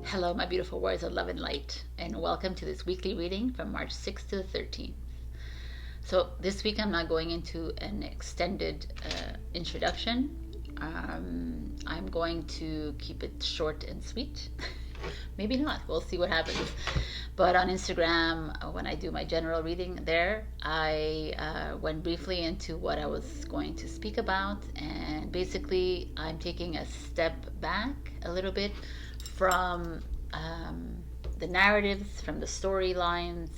Hello, my beautiful warriors of love and light, and welcome to this weekly reading from March 6th to the 13th. So, this week I'm not going into an extended introduction. I'm going to keep it short and sweet. Maybe not, we'll see what happens. But on Instagram, when I do my general reading there, I went briefly into what I was going to speak about, and basically I'm taking a step back a little bit from the narratives, from the storylines.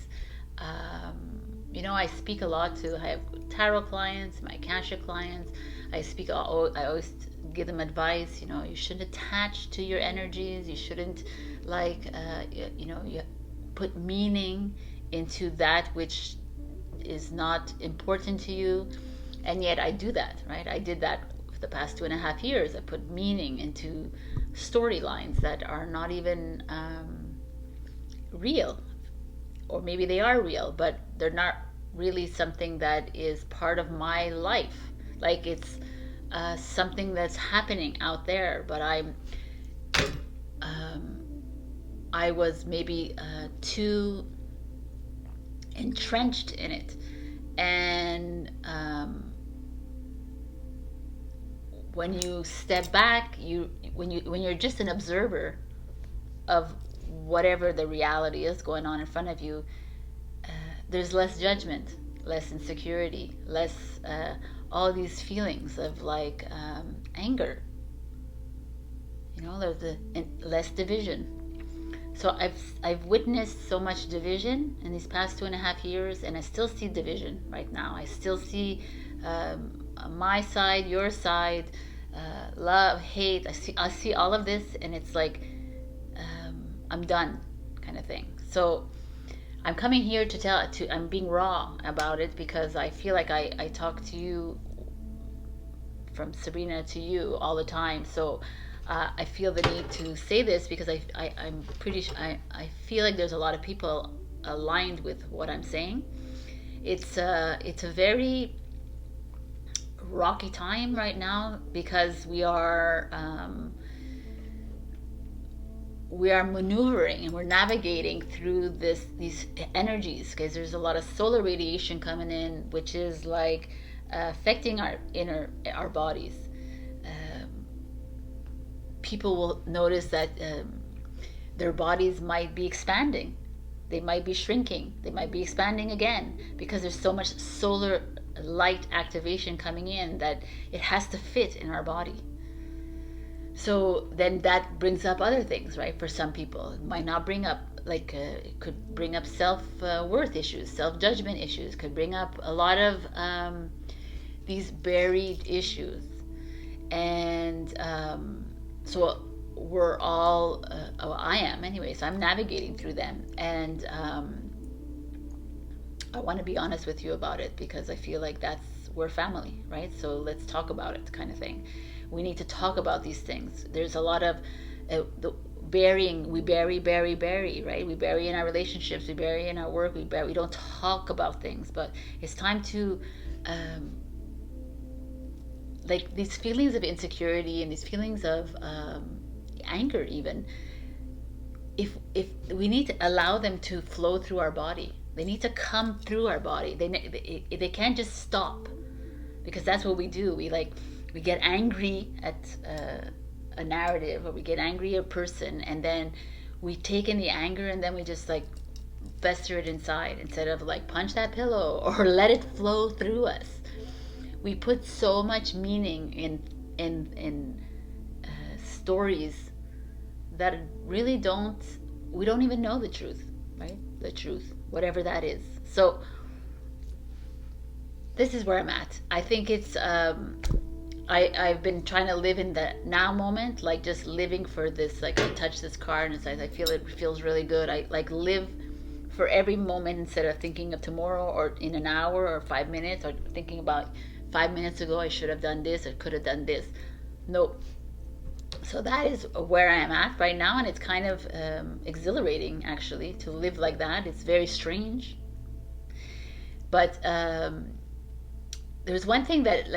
I speak a lot to, I have tarot clients, my Akashic clients. I always give them advice. You shouldn't attach to your energies. You shouldn't you put meaning into that which is not important to you. And yet I do that, right? I did that for the past 2.5 years. I put meaning into storylines that are not even real, or maybe they are real, but they're not really something that is part of my life. Like it's something that's happening out there, but I was maybe too entrenched in it, and when you step back, when you're just an observer of whatever the reality is going on in front of you, there's less judgment, less insecurity, less all these feelings of anger. There's less division. So I've witnessed so much division in these past 2.5 years, and I still see division right now. I still see my side, your side, love, hate. I see all of this, and it's like I'm done, kind of thing. So I'm coming here I'm being raw about it, because I feel like I talk to you, from Sabrina to you, all the time. So I feel the need to say this, because I'm pretty sure, I feel like there's a lot of people aligned with what I'm saying. It's a very rocky time right now, because we are maneuvering and we're navigating through these energies, because there's a lot of solar radiation coming in, which is affecting our bodies. People will notice that their bodies might be expanding, they might be shrinking, they might be expanding again, because there's so much solar light activation coming in that it has to fit in our body. So then that brings up other things, right? For some people, it might not bring up, it could bring up self-worth issues, self-judgment issues, could bring up a lot of these buried issues. And so we're all, I am anyway, so I'm navigating through them. And I want to be honest with you about it, because I feel like we're family, right? So let's talk about it, kind of thing. We need to talk about these things. There's a lot of the burying. We bury, right? We bury in our relationships, we bury in our work, we don't talk about things. But it's time to these feelings of insecurity and these feelings of anger, even, if we need to allow them to flow through our body. They need to come through our body. They can't just stop, because that's what we do. We get angry at a narrative, or we get angry at a person, and then we take in the anger, and then we just fester it inside, instead of punch that pillow or let it flow through us. We put so much meaning in stories that really we don't even know the truth, right? The truth, whatever that is. So this is where I'm at. I think it's I've been trying to live in the now moment, just living for this. I touch this card and I feel it feels really good. I live for every moment, instead of thinking of tomorrow, or in an hour, or 5 minutes, or thinking about 5 minutes ago I should have done this, I could have done this. Nope. So that is where I am at right now, and it's kind of exhilarating, actually, to live like that. It's very strange, but there's one thing that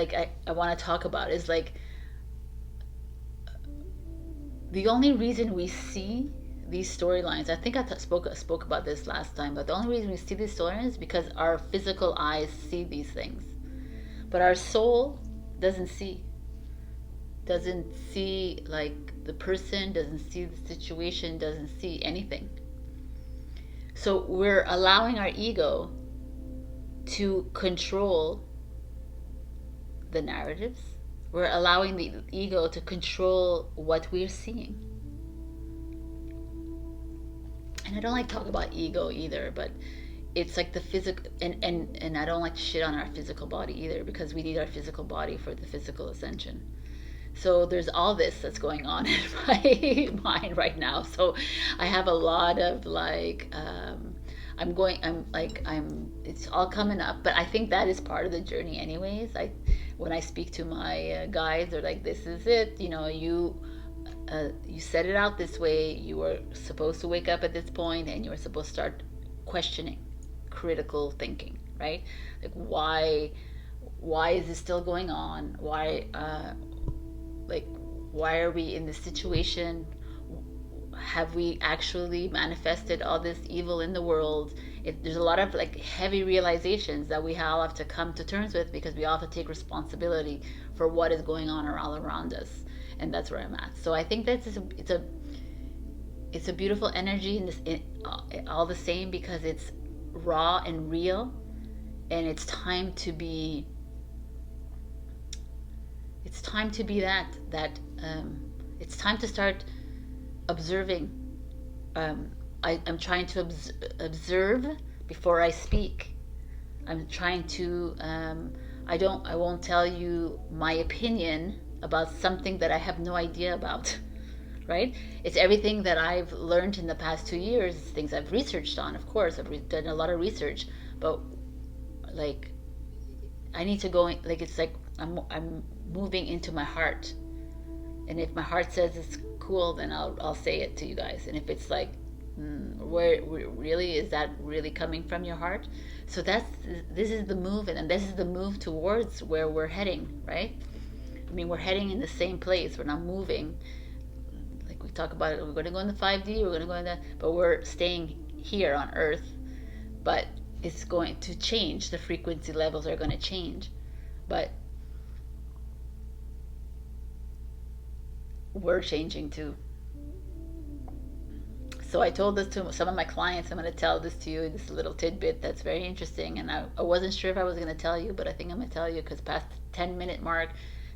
I want to talk about, is the only reason we see these storylines, I think I spoke about this last time, but the only reason we see these storylines is because our physical eyes see these things, but our soul doesn't see. Doesn't see, like, the person, doesn't see the situation, doesn't see anything. So we're allowing our ego to control the narratives. We're allowing the ego to control what we're seeing. And I don't like to talk about ego either, but it's like the physical, and I don't like to shit on our physical body either, because we need our physical body for the physical ascension. So there's all this that's going on in my mind right now. So I have a lot of like, it's all coming up, but I think that is part of the journey anyways. When I speak to my guides, they're like, this is it, you set it out this way, you were supposed to wake up at this point, and you were supposed to start questioning, critical thinking, right? Like, why is this still going on? Why are we in this situation? Have we actually manifested all this evil in the world? There's a lot of like heavy realizations that we all have to come to terms with, because we all have to take responsibility for what is going on all around us. And that's where I'm at. So I think that it's a beautiful energy in this, all the same, because it's raw and real, and it's time to be that it's time to start observing. I'm trying to observe before I speak. I'm trying to I won't tell you my opinion about something that I have no idea about, right? It's everything that I've learned in the past 2 years, things I've researched on. Of course, I've done a lot of research, but like I need to go in, like, it's like I'm moving into my heart, and if my heart says it's cool, then I'll say it to you guys. And if it's like, where really is that really coming from your heart? So this is the move, and this is the move towards where we're heading, right? I mean, we're heading in the same place. We're not moving. Like we talk about it, we're going to go in the 5D, we're going to go in the, but we're staying here on Earth. But it's going to change. The frequency levels are going to change. But we're changing too. So I told this to some of my clients. I'm going to tell this to you, this little tidbit that's very interesting. And I wasn't sure if I was going to tell you, but I think I'm going to tell you, because past the 10-minute mark,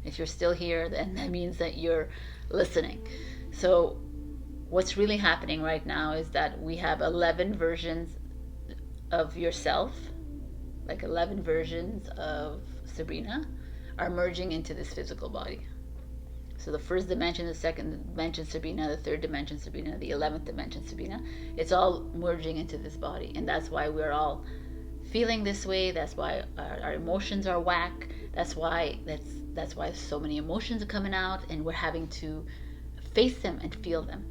if you're still here, then that means that you're listening. So what's really happening right now is that we have 11 versions of yourself, like 11 versions of Sabrina, are merging into this physical body. So the first dimension, the second dimension Sabrina, the third dimension Sabrina, the 11th dimension Sabrina, it's all merging into this body. And that's why we're all feeling this way. That's why our emotions are whack. That's why so many emotions are coming out, and we're having to face them and feel them.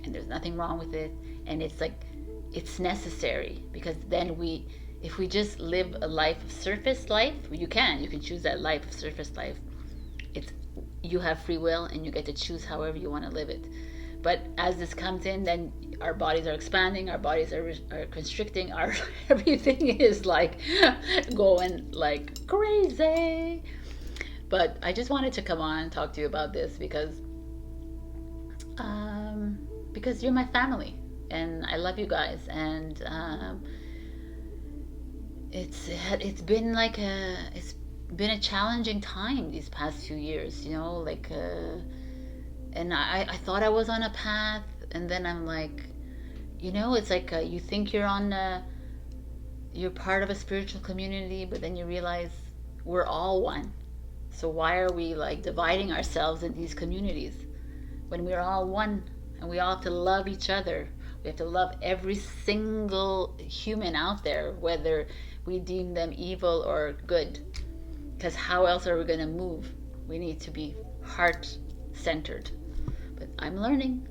And there's nothing wrong with it. And it's like, it's necessary, because then if we just live a life of surface life, you can choose that life of surface life. You have free will, and you get to choose however you want to live it. But as this comes in, then our bodies are expanding, our bodies are constricting, our everything is like going like crazy. But I just wanted to come on and talk to you about this, because you're my family, and I love you guys, and it's been like it's been a challenging time these past few years, like and I thought I was on a path, and then I'm like, it's like you think you're part of a spiritual community, but then you realize we're all one. So why are we like dividing ourselves in these communities when we're all one, and we all have to love each other? We have to love every single human out there, whether we deem them evil or good. Because how else are we going to move? We need to be heart-centered. But I'm learning.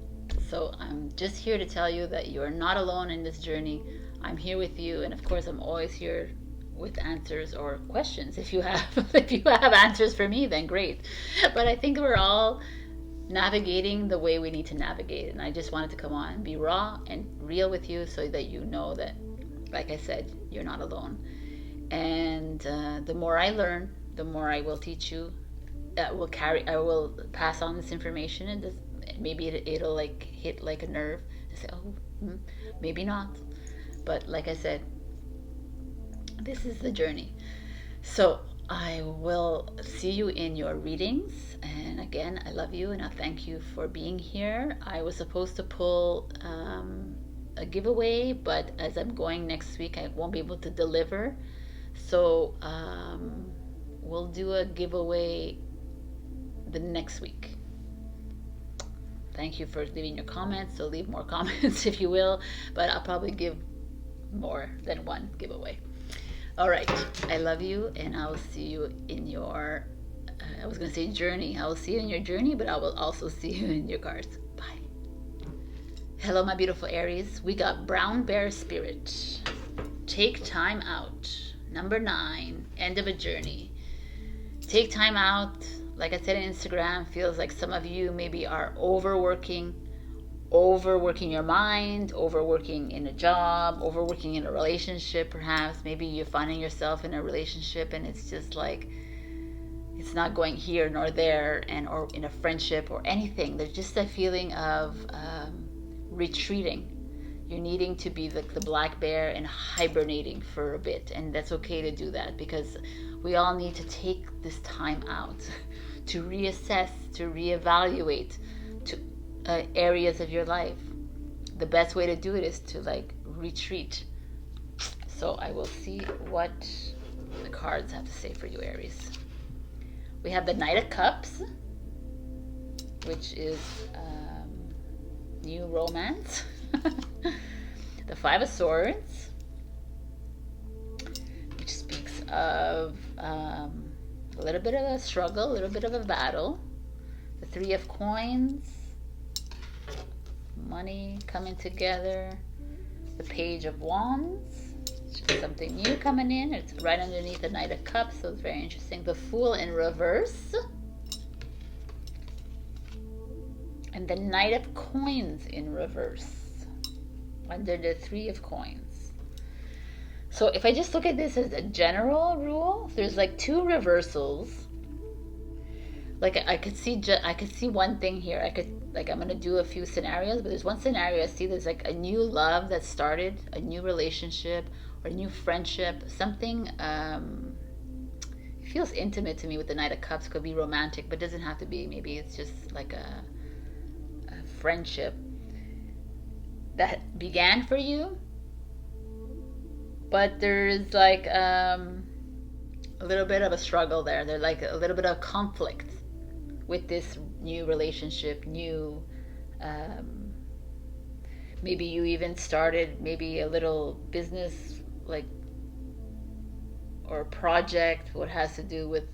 So I'm just here to tell you that you're not alone in this journey. I'm here with you. And of course, I'm always here with answers or questions. If you have answers for me, then great. But I think we're all navigating the way we need to navigate. And I just wanted to come on and be raw and real with you so that you know that, like I said, you're not alone. And the more I learn, the more I will teach you. I will pass on this information, and maybe it'll like hit like a nerve and say, oh, maybe not. But like I said, this is the journey. So I will see you in your readings. And again, I love you and I thank you for being here. I was supposed to pull a giveaway, but as I'm going next week, I won't be able to deliver. So we'll do a giveaway the next week. Thank you for leaving your comments. So leave more comments if you will, but I'll probably give more than one giveaway. All right, I love you, and I will see you in your, I was going to say journey. I will see you in your journey, but I will also see you in your cards. Bye. Hello, my beautiful Aries. We got Brown Bear Spirit. Take time out. Number 9, end of a journey. Take time out. Like I said on Instagram, feels like some of you maybe are overworking your mind, overworking in a job, overworking in a relationship perhaps. Maybe you're finding yourself in a relationship and it's just like, it's not going here nor there, or in a friendship or anything. There's just a feeling of retreating. You're needing to be the black bear and hibernating for a bit, and that's okay to do that, because we all need to take this time out to reassess, to reevaluate, to areas of your life. The best way to do it is to like retreat. So I will see what the cards have to say for you, Aries. We have the Knight of Cups, which is new romance. The Five of Swords, which speaks of a little bit of a struggle, a little bit of a battle. The Three of Coins, money coming together. The Page of Wands, just something new coming in. It's right underneath the Knight of Cups, so it's very interesting. The Fool in reverse, and the Knight of Coins in reverse under the Three of Coins. So if I just look at this as a general rule, there's like 2 reversals. Like I could see one thing here. I'm gonna do a few scenarios, but there's one scenario I see. There's like a new love that started, a new relationship or a new friendship. Something it feels intimate to me with the Knight of Cups. Could be romantic, but doesn't have to be. Maybe it's just like a friendship that began for you, but there's like a little bit of a struggle there. There's like a little bit of conflict with this new relationship, maybe you even started maybe a little business, like, or project, what has to do with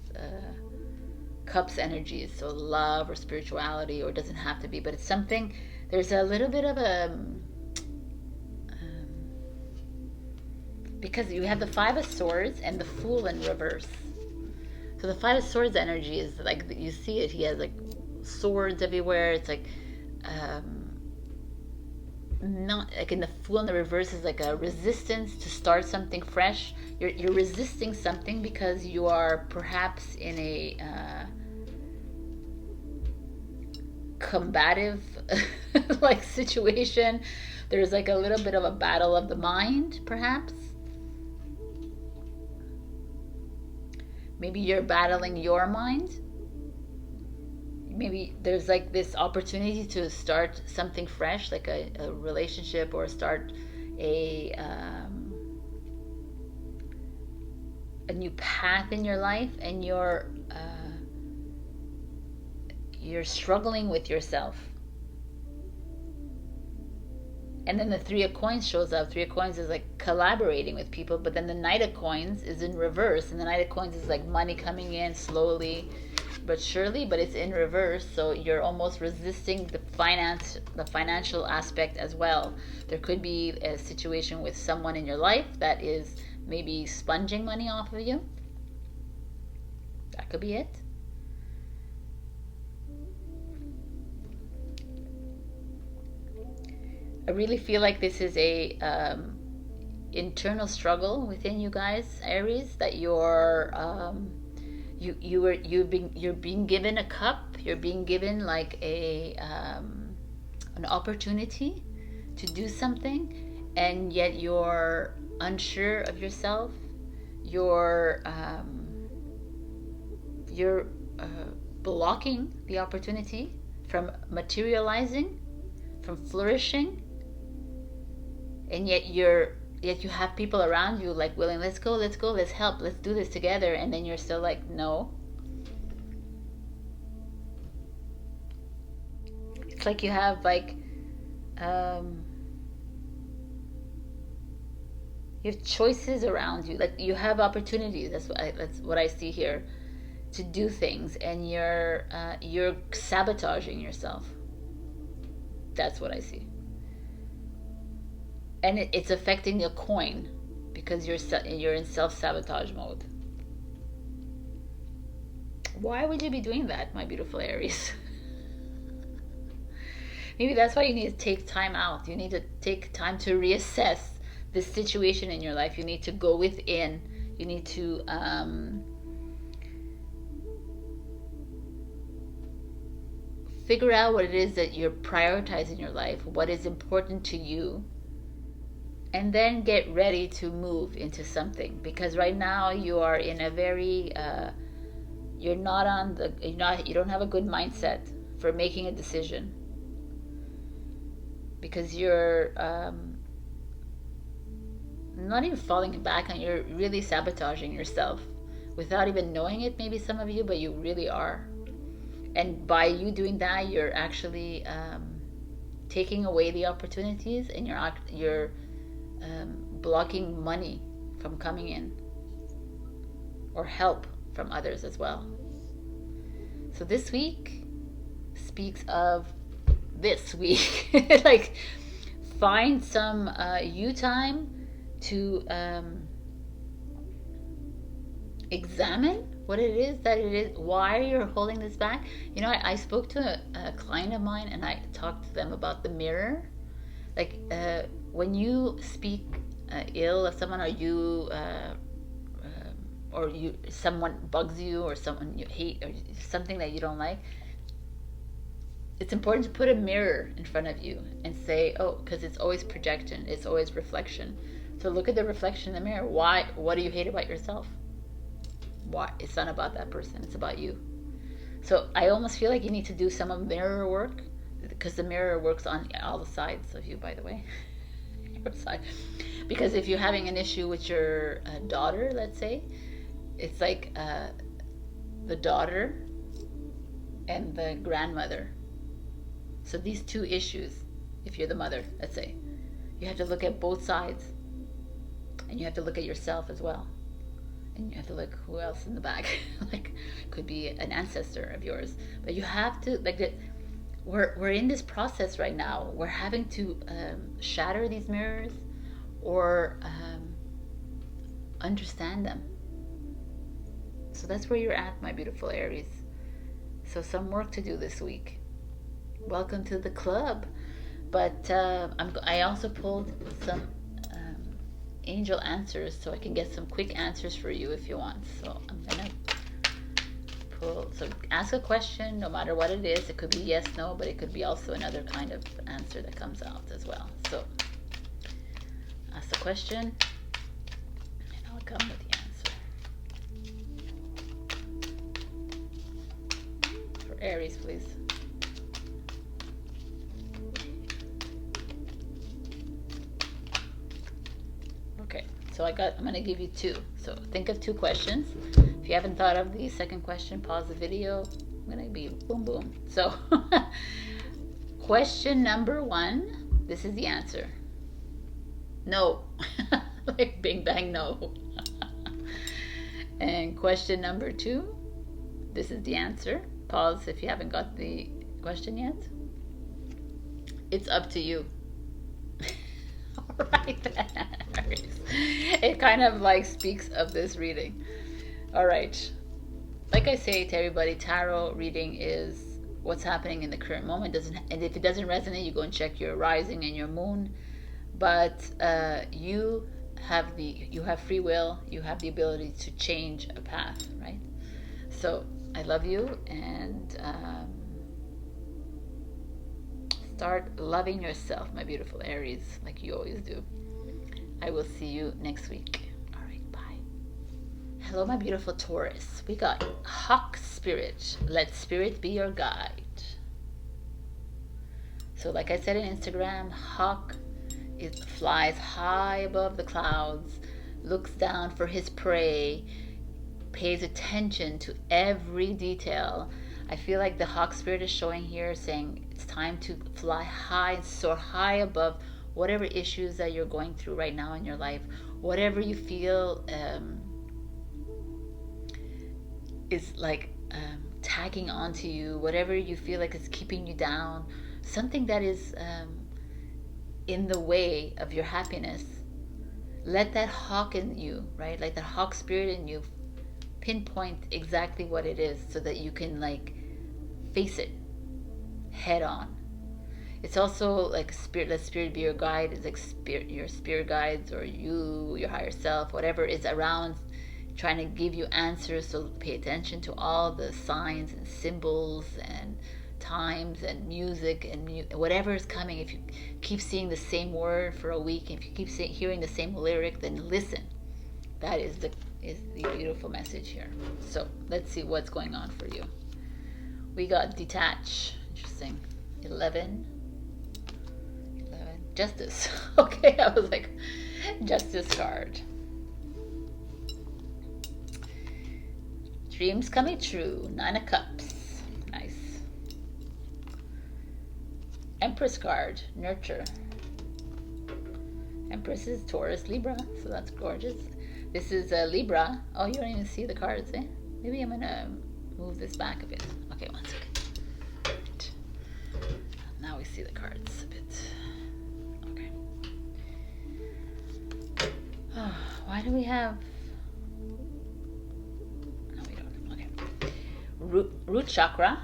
cups energies, so love or spirituality, or it doesn't have to be, but it's something. There's a little bit of a because you have the Five of Swords and the Fool in reverse. So the Five of Swords energy is like, you see it, he has like swords everywhere. It's like not like in the Fool in the reverse is like a resistance to start something fresh. You're resisting something because you are perhaps in a combative like situation. There's like a little bit of a battle of the mind, perhaps. Maybe you're battling your mind. Maybe there's like this opportunity to start something fresh, like a relationship, or start a new path in your life, and you're struggling with yourself. And then the Three of Coins shows up. Three of Coins is like collaborating with people, but then the Knight of Coins is in reverse, and the Knight of Coins is like money coming in slowly but surely, but it's in reverse. So you're almost resisting the financial aspect as well. There could be a situation with someone in your life that is maybe sponging money off of you. That could be it. I really feel like this is a internal struggle within you guys, Aries, that you're being given a cup, you're being given like a an opportunity to do something, and yet you're unsure of yourself. You're blocking the opportunity from materializing, from flourishing, and yet you have people around you like willing, let's go, let's help, let's do this together, and then you're still like, no. It's like you have like you have choices around you, like you have opportunities. That's what I see here, to do things, and you're sabotaging yourself. That's what I see. And it's affecting your coin because you're in self-sabotage mode. Why would you be doing that, my beautiful Aries? Maybe that's why you need to take time out. You need to take time to reassess this situation in your life. You need to go within. You need to figure out what it is that you're prioritizing in your life, what is important to you, and then get ready to move into something. Because right now you are in a very you don't have a good mindset for making a decision, because you're not even falling back on, you're really sabotaging yourself without even knowing it, maybe some of you, but you really are. And by you doing that, you're actually taking away the opportunities, and you're blocking money from coming in, or help from others as well. So this week speaks of this week. Like, find some you time to examine what it is, why you're holding this back. You know, I spoke to a client of mine, and I talked to them about the mirror. Like, when you speak ill of someone, or someone bugs you, or someone you hate, or something that you don't like, it's important to put a mirror in front of you and say, oh, because it's always projection, it's always reflection. So look at the reflection in the mirror. Why? What do you hate about yourself? Why? It's not about that person, it's about you. So I almost feel like you need to do some of mirror work, because the mirror works on all the sides of you, by the way. Your side. Because if you're having an issue with your daughter, let's say, it's like the daughter and the grandmother. So these two issues, if you're the mother, let's say, you have to look at both sides, and you have to look at yourself as well. And you have to look who else in the back. Like, could be an ancestor of yours, but you have to, like, we're in this process right now. We're having to shatter these mirrors, or understand them. So that's where you're at, my beautiful Aries. So some work to do this week. Welcome to the club. But I also pulled some angel answers, so I can get some quick answers for you if you want. So I'm gonna pull, so ask a question, no matter what it is. It could be yes, no, but it could be also another kind of answer that comes out as well. So ask the question, and I'll come with the answer. For Aries, please. Okay, so I'm going to give you two. So think of two questions. If you haven't thought of the second question, pause the video. I'm going to be boom, boom. So question number one, this is the answer. No. Like bing, bang, no. And question number two, this is the answer. Pause if you haven't got the question yet. It's up to you. All right. It kind of like speaks of this reading. All right. Like I say to everybody, tarot reading is what's happening in the current moment. And if it doesn't resonate, you go and check your rising and your moon. But you have free will. You have the ability to change a path, right? So I love you, and start loving yourself, my beautiful Aries, like you always do. I will see you next week. All right, bye. Hello, my beautiful Taurus. We got Hawk Spirit. Let Spirit be your guide. So like I said in Instagram, Hawk, it flies high above the clouds, looks down for his prey, pays attention to every detail. I feel like the Hawk Spirit is showing here, saying it's time to fly high, soar high above whatever issues that you're going through right now in your life, whatever you feel is like tagging onto you, whatever you feel like is keeping you down, something that is in the way of your happiness. Let that hawk in you, right? Like that Hawk Spirit in you, pinpoint exactly what it is so that you can like face it head on. It's also like spirit, let Spirit be your guide. It's like your spirit guides, or you, your higher self, whatever is around trying to give you answers. So pay attention to all the signs and symbols and times and music and whatever is coming. If you keep seeing the same word for a week, if you keep hearing the same lyric, then listen. That is the beautiful message here. So let's see what's going on for you. We got detach. Interesting. 11. Justice. Okay, I was like, Justice card. Dreams coming true. 9 of Cups. Nice. Empress card. Nurture. Empress is Taurus, Libra, so that's gorgeous. This is Libra. Oh, you don't even see the cards, eh? Maybe I'm gonna move this back a bit. Okay, one second. Right. Now we see the cards a bit. Okay. Oh, why do we have... No, we don't. Okay. Root chakra.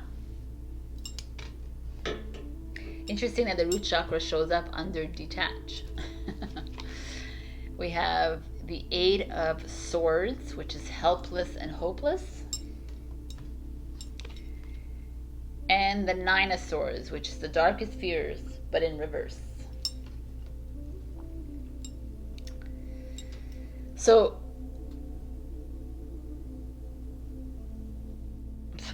Interesting that the root chakra shows up under detach. We have the 8 of Swords, which is helpless and hopeless. And the 9 of Swords, which is the darkest fears, but in reverse. So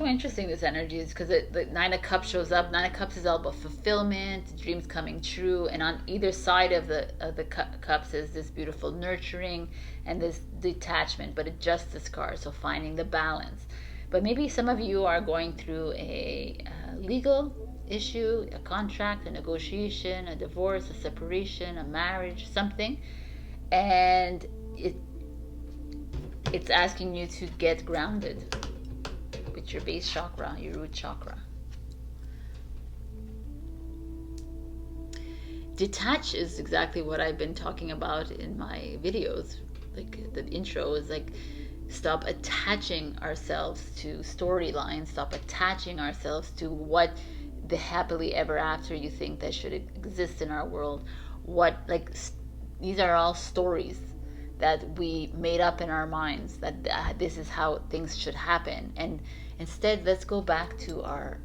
interesting, this energy is because the 9 of Cups shows up. 9 of Cups is all about fulfillment, dreams coming true, and on either side of the cups is this beautiful nurturing and this detachment, but a Justice card, so finding the balance. But maybe some of you are going through a legal issue, a contract, a negotiation, a divorce, a separation, a marriage, something, and it's asking you to get grounded with your base chakra, your root chakra. Detach is exactly what I've been talking about in my videos. Like the intro is like, stop attaching ourselves to storylines, stop attaching ourselves to what the happily ever after you think that should exist in our world. These are all stories that we made up in our minds, that this is how things should happen. And instead, let's go back to our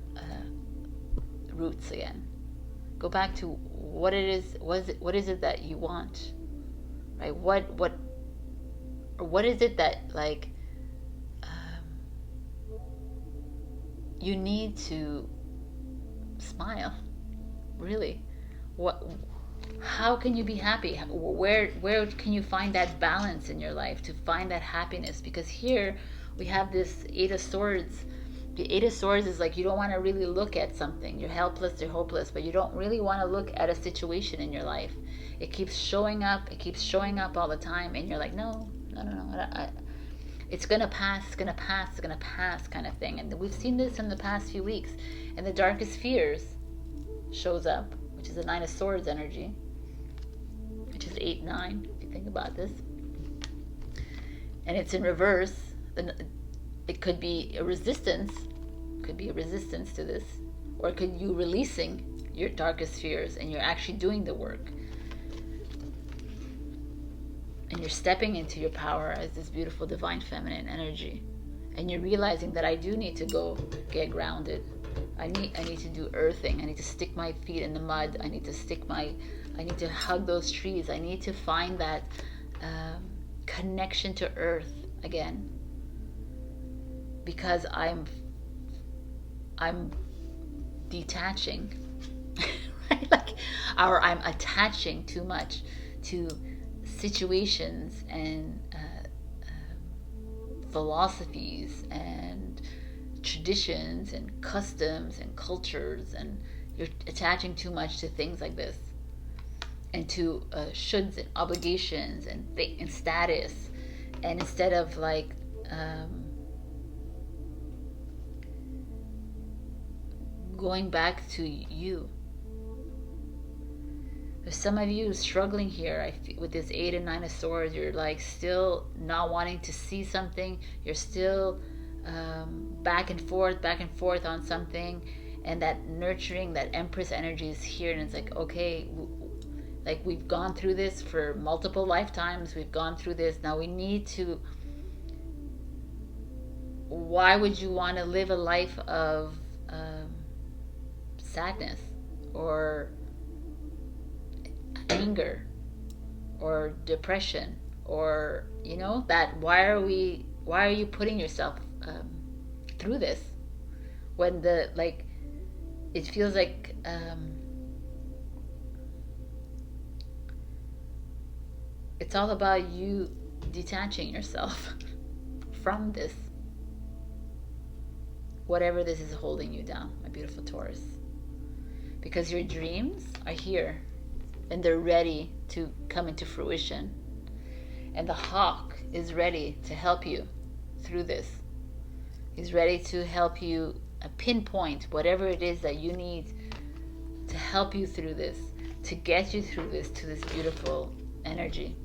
roots again. Go back to what it is. What is it that you want, right? What is it that you need to smile? Really, how can you be happy? Where can you find that balance in your life to find that happiness? Because here we have this 8 of Swords. The 8 of Swords is like, you don't want to really look at something. You're helpless, you're hopeless, but you don't really want to look at a situation in your life. It keeps showing up. It keeps showing up all the time, and you're like, no. It's gonna pass. It's gonna pass. It's gonna pass, kind of thing. And we've seen this in the past few weeks. And the darkest fears shows up, which is the 9 of Swords energy, which is 8-9, if you think about this. And it's in reverse. It could be a resistance. Could be a resistance to this. Or could you releasing your darkest fears and you're actually doing the work? And you're stepping into your power as this beautiful divine feminine energy. And you're realizing that I do need to go get grounded. I need to do earthing. I need to stick my feet in the mud. I need to hug those trees. I need to find that connection to earth again. Because I'm detaching, right? Like, or I'm attaching too much to situations and philosophies and traditions and customs and cultures, and you're attaching too much to things like this, and to shoulds and obligations and status, and instead of like going back to you. There's some of you struggling here. I feel with this 8 and 9 of Swords, you're like still not wanting to see something. You're still back and forth on something, and that nurturing, that Empress energy is here, and it's like, okay, like we've gone through this for multiple lifetimes. We've gone through this. Now we need to. Why would you want to live a life of sadness or anger or depression, or you know that? Why are you putting yourself through this when the like it feels like it's all about you detaching yourself from this, whatever this is holding you down, my beautiful Taurus. Because your dreams are here and they're ready to come into fruition. And the hawk is ready to help you through this. He's ready to help you pinpoint whatever it is that you need to help you through this, to get you through this, to this beautiful energy.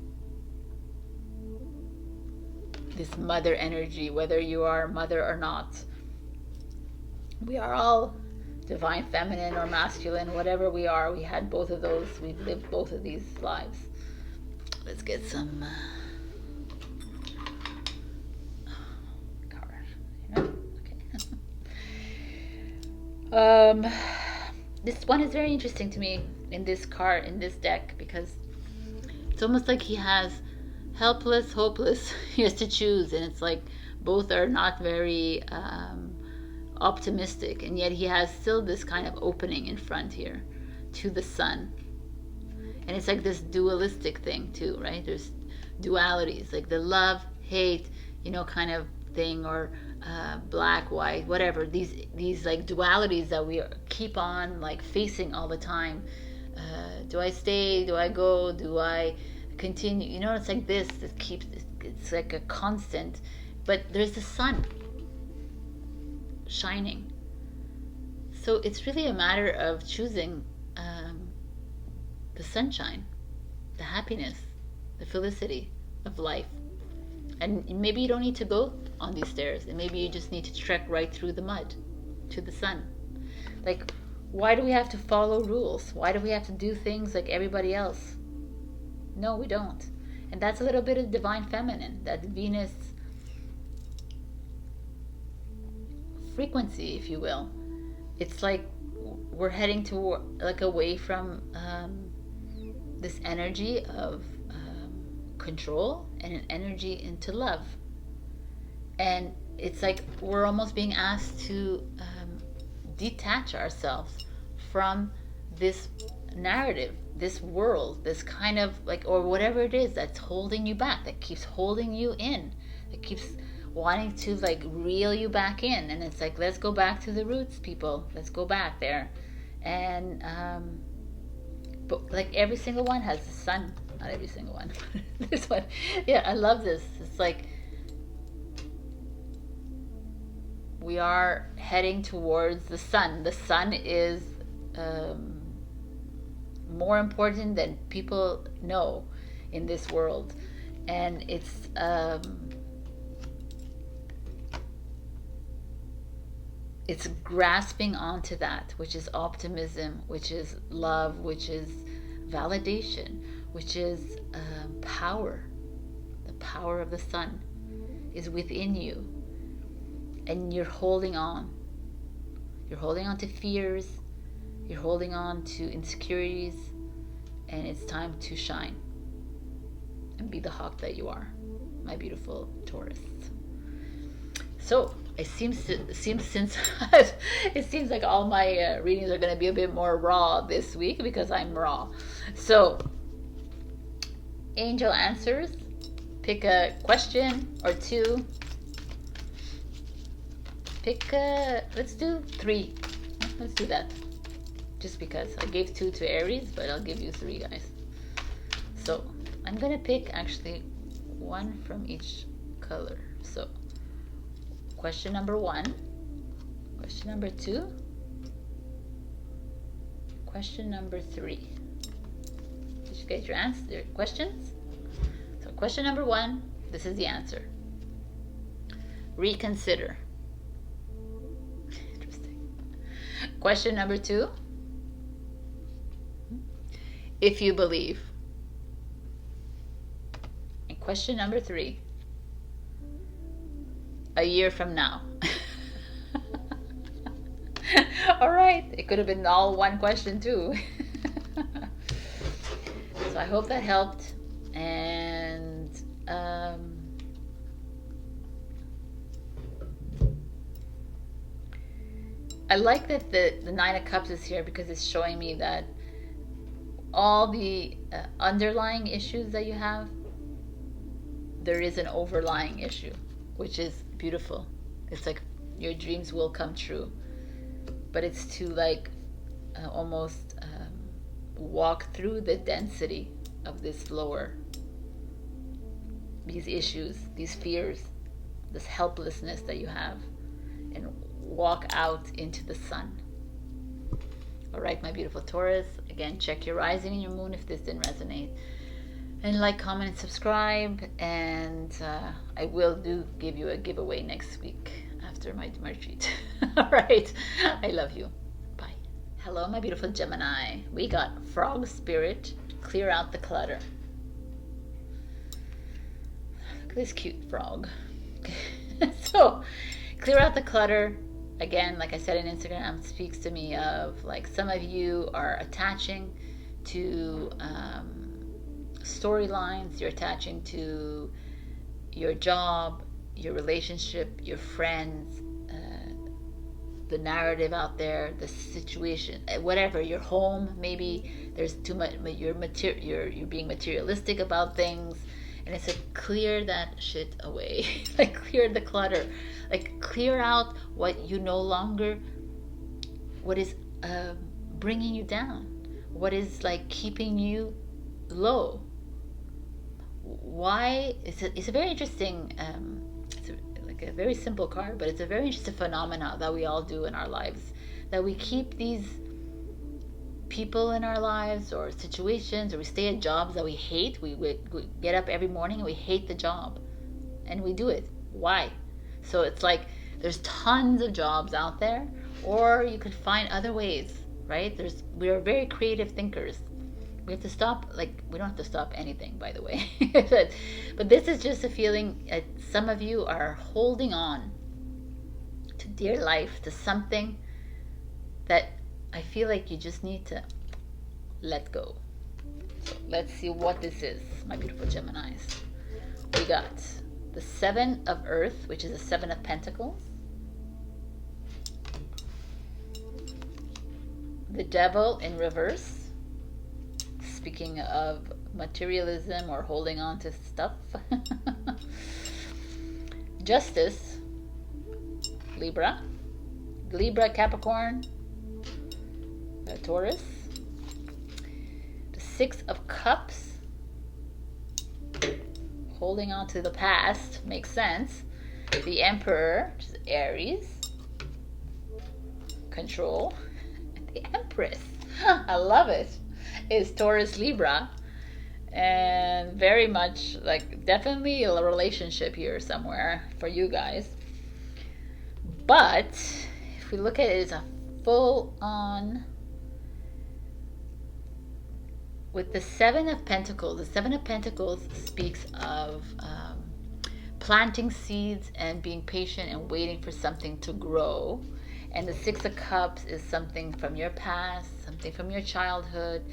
This mother energy, whether you are mother or not. We are all divine feminine or masculine, whatever we are. We had both of those. We've lived both of these lives. Let's get some card. You know? Okay. This one is very interesting to me in this card, in this deck, because it's almost like he has helpless, hopeless. He has to choose, and it's like both are not very optimistic, and yet he has still this kind of opening in front here to the sun. And it's like this dualistic thing too, right? There's dualities, like the love, hate, you know, kind of thing, or black, white, whatever. These like dualities that we keep on like facing all the time. Do I stay? Do I go? Do I continue? You know, it's like this. It keeps. It's like a constant. But there's the sun shining. So it's really a matter of choosing the sunshine, the happiness, the felicity of life. And maybe you don't need to go on these stairs, and maybe you just need to trek right through the mud to the sun. Like, why do we have to follow rules? Why do we have to do things like everybody else? No, we don't. And that's a little bit of divine feminine, that Venus frequency, if you will. It's like we're heading to like away from this energy of control and an energy into love. And it's like we're almost being asked to detach ourselves from this narrative, this world, this kind of like, or whatever it is that's holding you back, that keeps holding you in, that keeps wanting to like reel you back in. And it's like, let's go back to the roots, people. Let's go back there. And but like every single one has the sun. Not every single one. This one, yeah, I love this. It's like we are heading towards the sun. The sun is more important than people know in this world. And it's it's grasping onto that, which is optimism, which is love, which is validation, which is power. The power of the sun is within you, and you're holding on. You're holding on to fears, you're holding on to insecurities, and it's time to shine and be the hawk that you are, my beautiful Taurus. So it seems like all my readings are going to be a bit more raw this week because I'm raw. So angel answers, pick a question or two. Let's do 3. Let's do that. Just because I gave 2 to Aries, but I'll give you 3, guys. So I'm gonna pick actually 1 from each color. So question number 1, question number 2, question number 3. Did you get your answer, your questions? So question number 1, this is the answer. Reconsider. Question number 2, if you believe. And question number 3, a year from now. All right, it could have been all one question too. So I hope that helped. And I like that the 9 of Cups is here because it's showing me that all the underlying issues that you have, there is an overlying issue, which is beautiful. It's like your dreams will come true, but it's to like almost walk through the density of this these issues, these fears, this helplessness that you have, and walk out into the sun. All right, my beautiful Taurus, again, check your rising and your moon if this didn't resonate, and like, comment, and subscribe. And I will give you a giveaway next week after my retreat. All right, I love you. Bye. Hello, my beautiful Gemini. We got Frog Spirit, clear out the clutter. Look at this cute frog. So clear out the clutter. Again, like I said, in Instagram, speaks to me of like some of you are attaching to storylines. You're attaching to your job, your relationship, your friends, the narrative out there, the situation, whatever. Your home, maybe there's too much. You're being materialistic about things. And it said, clear that shit away. Like, clear the clutter. Like, clear out what you no longer, what is bringing you down. What is, like, keeping you low. Why? It's a very interesting, it's like a very simple card, but it's a very interesting phenomena that we all do in our lives. That we keep these people in our lives or situations, or we stay at jobs that we hate. We get up every morning and we hate the job and we do it. Why? So it's like there's tons of jobs out there, or you could find other ways, right? We are very creative thinkers. We have to stop, like, we don't have to stop anything, by the way. But this is just a feeling some of you are holding on to dear life, to something that I feel like you just need to let go. So let's see what this is, my beautiful Geminis. We got the 7 of Earth, which is the 7 of Pentacles. The Devil in reverse. Speaking of materialism or holding on to stuff. Justice, Libra. Libra, Capricorn, Taurus. The 6 of Cups, holding on to the past, makes sense. The Emperor, which is Aries, control. And the Empress, I love it, is Taurus, Libra, and very much like definitely a relationship here somewhere for you guys. But if we look at it as a full-on, with the Seven of Pentacles, the Seven of Pentacles speaks of planting seeds and being patient and waiting for something to grow. And the Six of Cups is something from your past, something from your childhood,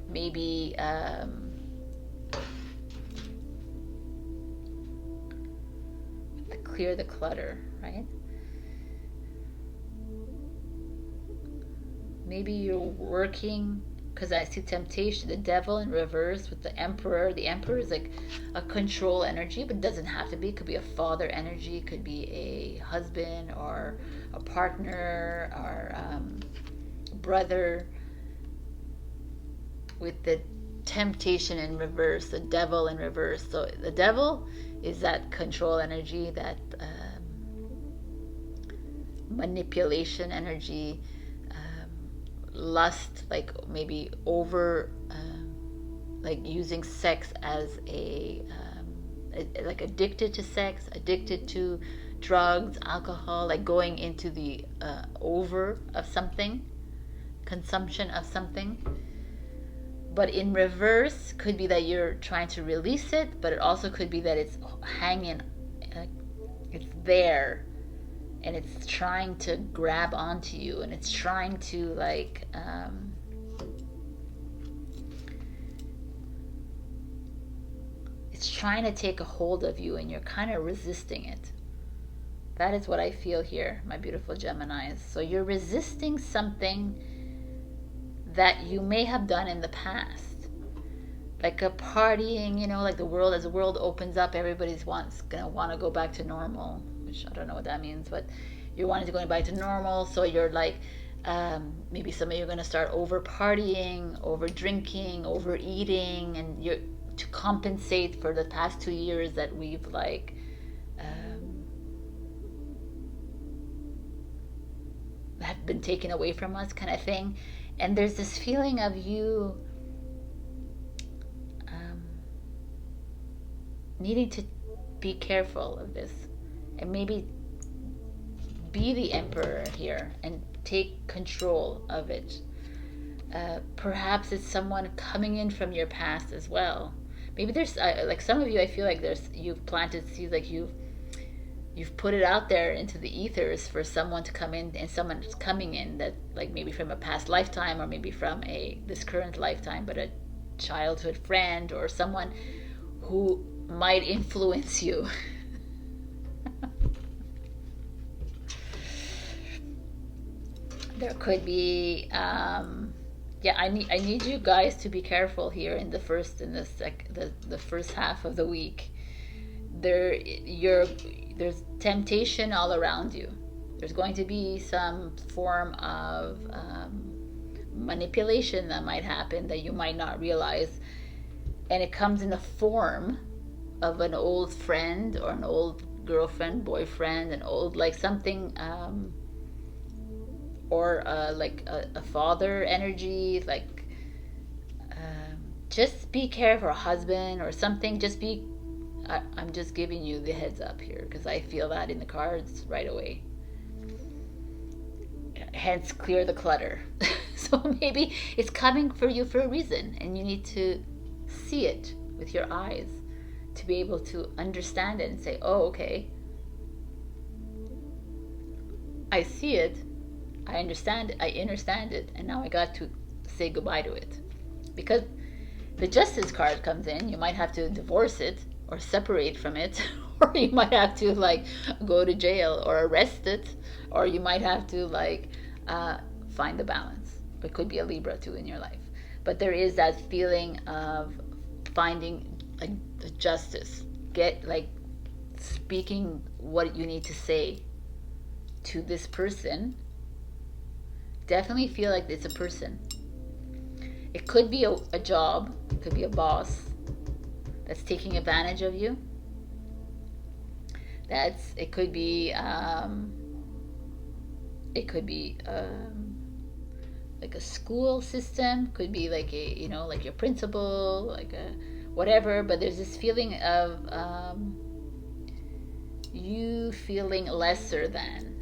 maybe clear the clutter, right? Maybe you're working, because I see temptation, the devil in reverse with the emperor. The emperor is like a control energy, but it doesn't have to be. It could be a father energy, it could be a husband or a partner or brother. With the temptation in reverse, the devil in reverse. So the devil is that control energy, that manipulation energy, lust, like maybe over, like using sex as a, like addicted to sex, addicted to drugs, alcohol, like going into the over of something, consumption of something. But in reverse, could be that you're trying to release it, but it also could be that it's hanging, it's there, and it's trying to grab onto you, and it's trying to like, it's trying to take a hold of you, and you're kind of resisting it. That is what I feel here, my beautiful Geminis. So you're resisting something that you may have done in the past, like a partying, you know, like the world, as the world opens up, everybody's gonna want to go back to normal, which I don't know what that means, but you're wanting to go back to normal. So you're like, maybe some of you are gonna start over partying, over drinking, overeating, and you're to compensate for the past 2 years that we've like have been taken away from us, kind of thing. And there's this feeling of you needing to be careful of this, and maybe be the emperor here and take control of it. Perhaps it's someone coming in from your past as well. Maybe there's like some of you, I feel like you've planted seeds, like you've put it out there into the ethers for someone to come in, and someone's coming in that, like maybe from a past lifetime, or maybe from this current lifetime, but a childhood friend or someone who might influence you. There could be yeah, I need you guys to be careful here in the first the first half of the week. There's temptation all around you. There's going to be some form of manipulation that might happen that you might not realize, and it comes in the form of an old friend or an old girlfriend, boyfriend, an old like something, or like a father energy, like just be careful, a husband or something. Just be, I'm just giving you the heads up here because I feel that in the cards right away. Hence, clear the clutter. So maybe it's coming for you for a reason, and you need to see it with your eyes to be able to understand it and say, oh, okay, I see it, I understand it, and now I got to say goodbye to it. Because the Justice card comes in, you might have to divorce it or separate from it, or you might have to like go to jail or arrest it, or you might have to like find the balance. It could be a Libra too in your life, but there is that feeling of finding like the justice, get like speaking what you need to say to this person. Definitely feel like it's a person. It could be a job, it could be a boss that's taking advantage of you. It could be like a school system, could be like like your principal, like a whatever. But there's this feeling of you feeling lesser than,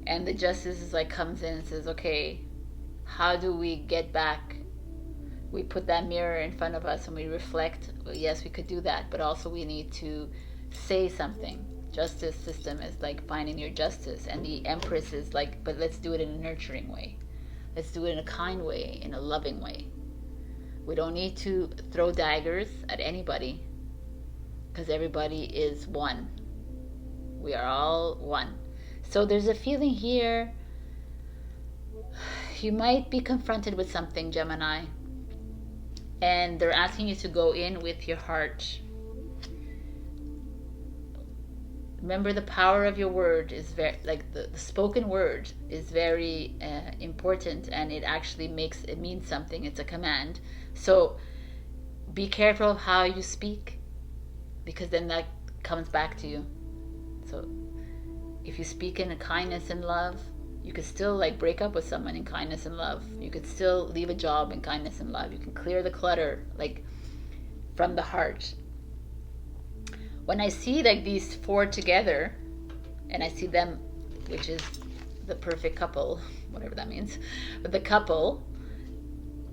And the justice is like comes in and says, okay, how do we get back? We put that mirror in front of us and we reflect. Well, yes, we could do that, but also we need to say something. Justice system is like finding your justice, and the Empress is like, but let's do it in a nurturing way. Let's do it in a kind way, in a loving way. We don't need to throw daggers at anybody, because everybody is one. We are all one. So there's a feeling here, you might be confronted with something, Gemini, and they're asking you to go in with your heart. Remember, the power of your word is very, like the spoken word is very important, and it actually makes it mean something. It's a command. So be careful of how you speak, because then that comes back to you. So if you speak in a kindness and love, you could still like break up with someone in kindness and love. You could still leave a job in kindness and love. You can clear the clutter like from the heart. When I see like these four together, and I see them, which is the perfect couple, whatever that means, but the couple,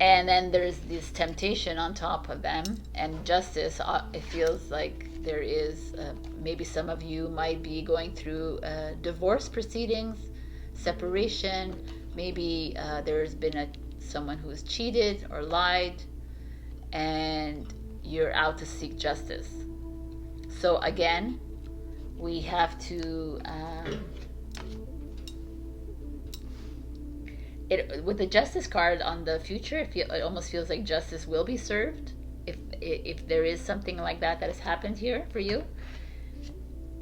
and then there's this temptation on top of them, and justice, it feels like there is, maybe some of you might be going through divorce proceedings, separation, maybe there's been someone who's cheated or lied, and you're out to seek justice. So again, we have to, with the justice card on the future, it almost feels like justice will be served if there is something like that has happened here for you.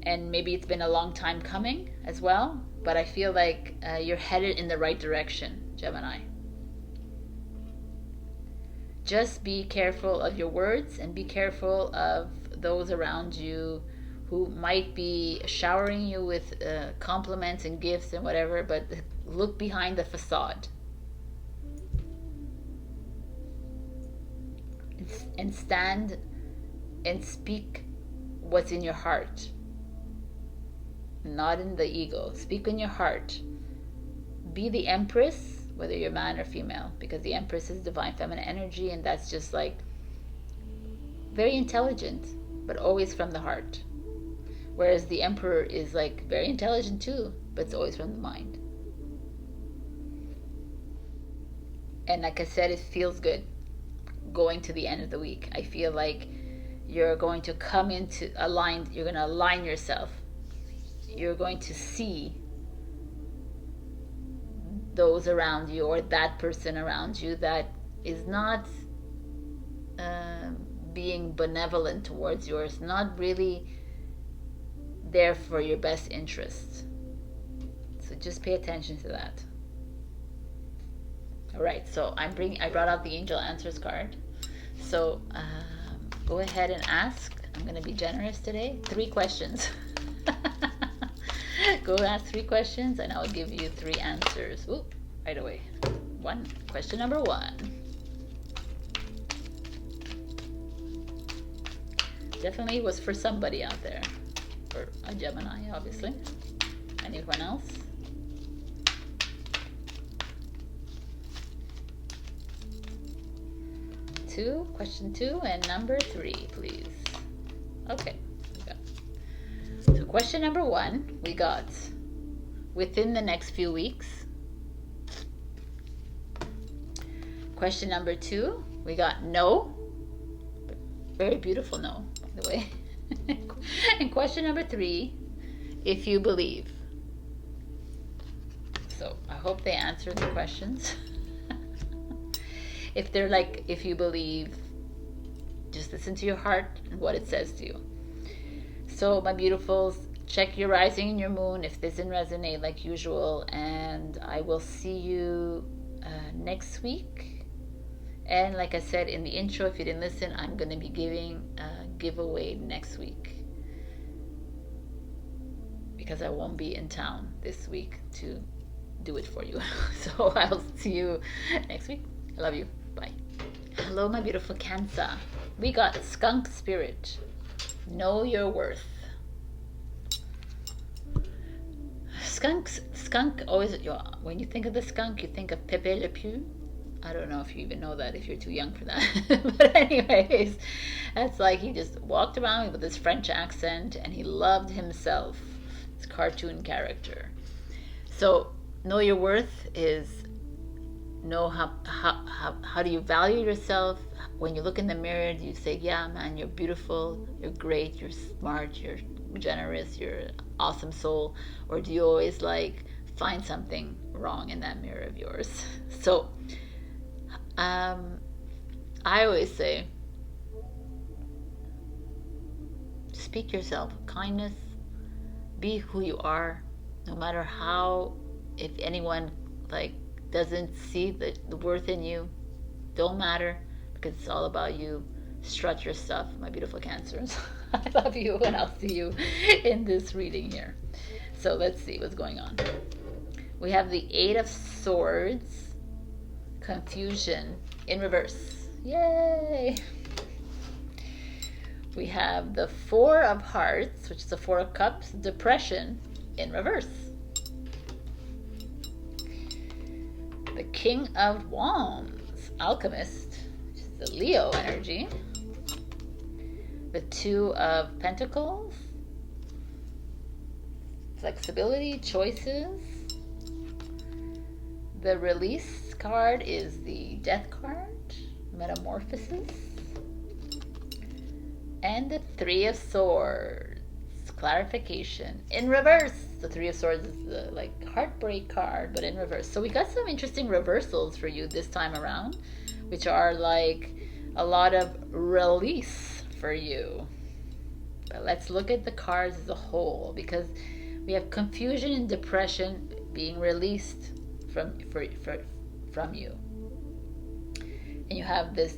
And maybe it's been a long time coming as well, but I feel like you're headed in the right direction, Gemini. Just be careful of your words, and be careful of those around you who might be showering you with compliments and gifts and whatever, but look behind the facade and stand and speak what's in your heart, not in the ego. Speak in your heart. Be the Empress, whether you're man or female, because the Empress is divine feminine energy, and that's just like very intelligent, but always from the heart. Whereas the Emperor is like very intelligent too, but it's always from the mind. And like I said, it feels good going to the end of the week. I feel like you're going to come into aligned, you're going to align yourself. You're going to see those around you, or that person around you that is not being benevolent towards yours, not really there for your best interest. So just pay attention to that. All right, so I brought out the Angel Answers card. So go ahead and ask. I'm going to be generous today. 3 questions. Go ask 3 questions, and I'll give you 3 answers. Ooh, right away. Question number 1. Definitely was for somebody out there. For a Gemini, obviously. Anyone else? Question 2, and number 3, please. Okay. So question number 1, we got within the next few weeks. Question number 2, we got no. Very beautiful no, by the way. And question number 3, if you believe. So I hope they answered the questions. If they're like, if you believe, just listen to your heart and what it says to you. So my beautifuls, check your rising and your moon if this didn't resonate like usual, and I will see you next week. And like I said in the intro, if you didn't listen, I'm going to be giving a giveaway next week, because I won't be in town this week to do it for you. So I'll see you next week. I love you. Bye. Hello, my beautiful Cancer. We got Skunk Spirit. Know your worth. skunk always, when you think of the skunk, you think of Pepe Le Pew. I don't know if you even know that, if you're too young for that. But anyways, that's like he just walked around with this French accent and he loved himself. This cartoon character. So know your worth is know how do you value yourself. When you look in the mirror, do you say, yeah, man, you're beautiful, you're great, you're smart, you're generous, you're an awesome soul? Or do you always like find something wrong in that mirror of yours? So I always say, speak yourself, kindness, be who you are, no matter how, if anyone like doesn't see the worth in you, don't matter, because it's all about you. Strut your stuff, my beautiful Cancers. I love you, and I'll see you in this reading here. So let's see what's going on. We have the Eight of Swords, confusion in reverse. Yay! We have the Four of Hearts, which is the Four of Cups, depression in reverse. The King of Wands, alchemist, which is the Leo energy. The Two of Pentacles, flexibility, choices. The Release card is the Death card, metamorphosis. And the Three of Swords, clarification in reverse. The Three of Swords is the like heartbreak card, but in reverse. So we got some interesting reversals for you this time around, which are like a lot of release for you. But let's look at the cards as a whole, because we have confusion and depression being released from you, and you have this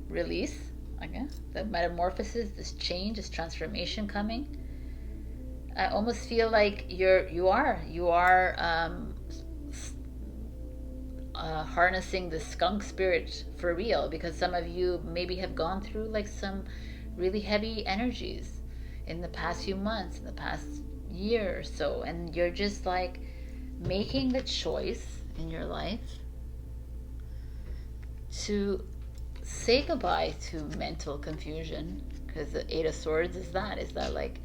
release, okay, the metamorphosis, this change, this transformation coming. I almost feel like you are harnessing the skunk spirit for real, because some of you maybe have gone through like some really heavy energies in the past few months, in the past year or so, and you're just like making the choice in your life to say goodbye to mental confusion, because the Eight of Swords is that like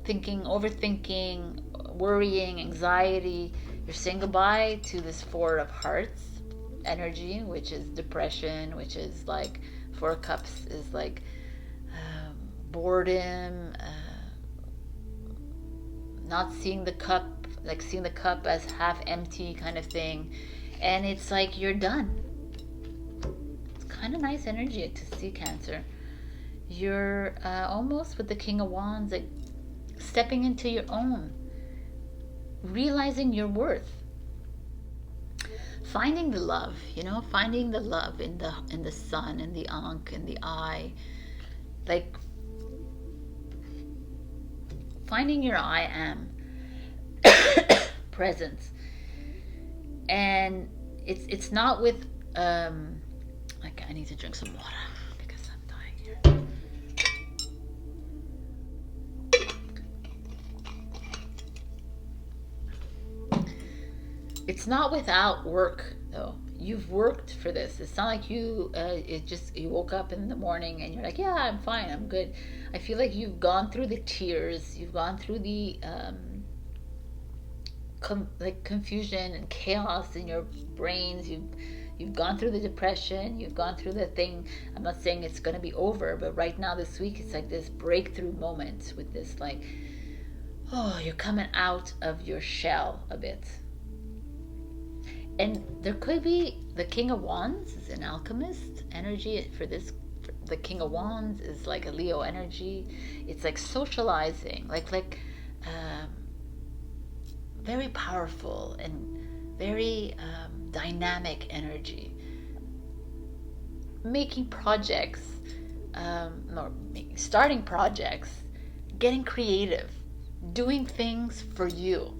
thinking, overthinking, worrying, anxiety. You're saying goodbye to this Four of Hearts energy, which is depression, which is like Four of Cups is like boredom, not seeing the cup, like seeing the cup as half empty kind of thing. And it's like you're done. It's kind of nice energy to see, Cancer. You're almost with the King of Wands, like stepping into your own, realizing your worth, finding the love, finding the love in the sun, in the ankh, in the eye, like finding your I am presence. And it's not with like I need to drink some water because I'm dying here. It's not without work, though. You've worked for this. It's not like you you woke up in the morning and you're like, yeah, I'm fine, I'm good. I feel like you've gone through the tears, you've gone through the confusion and chaos in your brains. You've gone through the depression, you've gone through the thing. I'm not saying it's going to be over, but right now this week it's like this breakthrough moment with this like, oh, you're coming out of your shell a bit. And there could be the King of Wands is an alchemist energy for this. The King of Wands is like a Leo energy. It's like socializing, like very powerful and very dynamic energy. Making projects, starting projects, getting creative, doing things for you.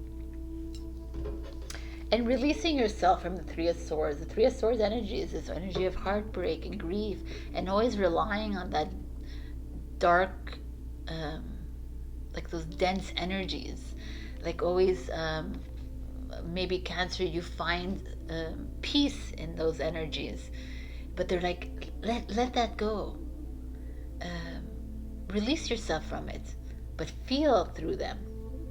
And releasing yourself from the Three of Swords. The Three of Swords energy is this energy of heartbreak and grief, and always relying on that dark, like those dense energies, like always maybe Cancer, you find peace in those energies, but they're like, let that go. Release yourself from it, but feel through them.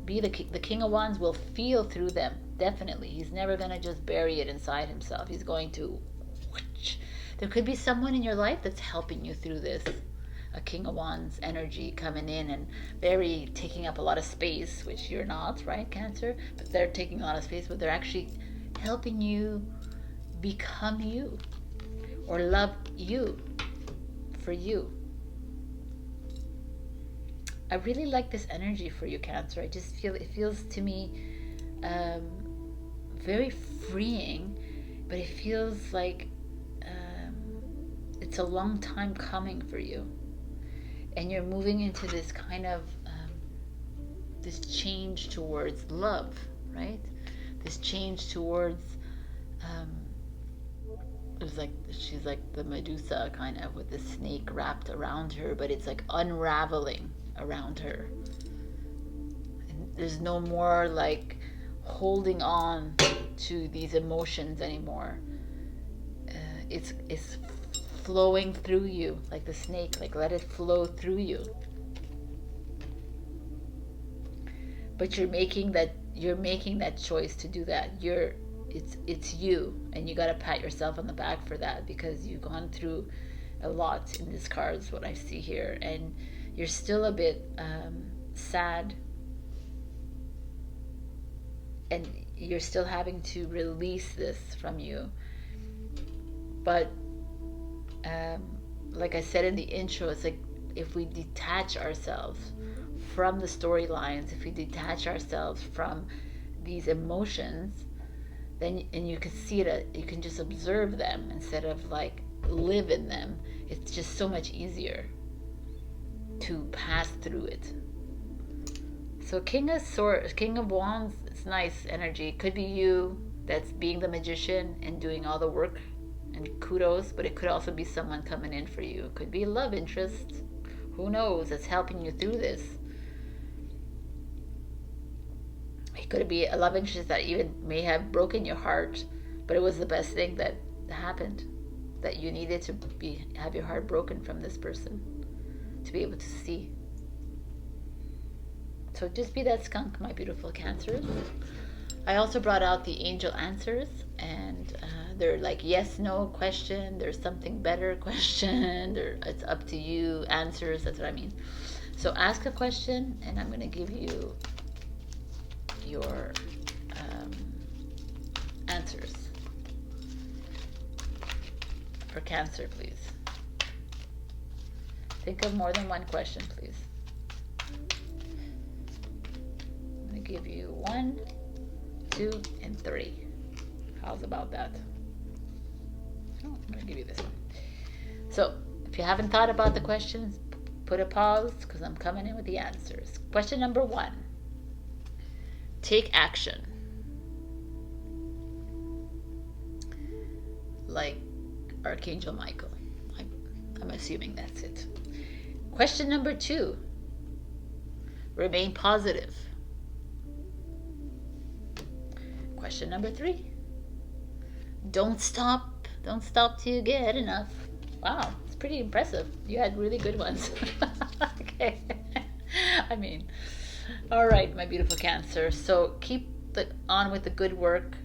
Be the King of Wands will feel through them, definitely. He's never going to just bury it inside himself. He's going to... There could be someone in your life that's helping you through this. A King of Wands energy coming in and very taking up a lot of space, which you're not, right, Cancer? But they're taking a lot of space, but they're actually helping you become you, or love you for you. I really like this energy for you, Cancer. I just feel, it feels to me very freeing, but it feels like it's a long time coming for you. And you're moving into this kind of, this change towards love, right? This change towards, it's like, she's like the Medusa kind of with the snake wrapped around her, but it's like unraveling around her. And there's no more like holding on to these emotions anymore. It's flowing through you like the snake, like let it flow through you. But you're making that choice to do that. It's you, and you got to pat yourself on the back for that, because you've gone through a lot in this card is what I see here, and you're still a bit sad, and you're still having to release this from you. But like I said in the intro, it's like if we detach ourselves from the storylines, if we detach ourselves from these emotions, then, and you can see it, you can just observe them instead of like live in them. It's just so much easier to pass through it. So King of Swords, King of Wands, it's nice energy. It could be you that's being the magician and doing all the work, and kudos, but it could also be someone coming in for you. It could be a love interest, who knows, that's helping you through this. It could be a love interest that even may have broken your heart, but it was the best thing that happened, that you needed to have your heart broken from this person to be able to see. So just be that skunk, my beautiful Cancers. I also brought out the angel answers, and they're like yes, no question, there's something better question, it's up to you answers, that's what I mean. So ask a question, and I'm going to give you your answers for Cancer, please. Think of more than one question, please. I'm going to give you 1, 2, and 3. How's about that? Oh, I'm going to give you this one. So if you haven't thought about the questions, put a pause, because I'm coming in with the answers. Question number 1. Take action. Like Archangel Michael. I'm assuming that's it. Question number 2. Remain positive. Question number 3. Don't stop. Don't stop till you get enough. Wow, it's pretty impressive. You had really good ones. Okay. I mean, all right, my beautiful Cancer. So keep on with the good work.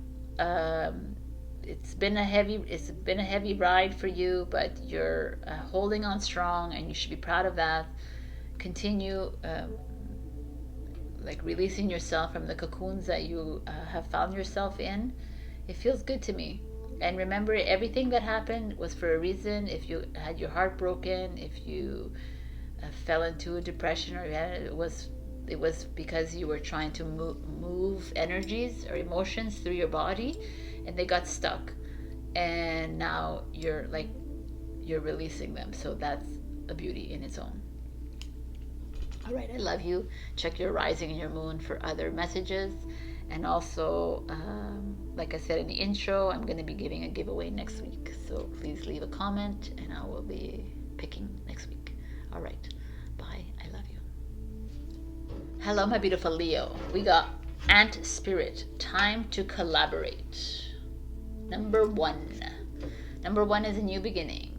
It's been a heavy ride for you, but you're holding on strong, and you should be proud of that. Continue like releasing yourself from the cocoons that you have found yourself in. It feels good to me. And remember, everything that happened was for a reason. If you had your heart broken, if you fell into a depression, or it was because you were trying to move energies or emotions through your body, and they got stuck, and now you're releasing them. So that's a beauty in its own. All right, I love you. Check your rising and your moon for other messages. And also, like I said in the intro, I'm going to be giving a giveaway next week. So please leave a comment, and I will be picking next week. All right, bye. I love you. Hello, my beautiful Leo. We got Ant spirit, time to collaborate. Number one is a new beginning.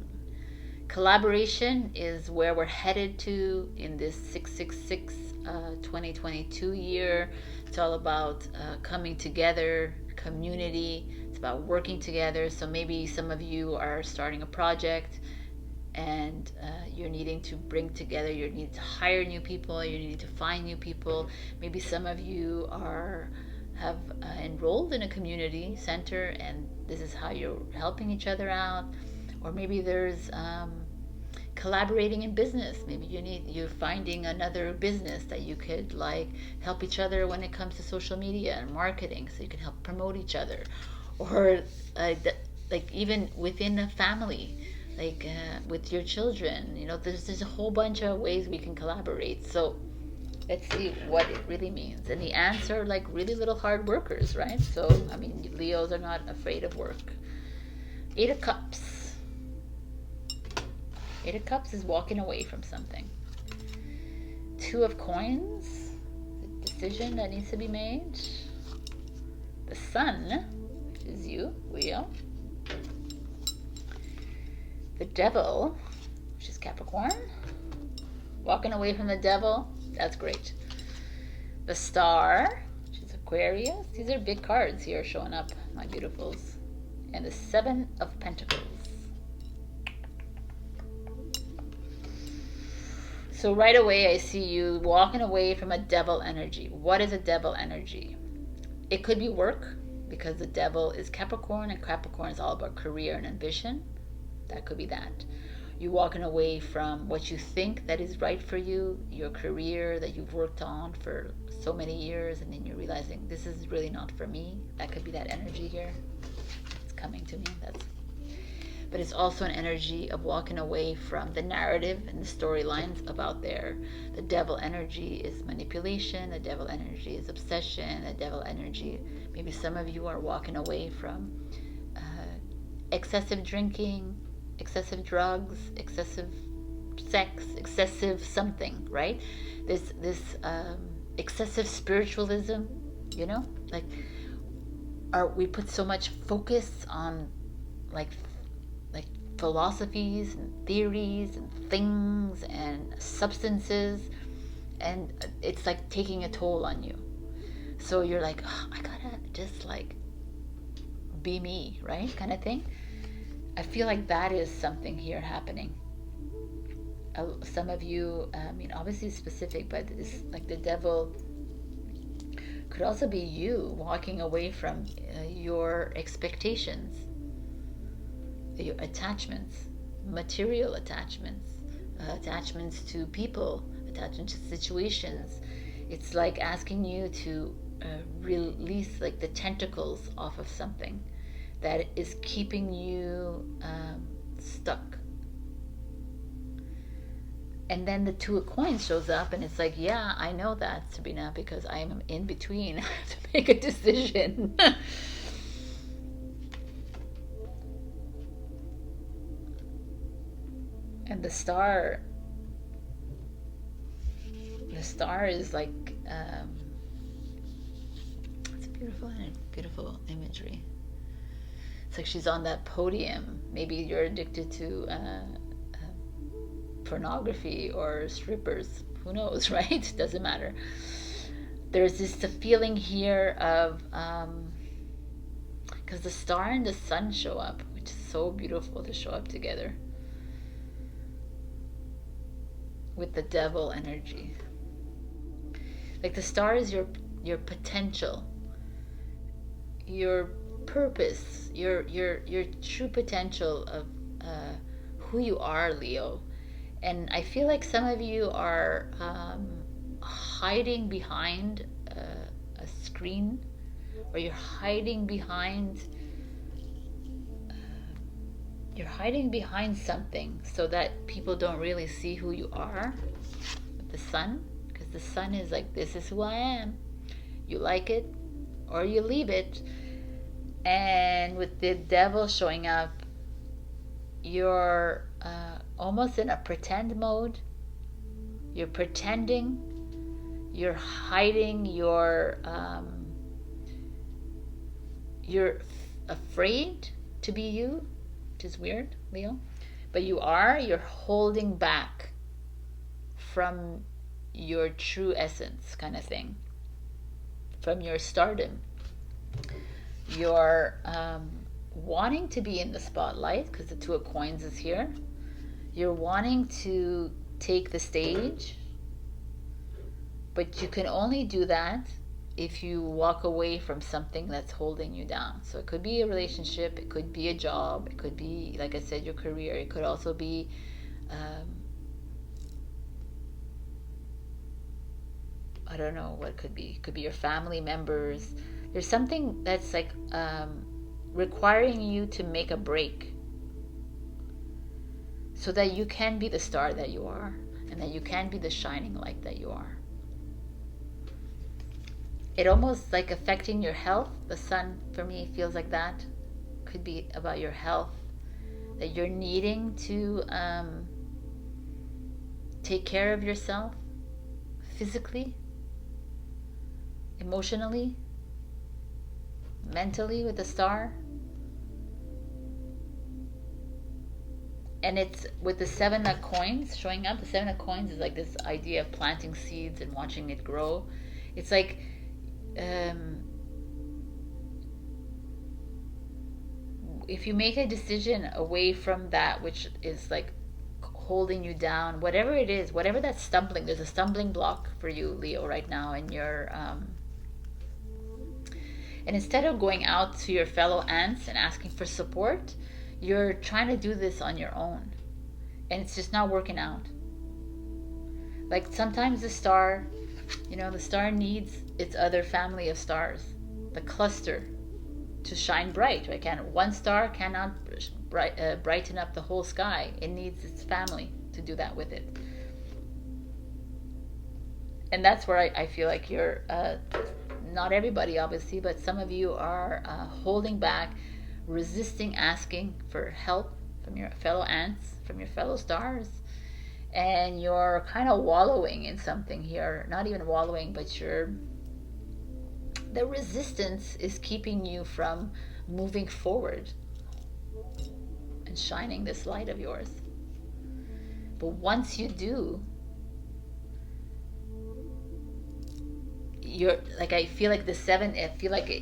Collaboration is where we're headed to in this 666 2022 year. It's all about coming together, community. It's about working together. So maybe some of you are starting a project and you're needing to bring together, you need to hire new people, you need to find new people. Maybe some of you have enrolled in a community center and this is how you're helping each other out. Or maybe there's collaborating in business. Maybe you're finding another business that you could like help each other when it comes to social media and marketing, so you can help promote each other. Or like even within a family, like with your children, you know, there's a whole bunch of ways we can collaborate. So let's see what it really means. And the ants are like really little hard workers, right? So I mean, Leos are not afraid of work. 8 of Cups. 8 of Cups is walking away from something. 2 of Coins, the decision that needs to be made. The Sun, which is you, Leo. The Devil, which is Capricorn. Walking away from the Devil, that's great. The Star, which is Aquarius. These are big cards here showing up, my beautifuls. And the 7 of Pentacles. So right away, I see you walking away from a devil energy. What is a devil energy? It could be work, because the devil is Capricorn, and Capricorn is all about career and ambition. That could be that. You're walking away from what you think that is right for you, your career that you've worked on for so many years, and then you're realizing this is really not for me. That could be that energy here. It's coming to me. But it's also an energy of walking away from the narrative and the storylines about there. The devil energy is manipulation. The devil energy is obsession. The devil energy, maybe some of you are walking away from excessive drinking, excessive drugs, excessive sex, excessive something, right? This excessive spiritualism, you know, like we put so much focus on like philosophies and theories and things and substances, and it's like taking a toll on you. So you're like, oh, I gotta just like be me, right? Kind of thing. I feel like that is something here happening. Some of you, I mean, obviously specific, but it's like the devil could also be you walking away from your expectations, your attachments, material attachments, attachments to people, attachments to situations. It's like asking you to release like the tentacles off of something that is keeping you stuck. And then the 2 of Coins shows up, and it's like, yeah, I know that, Sabrina, because I am in between. I have to make a decision. And the star is like, it's beautiful imagery. It's like she's on that podium. Maybe you're addicted to pornography or strippers. Who knows, right? Doesn't matter. There's this feeling here of, because the star and the sun show up, which is so beautiful to show up together with the devil energy. Like the star is your potential, your purpose, your true potential of who you are, Leo. And I feel like some of you are hiding behind a screen, or you're hiding behind something so that people don't really see who you are. With the sun, because the sun is like, this is who I am. You like it or you leave it. And with the devil showing up, you're almost in a pretend mode. You're pretending You're hiding your, you're afraid to be you, which is weird, Leo. But you're holding back from your true essence, kind of thing, from your stardom. You're wanting to be in the spotlight because the Two of Coins is here. You're wanting to take the stage, but you can only do that if you walk away from something that's holding you down. So it could be a relationship, it could be a job, it could be, like I said, your career. It could also be I don't know what it could be. It could be your family members. There's something that's like requiring you to make a break so that you can be the star that you are, and that you can be the shining light that you are. It almost like affecting your health. The sun for me feels like that. Could be about your health, that you're needing to take care of yourself physically, emotionally, mentally with the star. And it's with the Seven of Coins showing up. The Seven of Coins is like this idea of planting seeds and watching it grow. It's like if you make a decision away from that which is like holding you down, whatever it is, whatever that's stumbling, there's a stumbling block for you, Leo, right now, and you're and instead of going out to your fellow ants and asking for support, you're trying to do this on your own, and it's just not working out. Like sometimes the star, the star needs its other family of stars, the cluster, to shine bright. Right? One star cannot brighten up the whole sky. It needs its family to do that with it. And that's where I feel like you're, not everybody obviously, but some of you are holding back, resisting asking for help from your fellow ants, from your fellow stars. And you're kind of wallowing in something here. Not even wallowing, but the resistance is keeping you from moving forward and shining this light of yours. But once you do, you're like, I feel like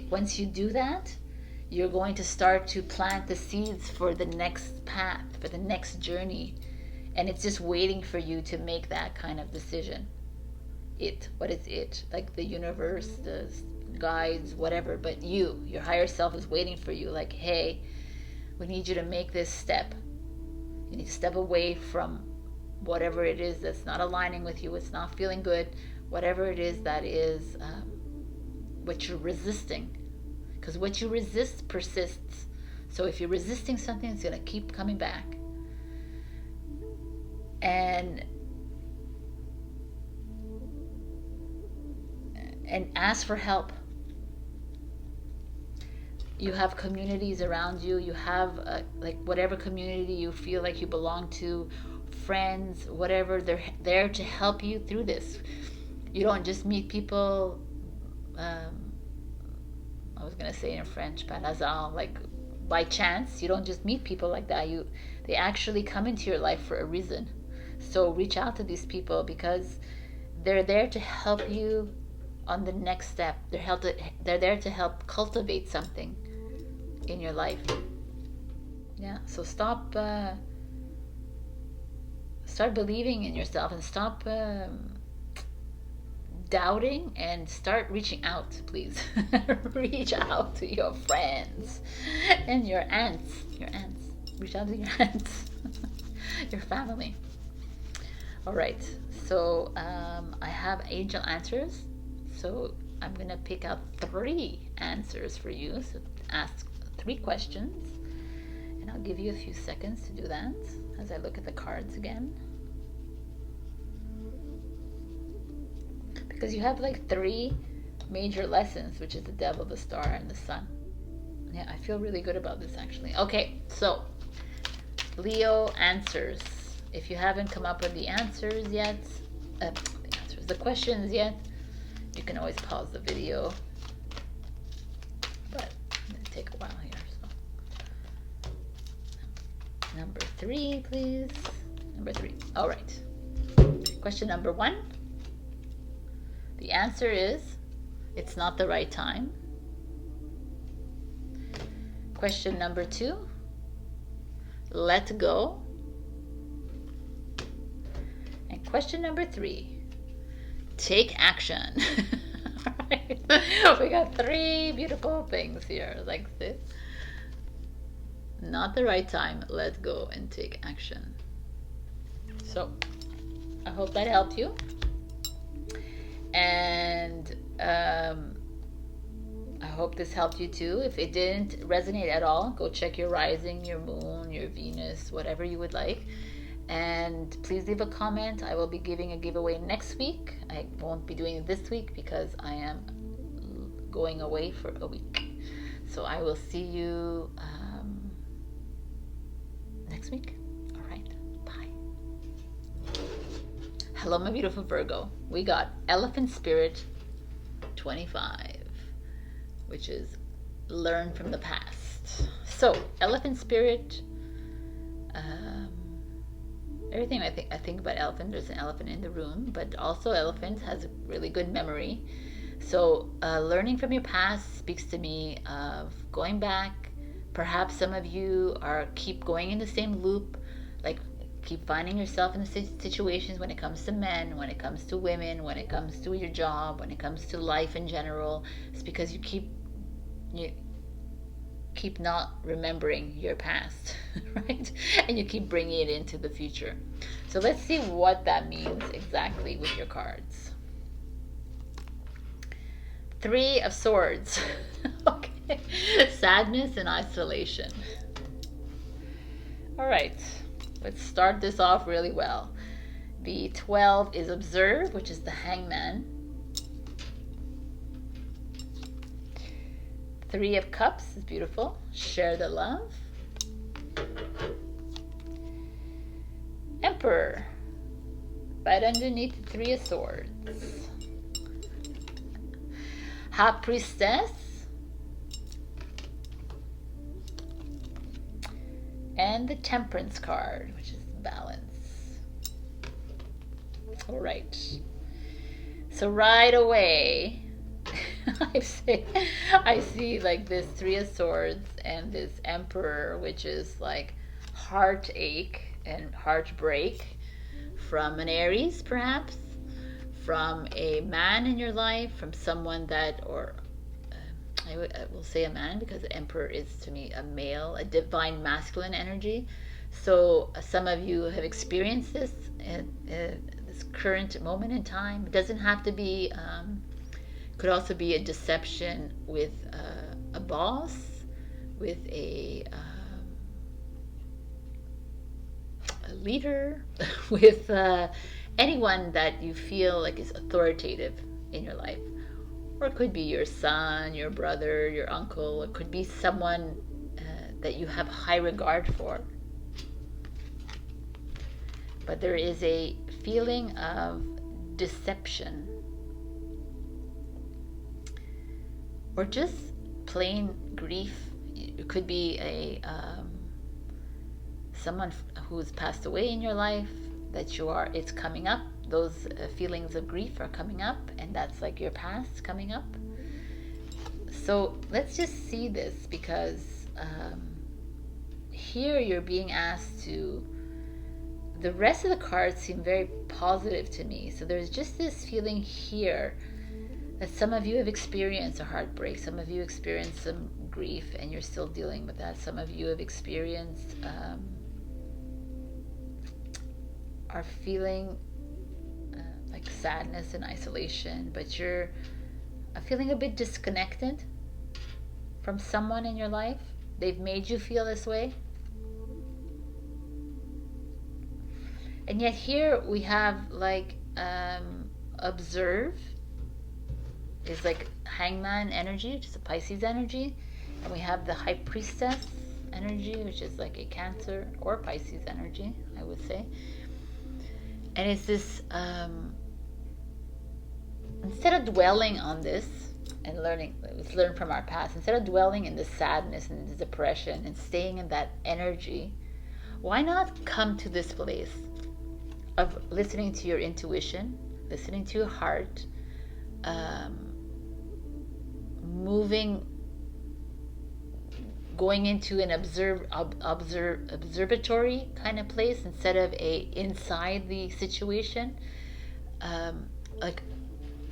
once you do that, you're going to start to plant the seeds for the next path, for the next journey. And it's just waiting for you to make that kind of decision. What is it? Like the universe, the guides, whatever, but your higher self is waiting for you, like, hey, we need you to make this step. You need to step away from whatever it is that's not aligning with you, it's not feeling good, whatever it is that is what you're resisting. Because what you resist persists. So if you're resisting something, it's going to keep coming back. And ask for help. You have communities around you. You have like whatever community you feel like you belong to, friends, whatever, they're there to help you through this. You don't just meet people, I was going to say in French, par hasard, like by chance. You don't just meet people like that. They actually come into your life for a reason. So reach out to these people because they're there to help you on the next step. They're there to help cultivate something in your life. Yeah, so start believing in yourself and stop doubting and start reaching out, please. Reach out to your friends and your aunts. Reach out to your aunts. Your family. All right, so I have angel answers. So I'm going to pick out 3 answers for you. So ask 3 questions. And I'll give you a few seconds to do that as I look at the cards again. Because you have like 3 major lessons, which is the devil, the star, and the sun. Yeah, I feel really good about this actually. Okay, so Leo answers. If you haven't come up with the answers yet, the questions yet, You can always pause the video, but it'll take a while here. So, number 3, please. Number 3. All right. Question number 1. The answer is, it's not the right time. Question number 2. Let go. And question number 3. Take action. All right. We got 3 beautiful things here like this. Not the right time. Let go and take action. So I hope that helped you. And I hope this helped you too. If it didn't resonate at all, go check your rising, your moon, your Venus, whatever you would like. And please leave a comment. I will be giving a giveaway next week. I won't be doing it this week because I am going away for a week. So I will see you next week. All right. Bye. Hello, my beautiful Virgo. We got Elephant Spirit 25, which is learn from the past. So Elephant Spirit, everything I think about elephant, there's an elephant in the room, but also elephant has a really good memory. So learning from your past speaks to me of going back. Perhaps some of you keep going in the same loop, like keep finding yourself in the situations when it comes to men, when it comes to women, when it comes to your job, when it comes to life in general. It's because you keep not remembering your past, right? And you keep bringing it into the future. So let's see what that means exactly with your cards. 3 of Swords. Okay. Sadness and isolation. All right. Let's start this off really well. The 12 is Observe, which is the Hangman. 3 of Cups is beautiful. Share the love. Emperor. Right underneath the 3 of Swords. High Priestess. And the Temperance card, which is balance. All right. So right away, I see like this 3 of Swords and this Emperor, which is like heartache and heartbreak from an Aries, perhaps, from a man in your life, from someone that, or I will say a man because the Emperor is to me a male, a divine masculine energy. So some of you have experienced this at this current moment in time. It doesn't have to be, could also be a deception with a boss, with a leader, with anyone that you feel like is authoritative in your life. Or it could be your son, your brother, your uncle. It could be someone that you have high regard for. But there is a feeling of deception. Or just plain grief. It could be a someone who's passed away in your life that it's coming up. Those feelings of grief are coming up, and that's like your past coming up. So let's just see this, because here you're being asked to, the rest of the cards seem very positive to me. So there's just this feeling here that some of you have experienced a heartbreak, some of you experienced some grief and you're still dealing with that. Some of you have experienced are feeling like sadness and isolation, but you're feeling a bit disconnected from someone in your life. They've made you feel this way. And yet here we have like observe is like hangman energy, which is a Pisces energy. And we have the high priestess energy, which is like a Cancer or Pisces energy, I would say. And it's this instead of dwelling on this and learning, let's learn from our past. Instead of dwelling in the sadness and the depression and staying in that energy, why not come to this place of listening to your intuition, listening to your heart, moving, going into an observatory kind of place instead of a inside the situation.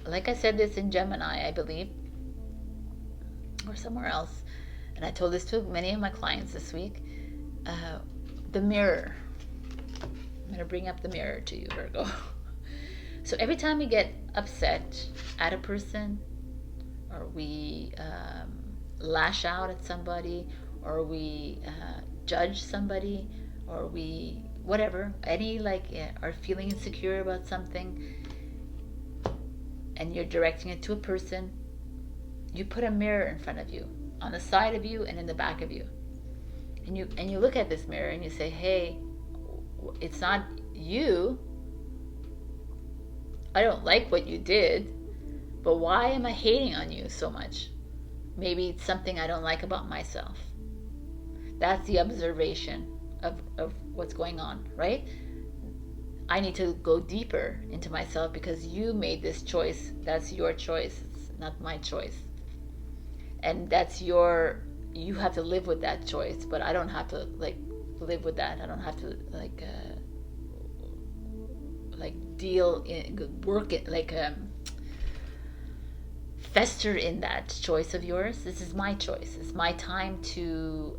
Like I said this in Gemini, I believe, or somewhere else, and I told this to many of my clients this week. The mirror. I'm going to bring up the mirror to you, Virgo. So every time we get upset at a person, or we lash out at somebody, or we judge somebody, or we whatever, are feeling insecure about something, and you're directing it to a person, you put a mirror in front of you, on the side of you and in the back of you, and you look at this mirror and you say, hey, it's not you. I don't like what you did, but why am I hating on you so much? Maybe it's something I don't like about myself. That's the observation of what's going on, right? I need to go deeper into myself because you made this choice. That's your choice. It's not my choice. And you have to live with that choice, but I don't have to live with that. I don't have to fester in that choice of yours. This is my choice. It's my time to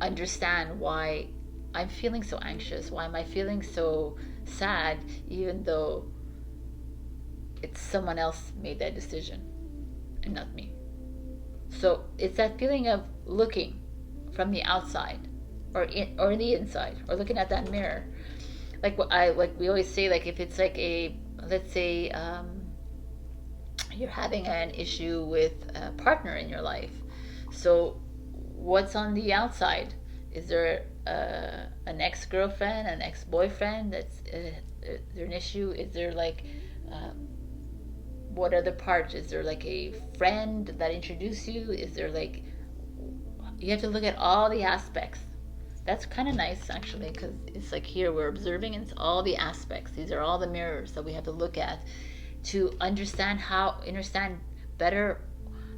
understand why I'm feeling so anxious. Why am I feeling so sad, even though it's someone else made that decision and not me? So it's that feeling of looking from the outside or the inside, or looking at that mirror. Like we always say, like if it's like let's say you're having an issue with a partner in your life. So what's on the outside? Is there an ex-girlfriend, an ex-boyfriend that's there an issue? Is there what other part? Is there like a friend that introduced you? Is there you have to look at all the aspects. That's kind of nice actually, because it's like here we're observing and it's all the aspects. These are all the mirrors that we have to look at to understand better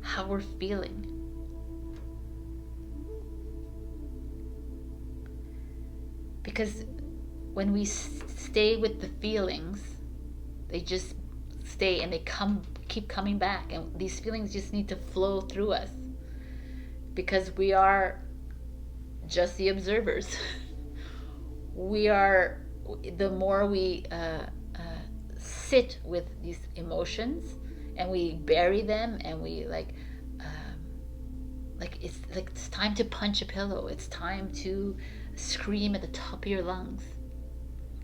how we're feeling. Because when we stay with the feelings, they just stay and they keep coming back, and these feelings just need to flow through us because we are just the observers. The more we sit with these emotions and we bury them, and we it's time to punch a pillow. It's time to scream at the top of your lungs.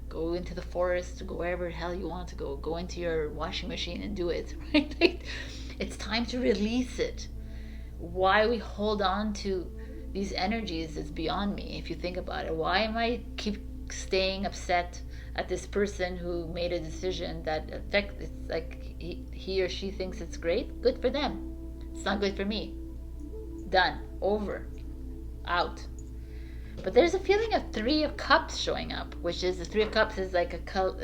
Go into the forest, go wherever the hell you want to go. Go into your washing machine and do it, right? It's time to release it. Why we hold on to these energies is beyond me, if you think about it. Why am I keep staying upset at this person who made a decision that it's like he or she thinks it's great? Good for them. It's not good for me. Done. Over. Out. But there's a feeling of Three of Cups showing up, which is the Three of Cups is like a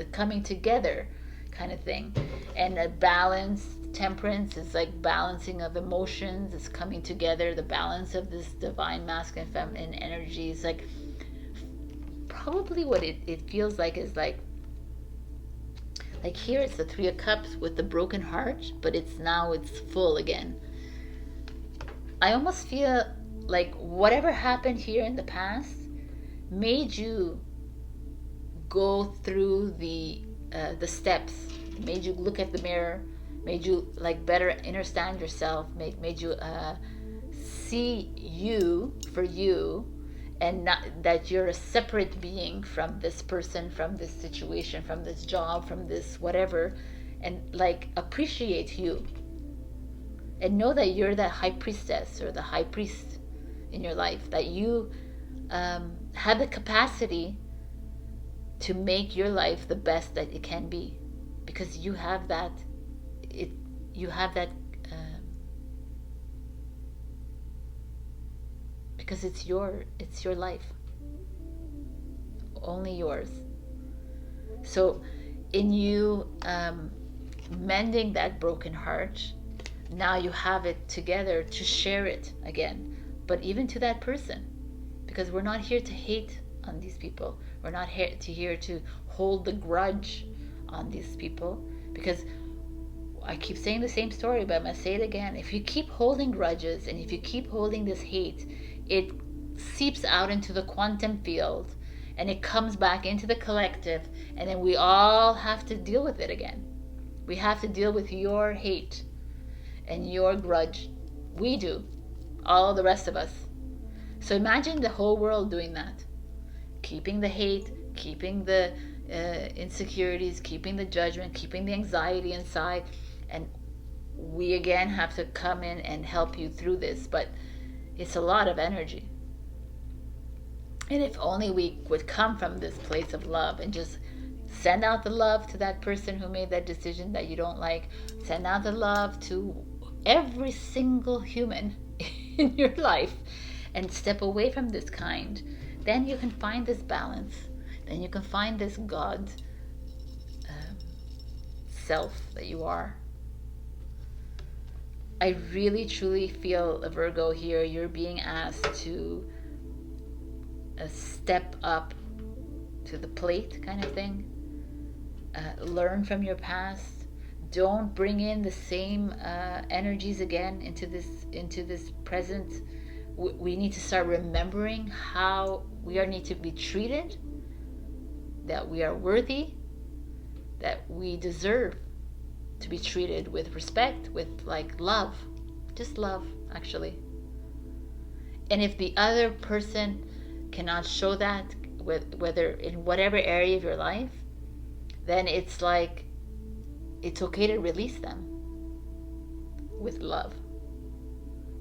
coming together kind of thing. And a balance, temperance is like balancing of emotions. It's coming together. The balance of this divine masculine feminine energy is like probably what it feels like is like here it's the Three of Cups with the broken heart, but it's full again. I almost feel like whatever happened here in the past made you go through the steps, made you look at the mirror, made you better understand yourself, made you see you for you, and not that you're a separate being from this person, from this situation, from this job, from this whatever, and appreciate you and know that you're the high priestess or the high priest in your life, that you have the capacity to make your life the best that it can be, because you have that, you have that, because it's your life, only yours. So in you mending that broken heart, now you have it together to share it again, but even to that person, because we're not here to hate on these people. We're not here to hold the grudge on these people, because I keep saying the same story, but I'm going to say it again. If you keep holding grudges and if you keep holding this hate, it seeps out into the quantum field and it comes back into the collective, and then we all have to deal with it again. We have to deal with your hate and your grudge. We do. All the rest of us. So imagine the whole world doing that. Keeping the hate, keeping the insecurities, keeping the judgment, keeping the anxiety inside. And we again have to come in and help you through this. But it's a lot of energy. And if only we would come from this place of love and just send out the love to that person who made that decision that you don't like. Send out the love to every single human in your life and step away from this kind. Then you can find this balance. Then you can find this God self that you are. I really truly feel, a Virgo here, you're being asked to step up to the plate kind of thing. Learn from your past. Don't bring in the same energies again into this present. We need to start remembering how we need to be treated, that we are worthy, that we deserve to be treated with respect, with like love, just love actually. And if the other person cannot show that, whether in whatever area of your life, then it's like it's okay to release them with love.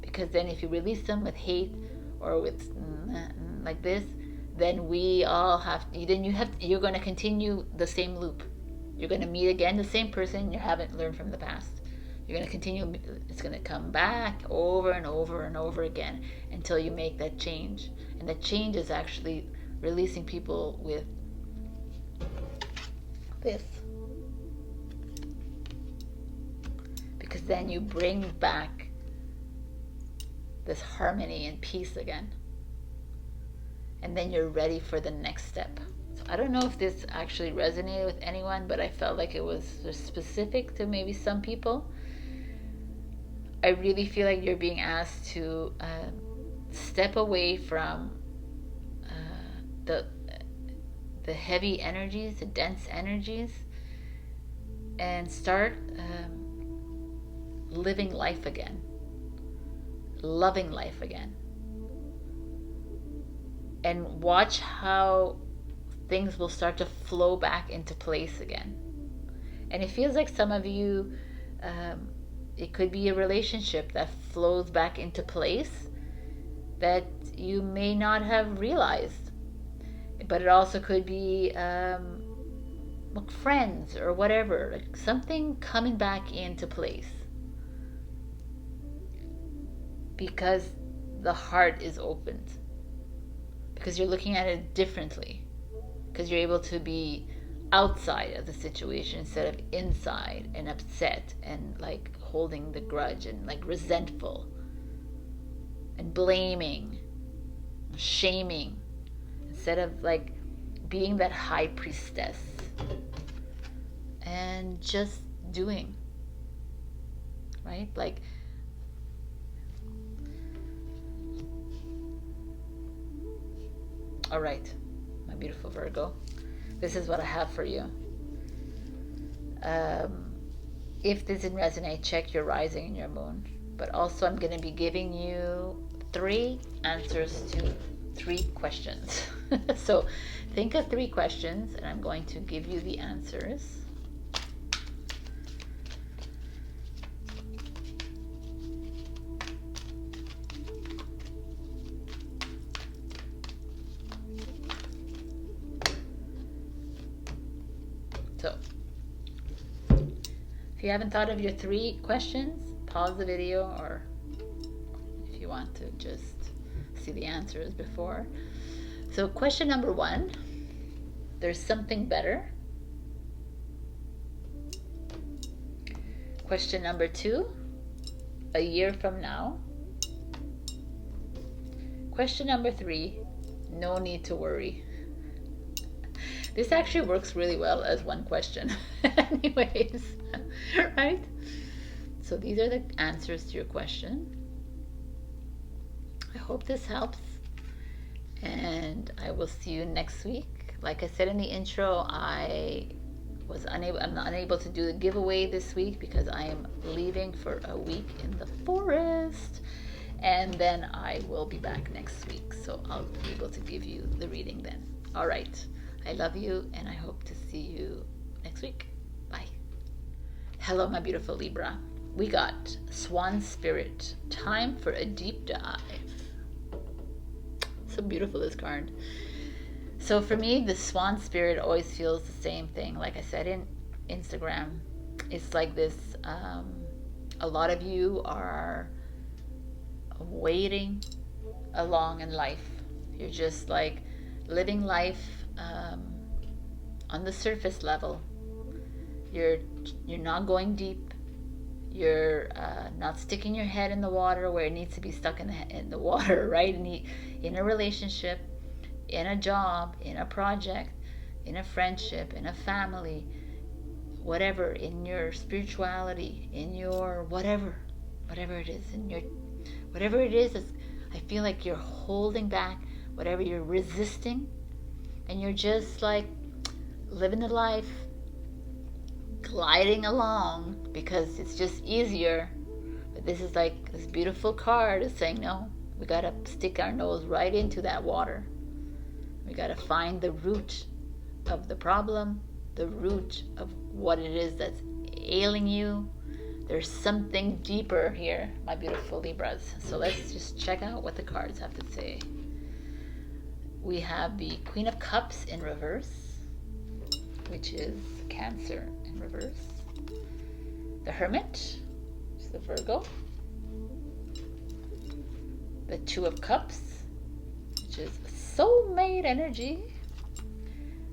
Because then if you release them with hate or with like this, then we all you're going to continue the same loop. You're going to meet again the same person you haven't learned from the past. You're going to continue, it's going to come back over and over and over again until you make that change. And that change is actually releasing people with this. Because then you bring back this harmony and peace again. And then you're ready for the next step. So I don't know if this actually resonated with anyone, but I felt like it was specific to maybe some people. I really feel like you're being asked to step away from the heavy energies, the dense energies, and start living life again, loving life again, and watch how things will start to flow back into place again. And it feels like some of you, it could be a relationship that flows back into place that you may not have realized. But it also could be friends or whatever, like something coming back into place. Because the heart is opened. Because you're looking at it differently. Because you're able to be outside of the situation instead of inside and upset and like holding the grudge and like resentful and blaming, shaming, instead of like being that high priestess and just doing, right? Like, all right, my beautiful Virgo, this is what I have for you. If this didn't resonate, check your rising and your moon. But also I'm going to be giving you 3 answers to 3 questions. So think of 3 questions and I'm going to give you the answers. So you haven't thought of your 3 questions, pause the video, or if you want to just see the answers before. So question number 1, there's something better. Question number 2, a year from now. Question number 3, no need to worry. This actually works really well as one question. Anyways, right? So these are the answers to your question. I hope this helps. And I will see you next week. Like I said in the intro, I'm unable to do the giveaway this week because I am leaving for a week in the forest. And then I will be back next week. So I'll be able to give you the reading then. All right. I love you, and I hope to see you next week. Bye. Hello, my beautiful Libra. We got Swan Spirit. Time for a deep dive. So beautiful, this card. So for me, the Swan Spirit always feels the same thing. Like I said in Instagram, it's like this, a lot of you are waiting along in life. You're just like living life on the surface level. You're not going deep. You're not sticking your head in the water where it needs to be stuck in the water, right? In a relationship, in a job, in a project, in a friendship, in a family, whatever, in your spirituality, in your whatever it is, whatever it is, I feel like you're holding back, whatever you're resisting, and you're just like living the life, gliding along because it's just easier. But this is like this beautiful card is saying, no, we gotta stick our nose right into that water. We gotta find the root of the problem, the root of what it is that's ailing you. There's something deeper here, my beautiful Libras. So let's just check out what the cards have to say. We have the Queen of Cups in reverse, which is Cancer in reverse. The Hermit, which is the Virgo. The Two of Cups, which is soulmate energy.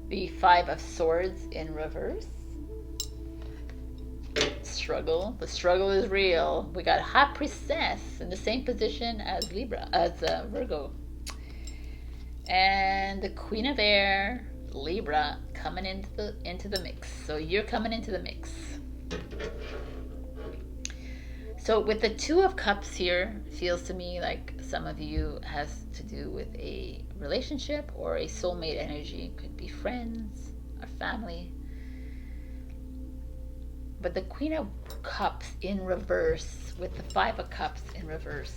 The Five of Swords in reverse. Struggle. The struggle is real. We got High Priestess in the same position as Virgo. And the Queen of Air, Libra, coming into the mix. So you're coming into the mix. So with the Two of Cups here, feels to me like some of you has to do with a relationship or a soulmate energy. Could be friends or family. But the Queen of Cups in reverse with the Five of Cups in reverse.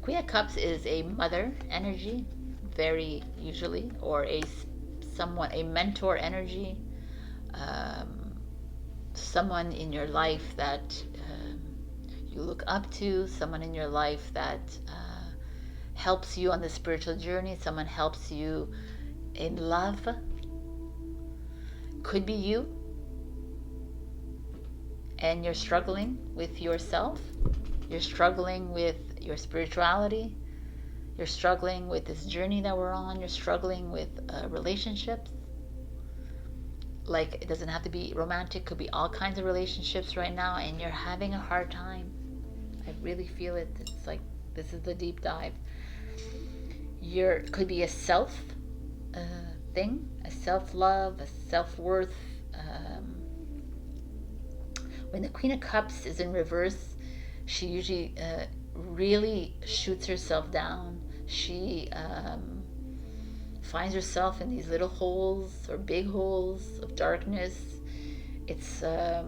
Queen of Cups is a mother energy, very usually, or a mentor energy, someone in your life that you look up to, someone in your life that helps you on the spiritual journey, someone helps you in love. Could be you, and you're struggling with yourself, you're struggling with your spirituality, you're struggling with this journey that we're on, you're struggling with relationships. Like, it doesn't have to be romantic, could be all kinds of relationships right now, and you're having a hard time. I really feel it. It's like, this is the deep dive. Could be a self thing, a self-love, a self-worth. When the Queen of Cups is in reverse, she usually really shoots herself down. She finds herself in these little holes or big holes of darkness. It's a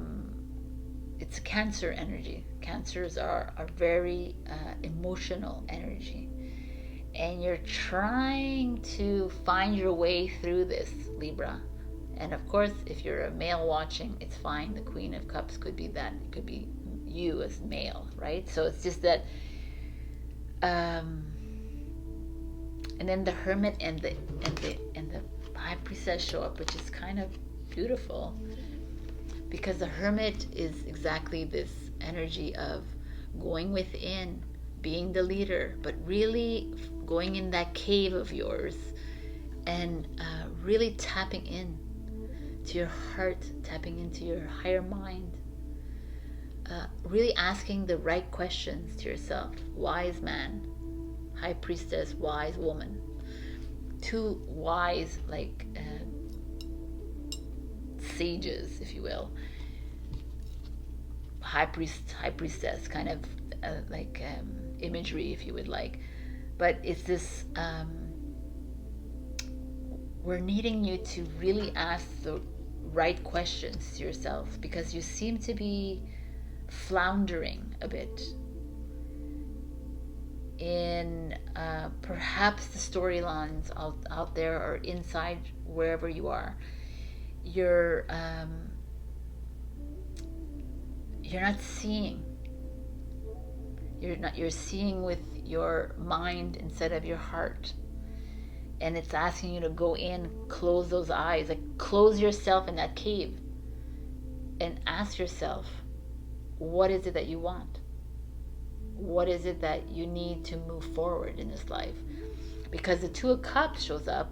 Cancer energy. Cancers are very emotional energy. And you're trying to find your way through this, Libra. And of course, if you're a male watching, it's fine. The Queen of Cups could be that. It could be you as male, right? So it's just that. And then the Hermit and the High Priestess show up, which is kind of beautiful, Because the Hermit is exactly this energy of going within, being the leader, but really going in that cave of yours and really tapping in to your heart, tapping into your higher mind, really asking the right questions to yourself. Wise man, high priestess, wise woman. Two wise, like sages, if you will. High priestess, kind of imagery, if you would like. But it's this, we're needing you to really ask the right questions to yourself, because you seem to be floundering a bit in perhaps the storylines out there or inside wherever you are. You're not seeing. You're seeing with your mind instead of your heart. And it's asking you to go in, close those eyes, like close yourself in that cave and ask yourself, what is it that you want? What is it that you need to move forward in this life? Because the Two of Cups shows up,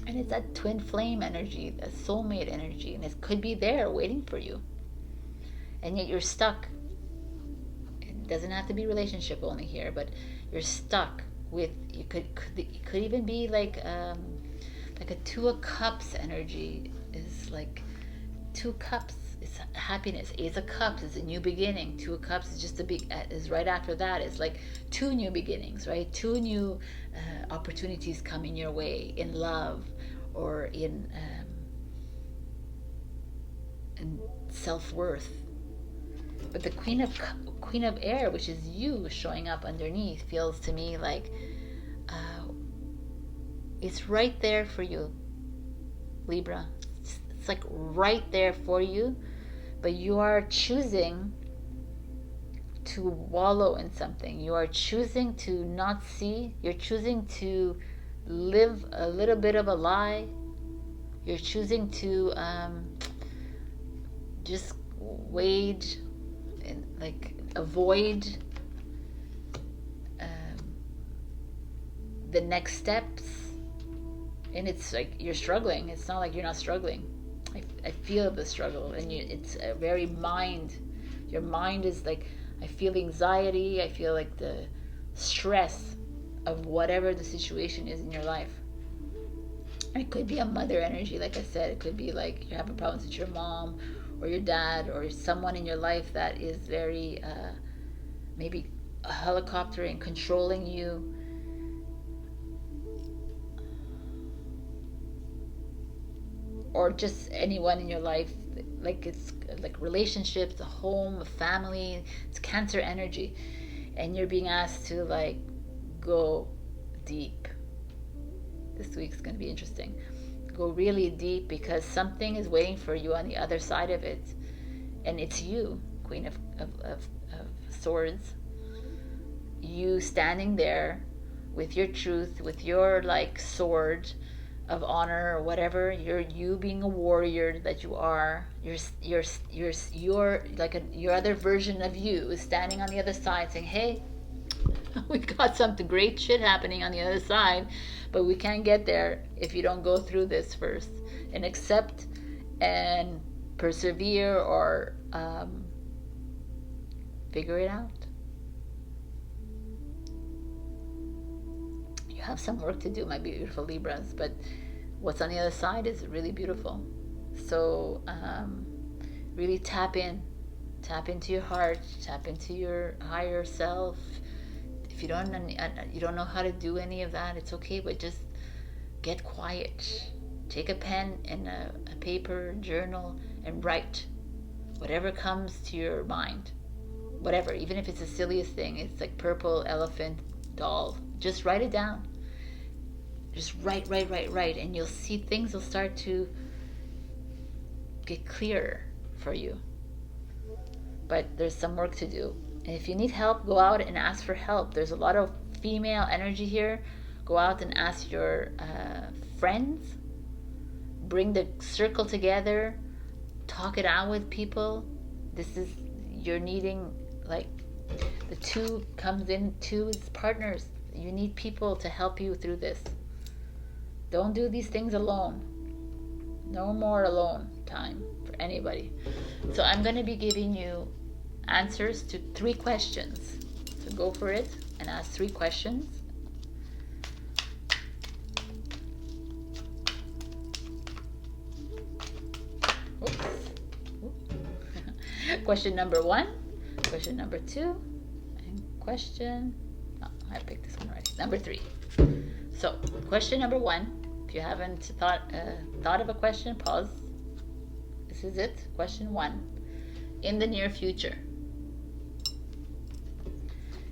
and it's that twin flame energy, that soulmate energy, and it could be there waiting for you. And yet you're stuck. It doesn't have to be relationship only here, but you're stuck with, it could even be like a Two of Cups energy is like Two Cups. It's happiness. Ace of Cups is a new beginning. Two of Cups is just a big, is right after that. It's like two new beginnings, right? Two new opportunities coming your way in love or in self-worth. But the Queen of Air, which is you showing up underneath, feels to me like it's right there for you, Libra. It's like right there for you, but you are choosing to wallow in something. You are choosing to not see. You're choosing to live a little bit of a lie. You're choosing to just wade and like avoid the next steps. And it's like you're struggling. It's not like you're not struggling. I feel the struggle, and it's a very mind. Your mind is like, I feel the anxiety. I feel like the stress of whatever the situation is in your life. It could be a mother energy, like I said. It could be like you're having problems with your mom or your dad or someone in your life that is very maybe helicoptering, controlling you. Or just anyone in your life, like it's like relationships, a home, a family. It's Cancer energy, and you're being asked to like go deep. This week's going to be interesting. Go really deep, because something is waiting for you on the other side of it, and it's you, Queen of Swords. You standing there with your truth, with your like sword of honor or whatever. You being a warrior that you are. You're like your other version of you is standing on the other side saying, hey, we've got something great shit happening on the other side, but we can't get there if you don't go through this first and accept and persevere or figure it out. You have some work to do, my beautiful Libras, but what's on the other side is really beautiful. So really tap into your heart, tap into your higher self. If you don't know how to do any of that, it's okay, but just get quiet. Take a pen and a paper, journal, and write whatever comes to your mind. Whatever, even if it's the silliest thing. It's like purple elephant doll. Just write it down. Just write, and you'll see things will start to get clearer for you. But there's some work to do. And if you need help, go out and ask for help. There's a lot of female energy here. Go out and ask your friends. Bring the circle together talk it out with people. This is, you're needing, like, the 2 comes in, 2 is partners. You need people to help you through this. Don't do these things alone. No more alone time for anybody. So I'm going to be giving you answers to 3 questions. So go for it and ask 3 questions. Oops. Question number 1, question number 2, and question, oh, I picked this one already, number 3. So question number 1, if you haven't thought of a question, pause. This is it. Question 1. In the near future.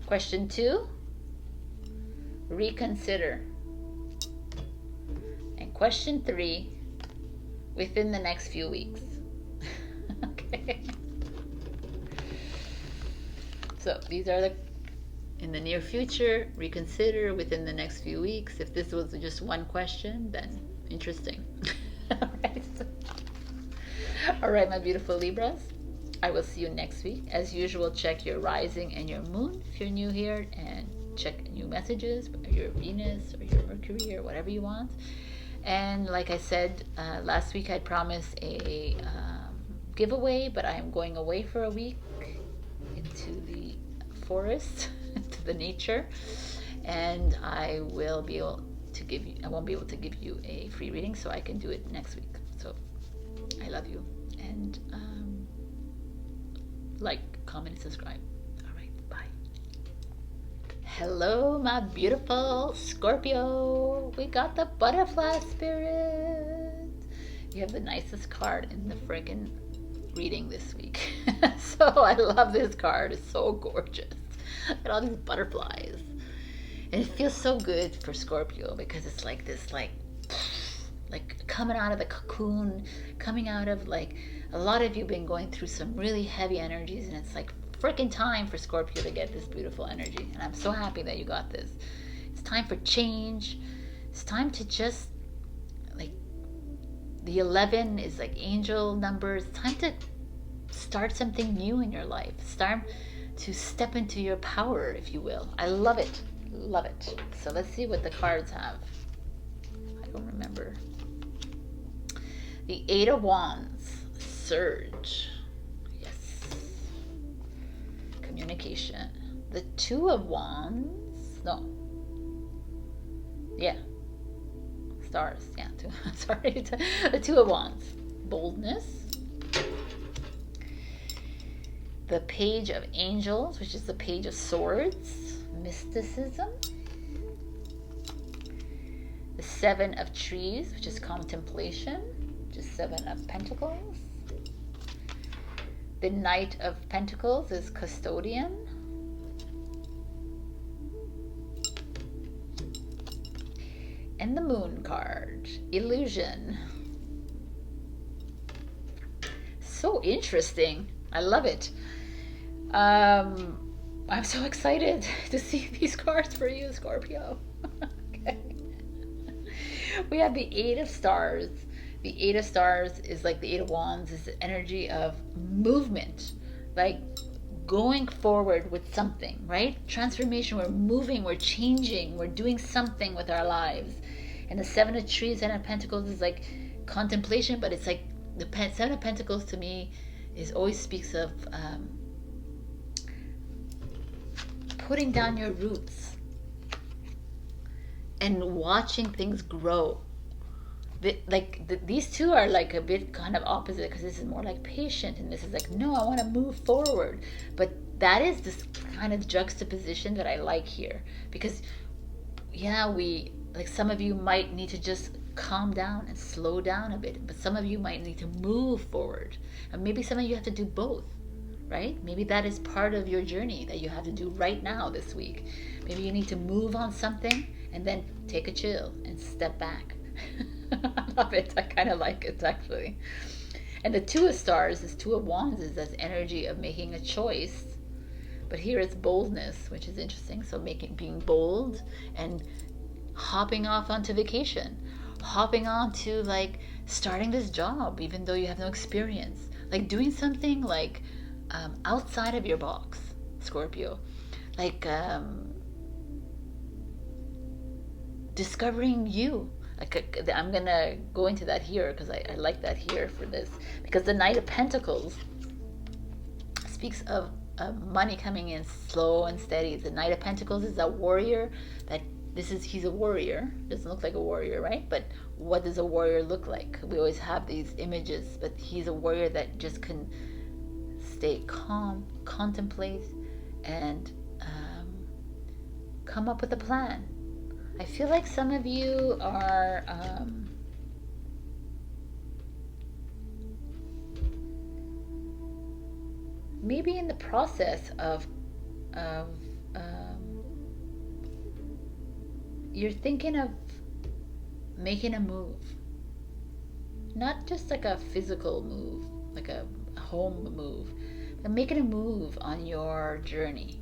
Question 2. Reconsider. And question 3. Within the next few weeks. Okay. So these are the, in the near future, reconsider, within the next few weeks. If this was just one question, then interesting. All right. All right, my beautiful Libras. I will see you next week. As usual, check your rising and your moon if you're new here, and check new messages, or your Venus or your Mercury or whatever you want. And like I said, last week I promised a giveaway, but I am going away for a week into the forest, to the nature, and I will be able to give you, I won't be able to give you a free reading, so I can do it next week. So I love you, and like, comment, and subscribe. All right, bye. Hello, my beautiful Scorpio. We got the butterfly spirit. You have the nicest card in the friggin' reading this week. So I love this card. It's so gorgeous. Look at all these butterflies. And it feels so good for Scorpio, because it's like this, like coming out of the cocoon, coming out of, like, a lot of you have been going through some really heavy energies, and it's like freaking time for Scorpio to get this beautiful energy. And I'm so happy that you got this. It's time for change. It's time to just, like, the 11 is like angel numbers. It's time to start something new in your life. It's time to step into your power, if you will. I love it. Love it. So let's see what the cards have. I don't remember. The 8 of Wands. Surge. Yes. Communication. The 2 of Wands. No. Yeah. Stars. Yeah. Sorry. The 2 of Wands. Boldness. The Page of Angels, which is the Page of Swords. Mysticism. The 7 of Trees, which is contemplation, which is 7 of Pentacles. The Knight of Pentacles is custodian. And the Moon card, illusion. So interesting. I love it. I'm so excited to see these cards for you, Scorpio. Okay. We have the 8 of Stars. The 8 of Stars is like the 8 of Wands, is the energy of movement, like going forward with something, right? Transformation. We're moving, we're changing, we're doing something with our lives. And the 7 of Trees and of Pentacles is like contemplation, but it's like the 7 of Pentacles to me is always speaks of putting down your roots and watching things grow. These two are like a bit kind of opposite, because this is more like patient and this is like, no, I want to move forward. But that is this kind of juxtaposition that I like here, because yeah, we, like, some of you might need to just calm down and slow down a bit, but some of you might need to move forward, and maybe some of you have to do both, right? Maybe that is part of your journey that you have to do right now this week. Maybe you need to move on something and then take a chill and step back. I love it. I kind of like it, actually. And the 2 of Stars is 2 of Wands, is this energy of making a choice, but here it's boldness, which is interesting. So being bold and hopping off onto vacation, hopping on to like starting this job even though you have no experience, like doing something like outside of your box, Scorpio, like discovering you. Like I'm gonna go into that here because I like that here for this, because the Knight of Pentacles speaks of money coming in slow and steady. The Knight of Pentacles is a warrior. He's a warrior. Doesn't look like a warrior, right? But what does a warrior look like? We always have these images, but he's a warrior that just can stay calm, contemplate, and come up with a plan. I feel like some of you are maybe in the process of you're thinking of making a move, not just like a physical move, like a home move, but making a move on your journey.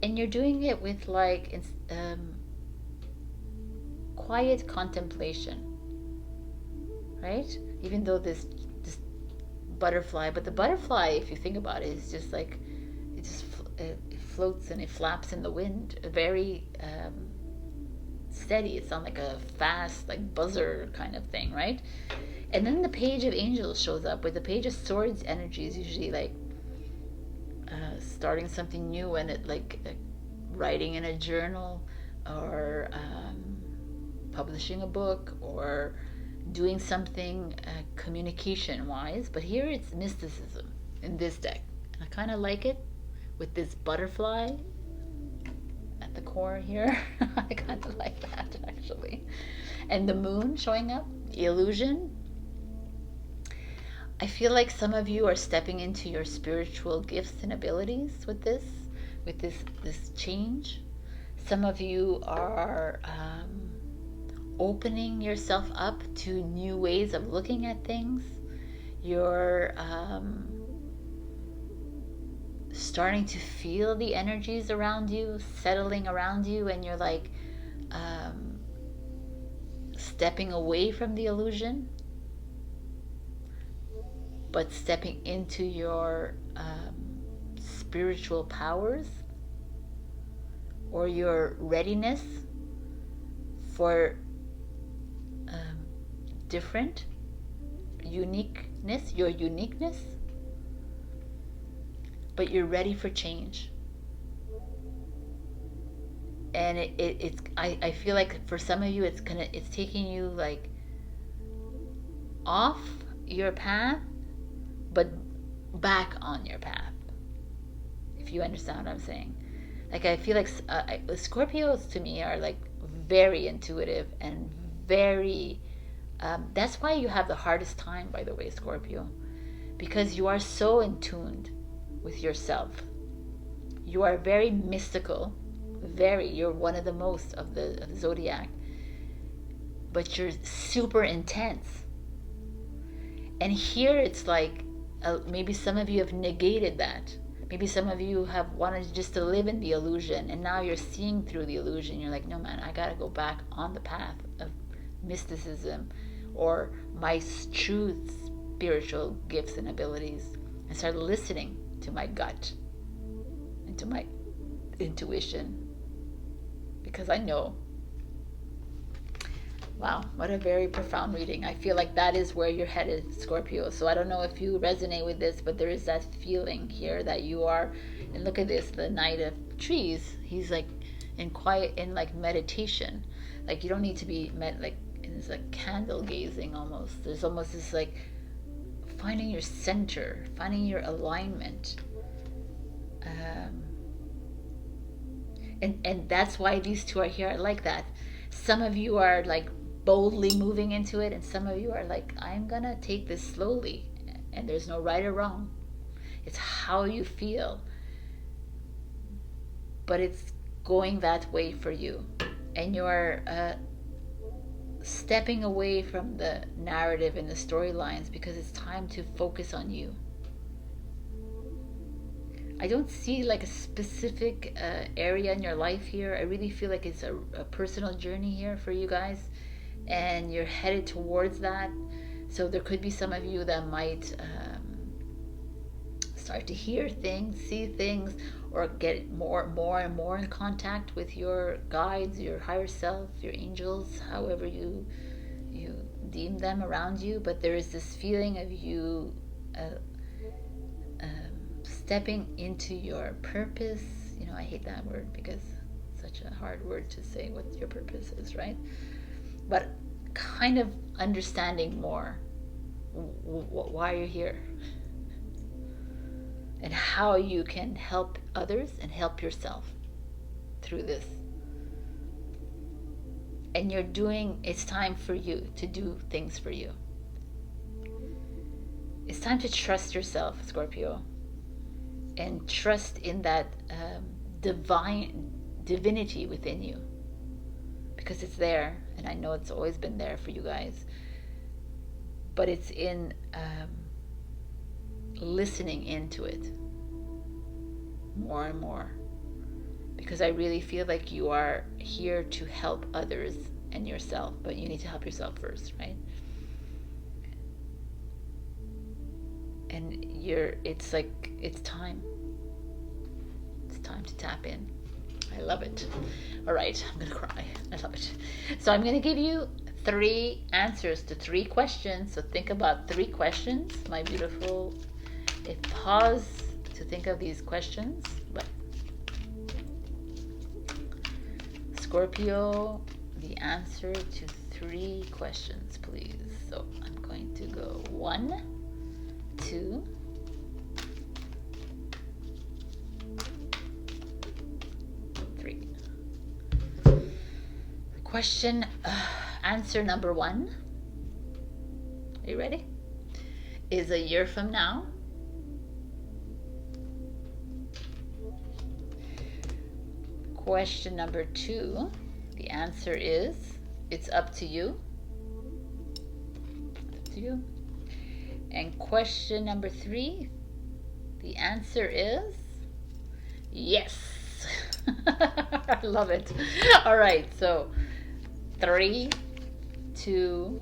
And you're doing it with like quiet contemplation, right? Even though this butterfly, but the butterfly, if you think about it, is just like it floats and it flaps in the wind, very steady. It's not like a fast, like buzzer kind of thing, right? And then the Page of Angels shows up. With the Page of Swords energy is usually like starting something new, and it like writing in a journal, or publishing a book, or doing something communication wise. But here it's mysticism in this deck. I kind of like it with this butterfly at the core here. I kind of like that actually. And the moon showing up, the illusion. I feel like some of you are stepping into your spiritual gifts and abilities with this change. Some of you are opening yourself up to new ways of looking at things. You're starting to feel the energies around you, settling around you, and you're like stepping away from the illusion, but stepping into your spiritual powers, or your readiness for different uniqueness, your uniqueness, but you're ready for change. And I feel like for some of you it's taking you like off your path, but back on your path, if you understand what I'm saying. Like I feel like Scorpios to me are like very intuitive and very that's why you have the hardest time, by the way, Scorpio, because you are so in tuned with yourself. You are very mystical, you're one of the most of the zodiac, but you're super intense. And here it's like maybe some of you have negated that. Maybe some of you have wanted just to live in the illusion, and now you're seeing through the illusion. You're like, no man, I gotta go back on the path of mysticism or my true spiritual gifts and abilities, and start listening to my gut and to my intuition, because I know. Wow, what a very profound reading. I feel like that is where you're headed, Scorpio. So I don't know if you resonate with this, but there is that feeling here that you are. And look at this, the Knight of Trees. He's like in quiet, in like meditation. Like you don't need to be like it's like candle gazing almost. There's almost this like finding your center, finding your alignment. And that's why these two are here. I like that. Some of you are like boldly moving into it, and some of you are like, I'm gonna take this slowly, and there's no right or wrong. It's how you feel, but it's going that way for you, and you're stepping away from the narrative and the storylines because it's time to focus on you. I don't see like a specific area in your life here. I really feel like it's a personal journey here for you guys. and you're headed towards that. So there could be some of you that might start to hear things, see things, or get more and more in contact with your guides, your higher self, your angels, however you deem them around you. But there is this feeling of you stepping into your purpose. You know, I hate that word because it's such a hard word to say what your purpose is, right? But kind of understanding more why you're here and how you can help others and help yourself through this. And it's time for you to do things for you. It's time to trust yourself, Scorpio, and trust in that divinity within you, because it's there, and I know it's always been there for you guys. But it's in listening into it more and more, because I really feel like you are here to help others and yourself, but you need to help yourself first, right? And it's like, it's time to tap in. I love it. All right, I'm gonna cry. I love it. So I'm gonna give you 3 answers to 3 questions. So think about 3 questions, my beautiful. Pause to think of these questions. But Scorpio, the answer to 3 questions, please. So I'm going to go 1, 2, 3. Question, answer number 1. Are you ready? Is a year from now. Question number 2, the answer is, it's up to you. Up to you. And question number 3, the answer is yes. I love it. All right, so 3, 2,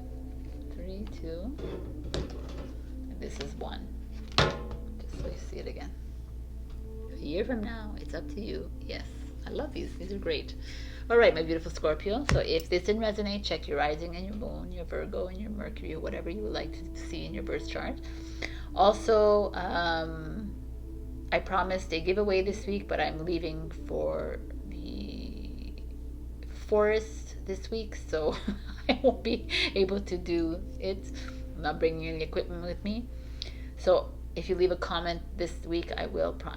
and this is 1. Just so you see it again. A year from now, it's up to you. Yes. I love these. These are great. All right, my beautiful Scorpio. So if this didn't resonate, check your rising and your moon, your Virgo and your Mercury, or whatever you would like to see in your birth chart. Also, I promised a giveaway this week, but I'm leaving for the forest this week, so I won't be able to do it. I'm not bringing any equipment with me. So if you leave a comment this week, I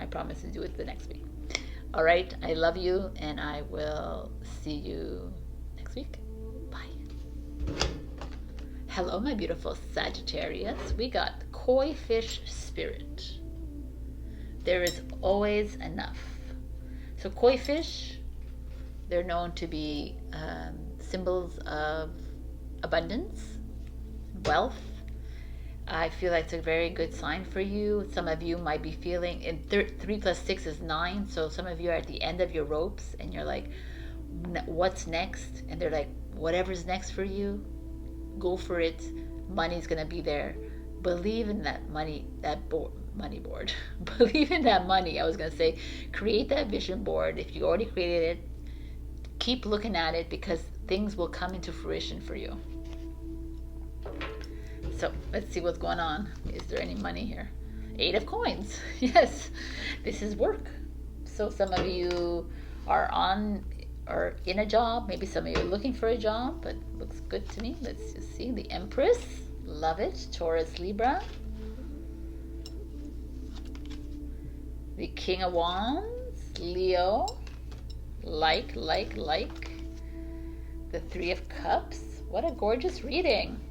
promise to do it the next week. All right, I love you, and I will see you next week. Bye. Hello, my beautiful Sagittarius. We got koi fish spirit. There is always enough. So koi fish, they're known to be symbols of abundance, wealth. I feel like it's a very good sign for you. Some of you might be feeling, and 3 plus 6 is 9, so some of you are at the end of your ropes, and you're like, what's next? And they're like, whatever's next for you, go for it. Money's gonna be there. Believe in that money, money board. Believe in that money. I was gonna say, create that vision board. If you already created it, keep looking at it, because things will come into fruition for you. So let's see what's going on. Is there any money here? 8 of coins. Yes, this is work. So some of you are in a job. Maybe some of you are looking for a job, but looks good to me. Let's just see. The Empress. Love it. Taurus, Libra. The King of Wands. Leo. Like. The 3 of Cups. What a gorgeous reading.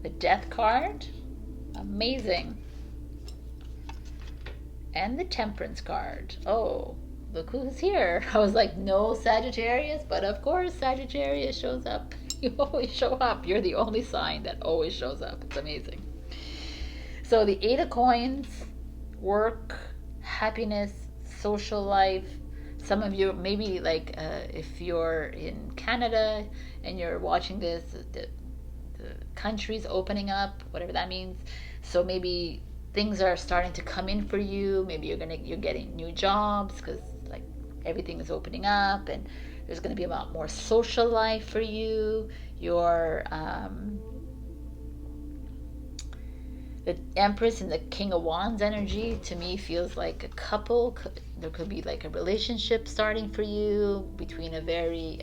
The Death card, amazing. And the Temperance card. Oh, look who's here. I was like, no Sagittarius, but of course Sagittarius shows up. You always show up. You're the only sign that always shows up. It's amazing. So the 8 of coins, work, happiness, social life. some of you, maybe like if you're in Canada and you're watching this, the country's opening up, whatever that means. So maybe things are starting to come in for you. Maybe you're getting new jobs because like everything is opening up, and there's going to be a lot more social life for you. Your the Empress and the King of Wands energy to me feels like a couple. There could be like a relationship starting for you between a very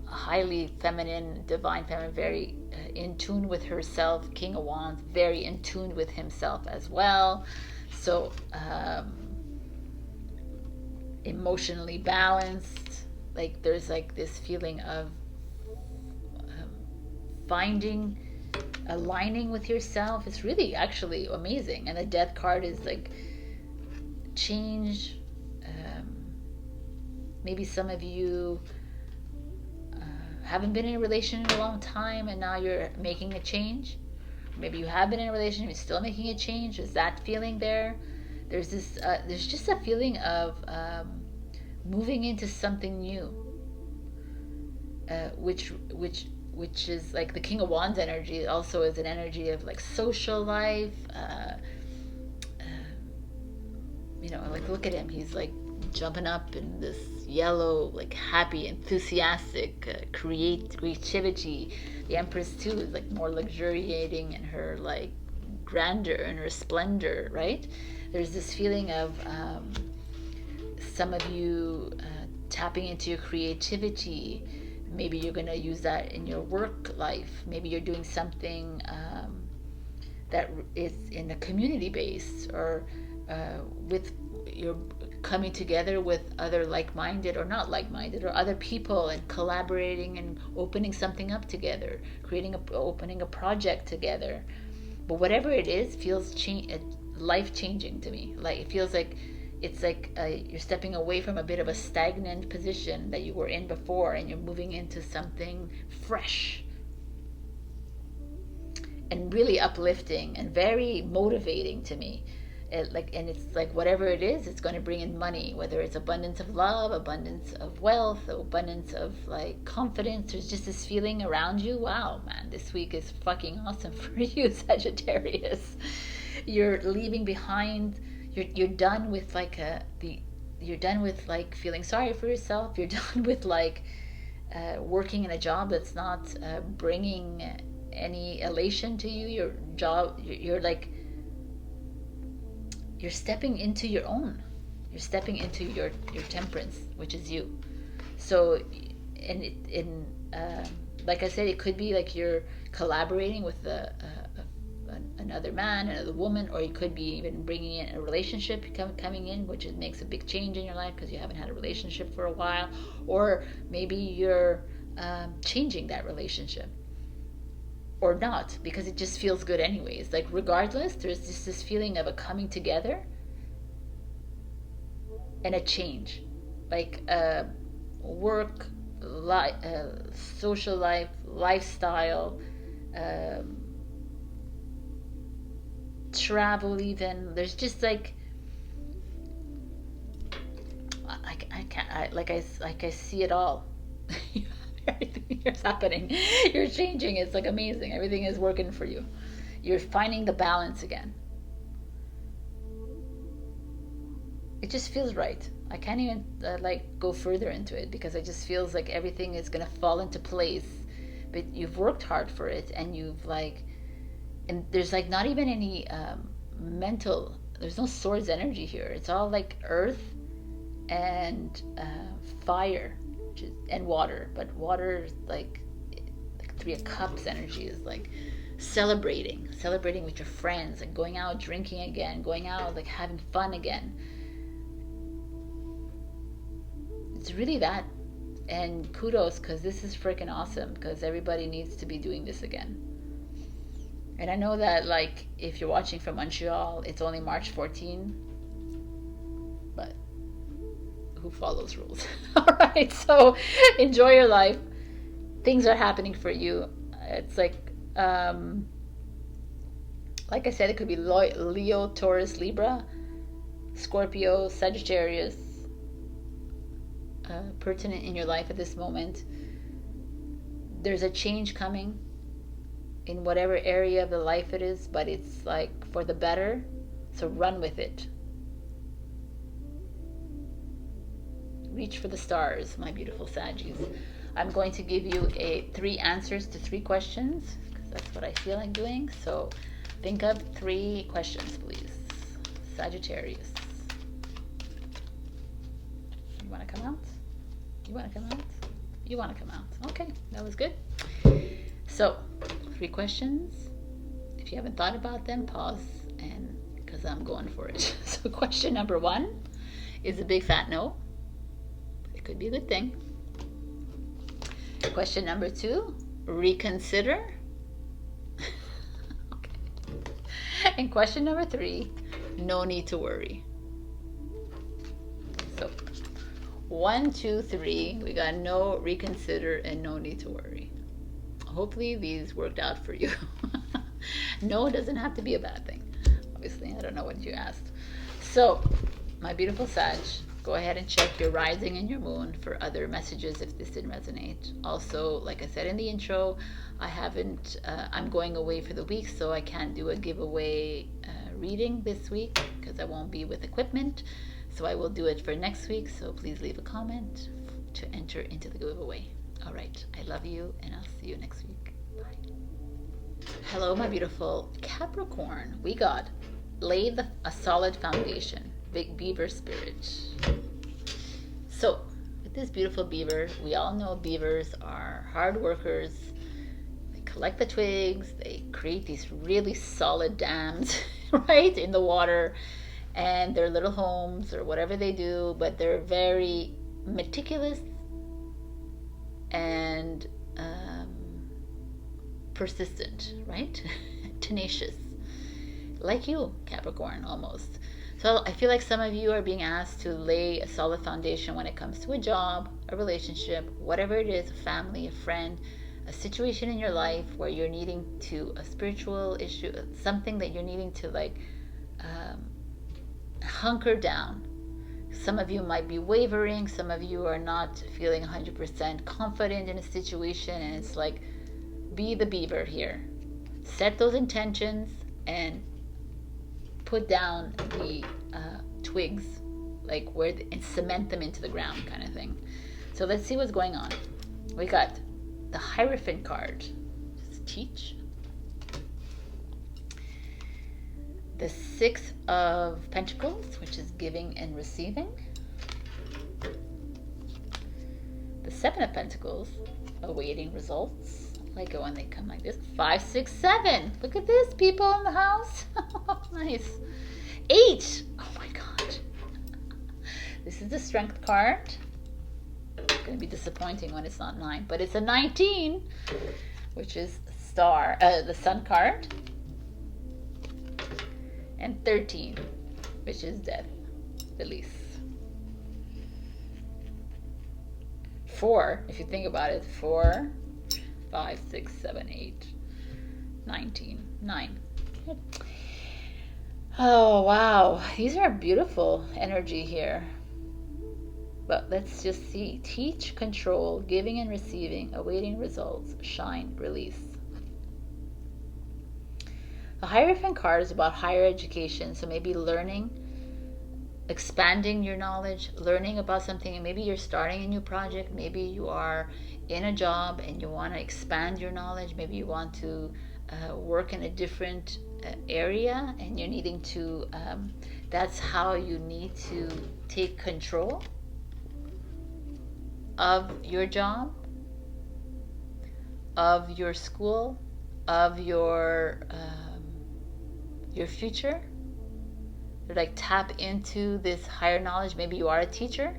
highly feminine, divine feminine, very in tune with herself. King of Wands, very in tune with himself as well. So emotionally balanced. Like there's like this feeling of finding, aligning with yourself. It's really actually amazing. And the Death card is like change. Maybe some of you haven't been in a relationship in a long time and now you're making a change. Maybe you have been in a relationship, you're still making a change. Is that feeling there? There's this there's just a feeling of moving into something new, which is like the King of Wands energy also is an energy of like social life. You know, like look at him, he's like jumping up in this yellow, like happy, enthusiastic, creativity. The Empress too is like more luxuriating in her like grandeur and her splendor, right? There's this feeling of some of you tapping into your creativity. Maybe you're going to use that in your work life. Maybe you're doing something that is in a community base, or with you're coming together with other like-minded or not like-minded or other people and collaborating and opening something up together, opening a project together. But whatever it is feels life-changing to me. Like it feels like it's like you're stepping away from a bit of a stagnant position that you were in before, and you're moving into something fresh and really uplifting and very motivating to me. And it's like whatever it is, it's going to bring in money, whether it's abundance of love, abundance of wealth, abundance of like confidence. There's just this feeling around you. Wow, man, this week is fucking awesome for you, Sagittarius. You're leaving behind. You're done with like you're done with like feeling sorry for yourself. You're done with like working in a job that's not bringing any elation to you. Your job, you're like. You're stepping into your own. You're stepping into your temperance, which is you. So, like I said, it could be like you're collaborating with another man, another woman, or you could be even bringing in a relationship coming in, which makes a big change in your life because you haven't had a relationship for a while, or maybe you're changing that relationship. Or not, because it just feels good anyways. Like regardless, there's just this feeling of a coming together and a change. Like work, social life, lifestyle, travel even. There's just like I see it all. Everything is happening. You're changing. It's like amazing. Everything is working for you. You're finding the balance again. It just feels right. I can't even like go further into it because it just feels like everything is gonna fall into place. But you've worked hard for it, and you've like, and there's like not even any mental. There's no swords energy here. It's all like earth and fire. And water, but water is like Three of Cups energy is like celebrating with your friends and going out drinking again, going out like having fun again. It's really that. And kudos, because this is freaking awesome, because everybody needs to be doing this again. And I know that like if you're watching from Montreal, it's only March 14, but who follows rules? All right, so enjoy your life. Things are happening for you. It's like I said, it could be Leo, Taurus, Libra, Scorpio, Sagittarius, pertinent in your life at this moment. There's a change coming in whatever area of the life it is, but it's like for the better, so run with it. Reach for the stars, my beautiful Saggies. I'm going to give you 3 answers to 3 questions, because that's what I feel like doing. So think of 3 questions, please. Sagittarius. You want to come out? You want to come out? You want to come out. Okay, that was good. So 3 questions. If you haven't thought about them, pause, and because I'm going for it. So question number 1 is a big fat no. It could be a good thing. Question number 2, reconsider. Okay. And question number 3, no need to worry. So 1, 2, 3, we got no, reconsider, and no need to worry. Hopefully these worked out for you. No doesn't have to be a bad thing. Obviously, I don't know what you asked. So, my beautiful Sag, go ahead and check your rising and your moon for other messages if this didn't resonate. Also, like I said in the intro, I'm going away for the week, so I can't do a giveaway reading this week because I won't be with equipment. So I will do it for next week. So please leave a comment to enter into the giveaway. All right. I love you, and I'll see you next week. Bye. Hello, my beautiful Capricorn. We got lay a solid foundation. Big beaver spirit. So with this beautiful beaver, we all know beavers are hard workers. They collect the twigs. They create these really solid dams, right, in the water, and their little homes or whatever they do. But they're very meticulous and persistent, right? Tenacious, like you, Capricorn, almost. So I feel like some of you are being asked to lay a solid foundation when it comes to a job, a relationship, whatever it is, a family, a friend, a situation in your life where you're needing to, a spiritual issue, something that you're needing to like hunker down. Some of you might be wavering. Some of you are not feeling 100% confident in a situation, and it's like, be the beaver here. Set those intentions and put down the twigs, like and cement them into the ground, kind of thing. So let's see what's going on. We got the Hierophant card. Just teach. The 6 of Pentacles, which is giving and receiving. The 7 of Pentacles, awaiting results. I like it when they come like this. 5, 6, 7. Look at this, people in the house. Nice. 8. Oh my God. This is the Strength card. It's going to be disappointing when it's not 9, but it's a 19, which is the Sun card. And 13, which is death, release. 4, if you think about it, 4, 5, 6, 7, 8, 19, 9. Oh, wow. These are beautiful energy here. But let's just see. Teach, control, giving and receiving, awaiting results, shine, release. The Hierophant card is about higher education, so maybe learning, expanding your knowledge, learning about something, and maybe you're starting a new project, maybe you are in a job and you want to expand your knowledge, maybe you want to work in a different area and you're needing to, that's how you need to take control of your job, of your school, of your future. To like tap into this higher knowledge. Maybe you are a teacher.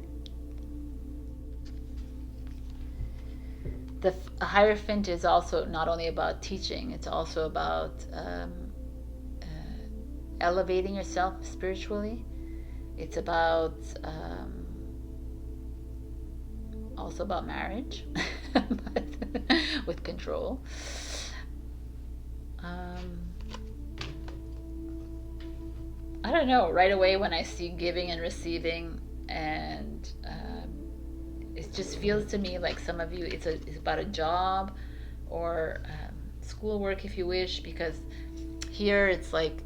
The Hierophant is also not only about teaching, it's also about elevating yourself spiritually. It's about also about marriage, but with control. I don't know, right away when I see giving and receiving and it just feels to me like some of you, it's about a job or schoolwork, if you wish, because here it's like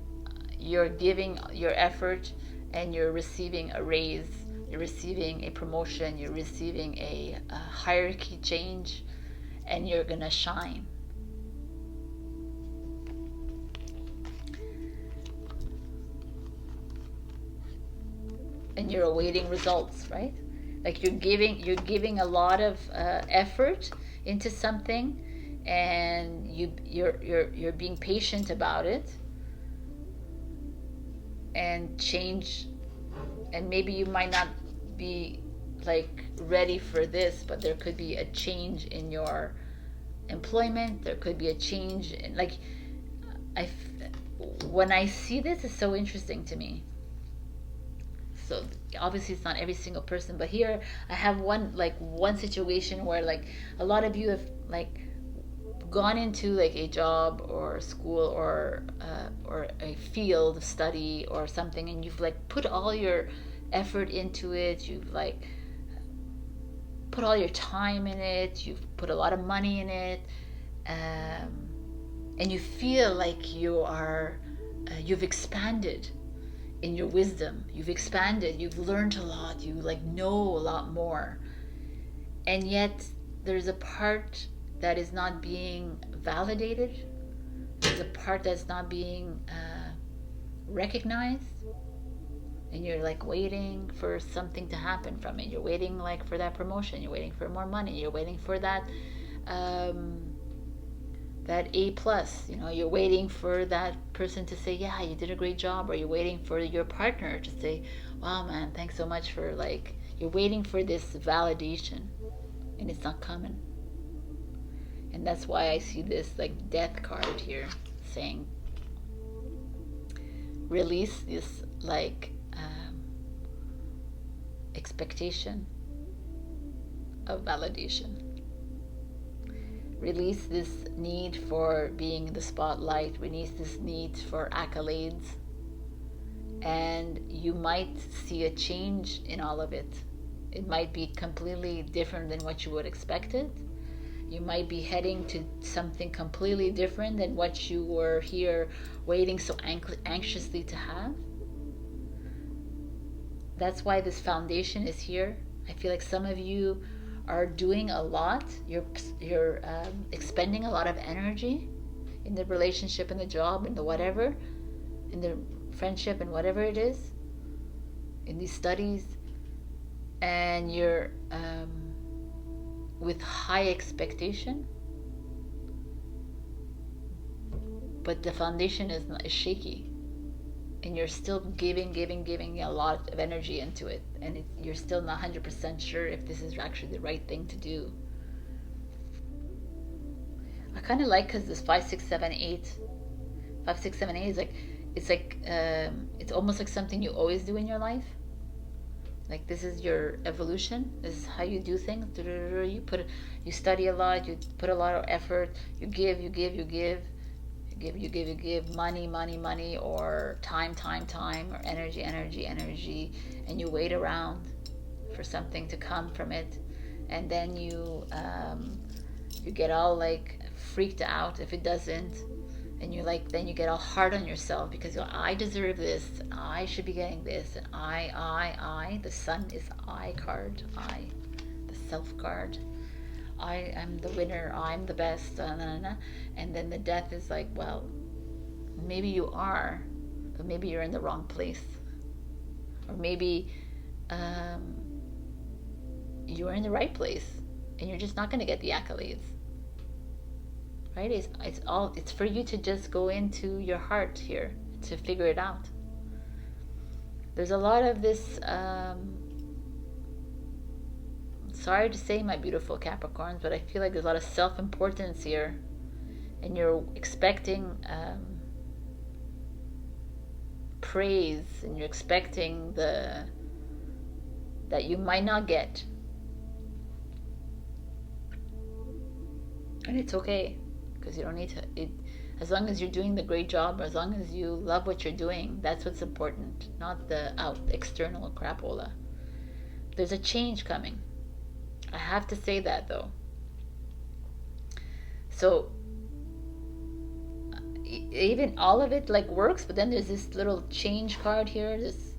you're giving your effort and you're receiving a raise, you're receiving a promotion, you're receiving a hierarchy change, and you're gonna shine. And you're awaiting results, right? Like you're giving a lot of effort into something, and you're being patient about it, and change, and maybe you might not be like ready for this, but there could be a change in your employment, there could be a change in, like, when I see this, it's so interesting to me. So obviously it's not every single person, but here I have one situation where like a lot of you have like gone into like a job or school or a field of study or something, and you've like put all your effort into it, you've like put all your time in it, you've put a lot of money in it, and you feel like you've expanded in your wisdom, you've expanded, you've learned a lot, you like know a lot more, and yet there's a part that is not being validated, there's a part that's not being recognized, and you're like waiting for something to happen from it. You're waiting like for that promotion, you're waiting for more money, you're waiting for that that A plus, you know, you're waiting for that person to say, yeah, you did a great job, or you're waiting for your partner to say, wow man, thanks so much for, like, you're waiting for this validation, and it's not coming. And that's why I see this like death card here saying release this like expectation of validation. Release this need for being in the spotlight, release this need for accolades, and you might see a change in all of it. It might be completely different than what you would expected. You might be heading to something completely different than what you were here waiting so anxiously to have. That's why this foundation is here. I feel like some of you are doing a lot. You're expending a lot of energy in the relationship, in the job, in the whatever, in the friendship, and whatever it is, in these studies, and you're with high expectation, but the foundation is shaky, and you're still giving a lot of energy into it, and you're still not 100% sure if this is actually the right thing to do. I kind of like, because this 5, 6, 7, 8 is like, it's almost like something you always do in your life. Like, this is your evolution, this is how you do things. You study a lot, you put a lot of effort, you give money, or time, or energy, and you wait around for something to come from it, and then you get all like freaked out if it doesn't, and then you get all hard on yourself because you're, I deserve this, I should be getting this, and I, the sun is I card, the self card, I am the winner, I'm the best, and then the death is like, well, maybe you are, but maybe you're in the wrong place, or maybe you're in the right place, and you're just not going to get the accolades. Right? It's for you to just go into your heart here to figure it out. There's a lot of this, sorry to say, my beautiful Capricorns, but I feel like there's a lot of self-importance here, and you're expecting praise, and you're expecting that you might not get, and it's okay. Because you don't need to, as long as you're doing the great job, as long as you love what you're doing, that's what's important, not the external crapola. There's a change coming. I have to say that though. So even all of it like works, but then there's this little change card here. This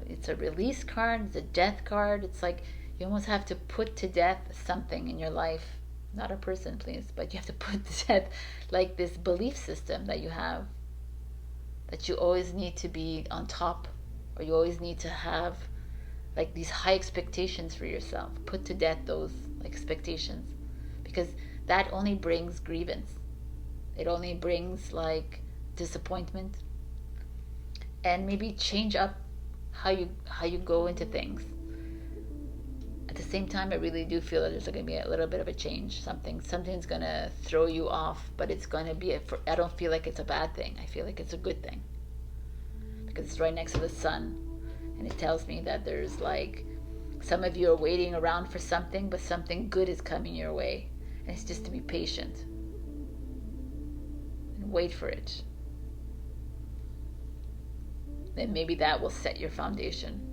it's a release card, it's a death card. It's like you almost have to put to death something in your life. Not a person, please, but you have to put to death like this belief system that you have, that you always need to be on top, or you always need to have like these high expectations for yourself. Put to death those expectations, because that only brings grievance. It only brings like disappointment. And maybe change up how you go into things. At the same time, I really do feel that there's going to be a little bit of a change. Something's going to throw you off, but it's going to be I don't feel like it's a bad thing. I feel like it's a good thing, because it's right next to the sun, and it tells me that there's like some of you are waiting around for something, but something good is coming your way, and it's just to be patient and wait for it. Then maybe that will set your foundation.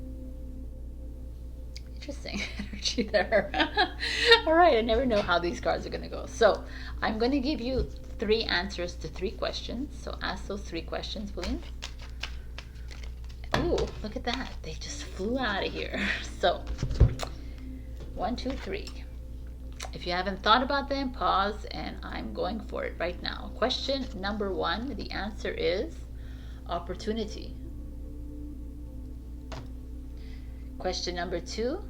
Interesting energy there. All right, I never know how these cards are going to go. So I'm going to give you 3 answers to 3 questions. So ask those 3 questions, please. Ooh, look at that. They just flew out of here. So 1, 2, 3. If you haven't thought about them, pause, and I'm going for it right now. Question number 1, the answer is opportunity. Question number 2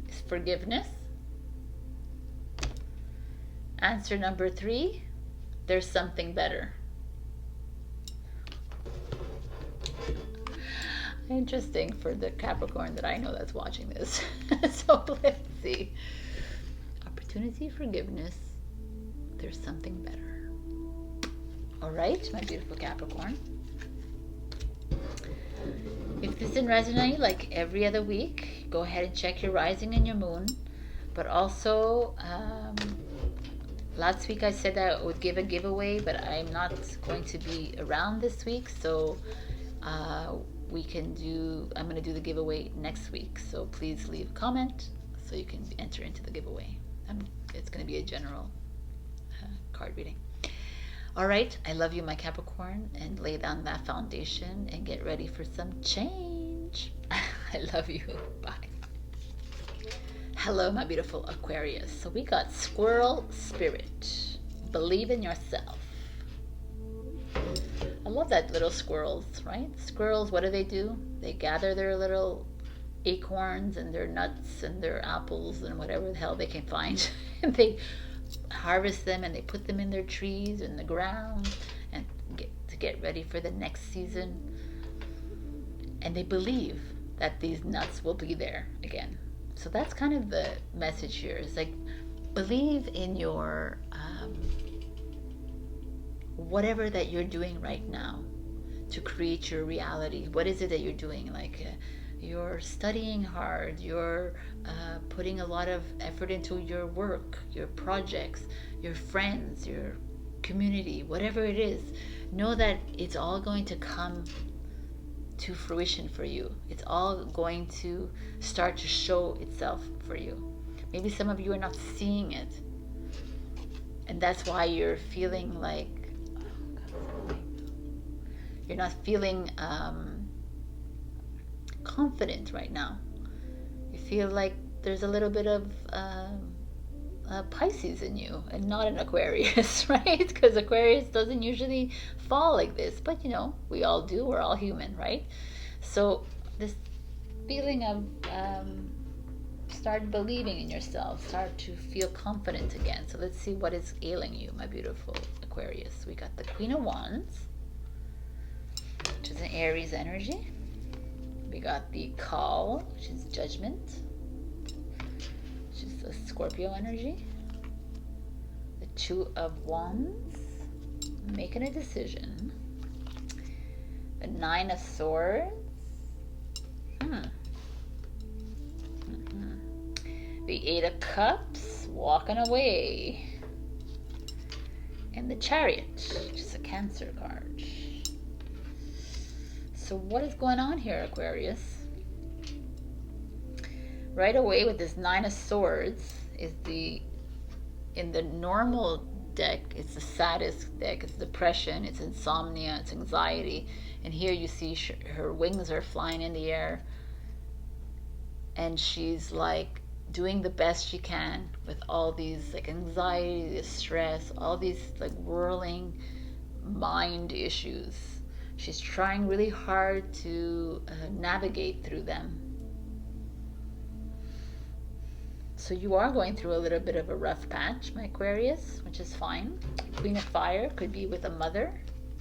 is forgiveness. Answer number 3, there's something better. Interesting for the Capricorn that I know that's watching this. So let's see. Opportunity, forgiveness, there's something better. All right, my beautiful Capricorn. If this didn't resonate, like every other week, go ahead and check your rising and your moon. But also, last week I said that I would give a giveaway, but I'm not going to be around this week, so I'm going to do the giveaway next week. So please leave a comment so you can enter into the giveaway. It's going to be a general card reading. All right, I love you, my Capricorn, and lay down that foundation and get ready for some change. I love you. Bye. Hello, my beautiful Aquarius. So we got Squirrel Spirit. Believe in yourself. I love that little squirrels, right? Squirrels, what do? They gather their little acorns and their nuts and their apples and whatever the hell they can find, and they harvest them and they put them in their trees in the ground and get ready for the next season. And they believe that these nuts will be there again. So that's kind of the message here. It's like, believe in your whatever that you're doing right now to create your reality. What is it that you're doing? Like you're studying hard, you're putting a lot of effort into your work, your projects, your friends, your community, whatever it is. Know that it's all going to come to fruition for you. It's all going to start to show itself for you. Maybe some of you are not seeing it, and that's why you're feeling like you're not feeling confident right now. You feel like there's a little bit of Pisces in you and not an Aquarius, right? Because Aquarius doesn't usually fall like this, but you know, we all do. We're all human, right? So this feeling of start believing in yourself, start to feel confident again. So let's see what is ailing you, my beautiful Aquarius. We got the Queen of Wands, which is an Aries energy. We got the Call, which is Judgment, which is a Scorpio energy. The Two of Wands, making a decision. The Nine of Swords. The Eight of Cups, walking away. And the Chariot, which is a Cancer card. So what is going on here, Aquarius? right away with this Nine of Swords is in the normal deck, it's the saddest deck. It's depression, it's insomnia, it's anxiety. And here you see her wings are flying in the air, and she's like doing the best she can with all these like anxiety, this stress, all these like whirling mind issues. She's trying really hard to navigate through them. So you are going through a little bit of a rough patch, my Aquarius, which is fine. Queen of Fire could be with a mother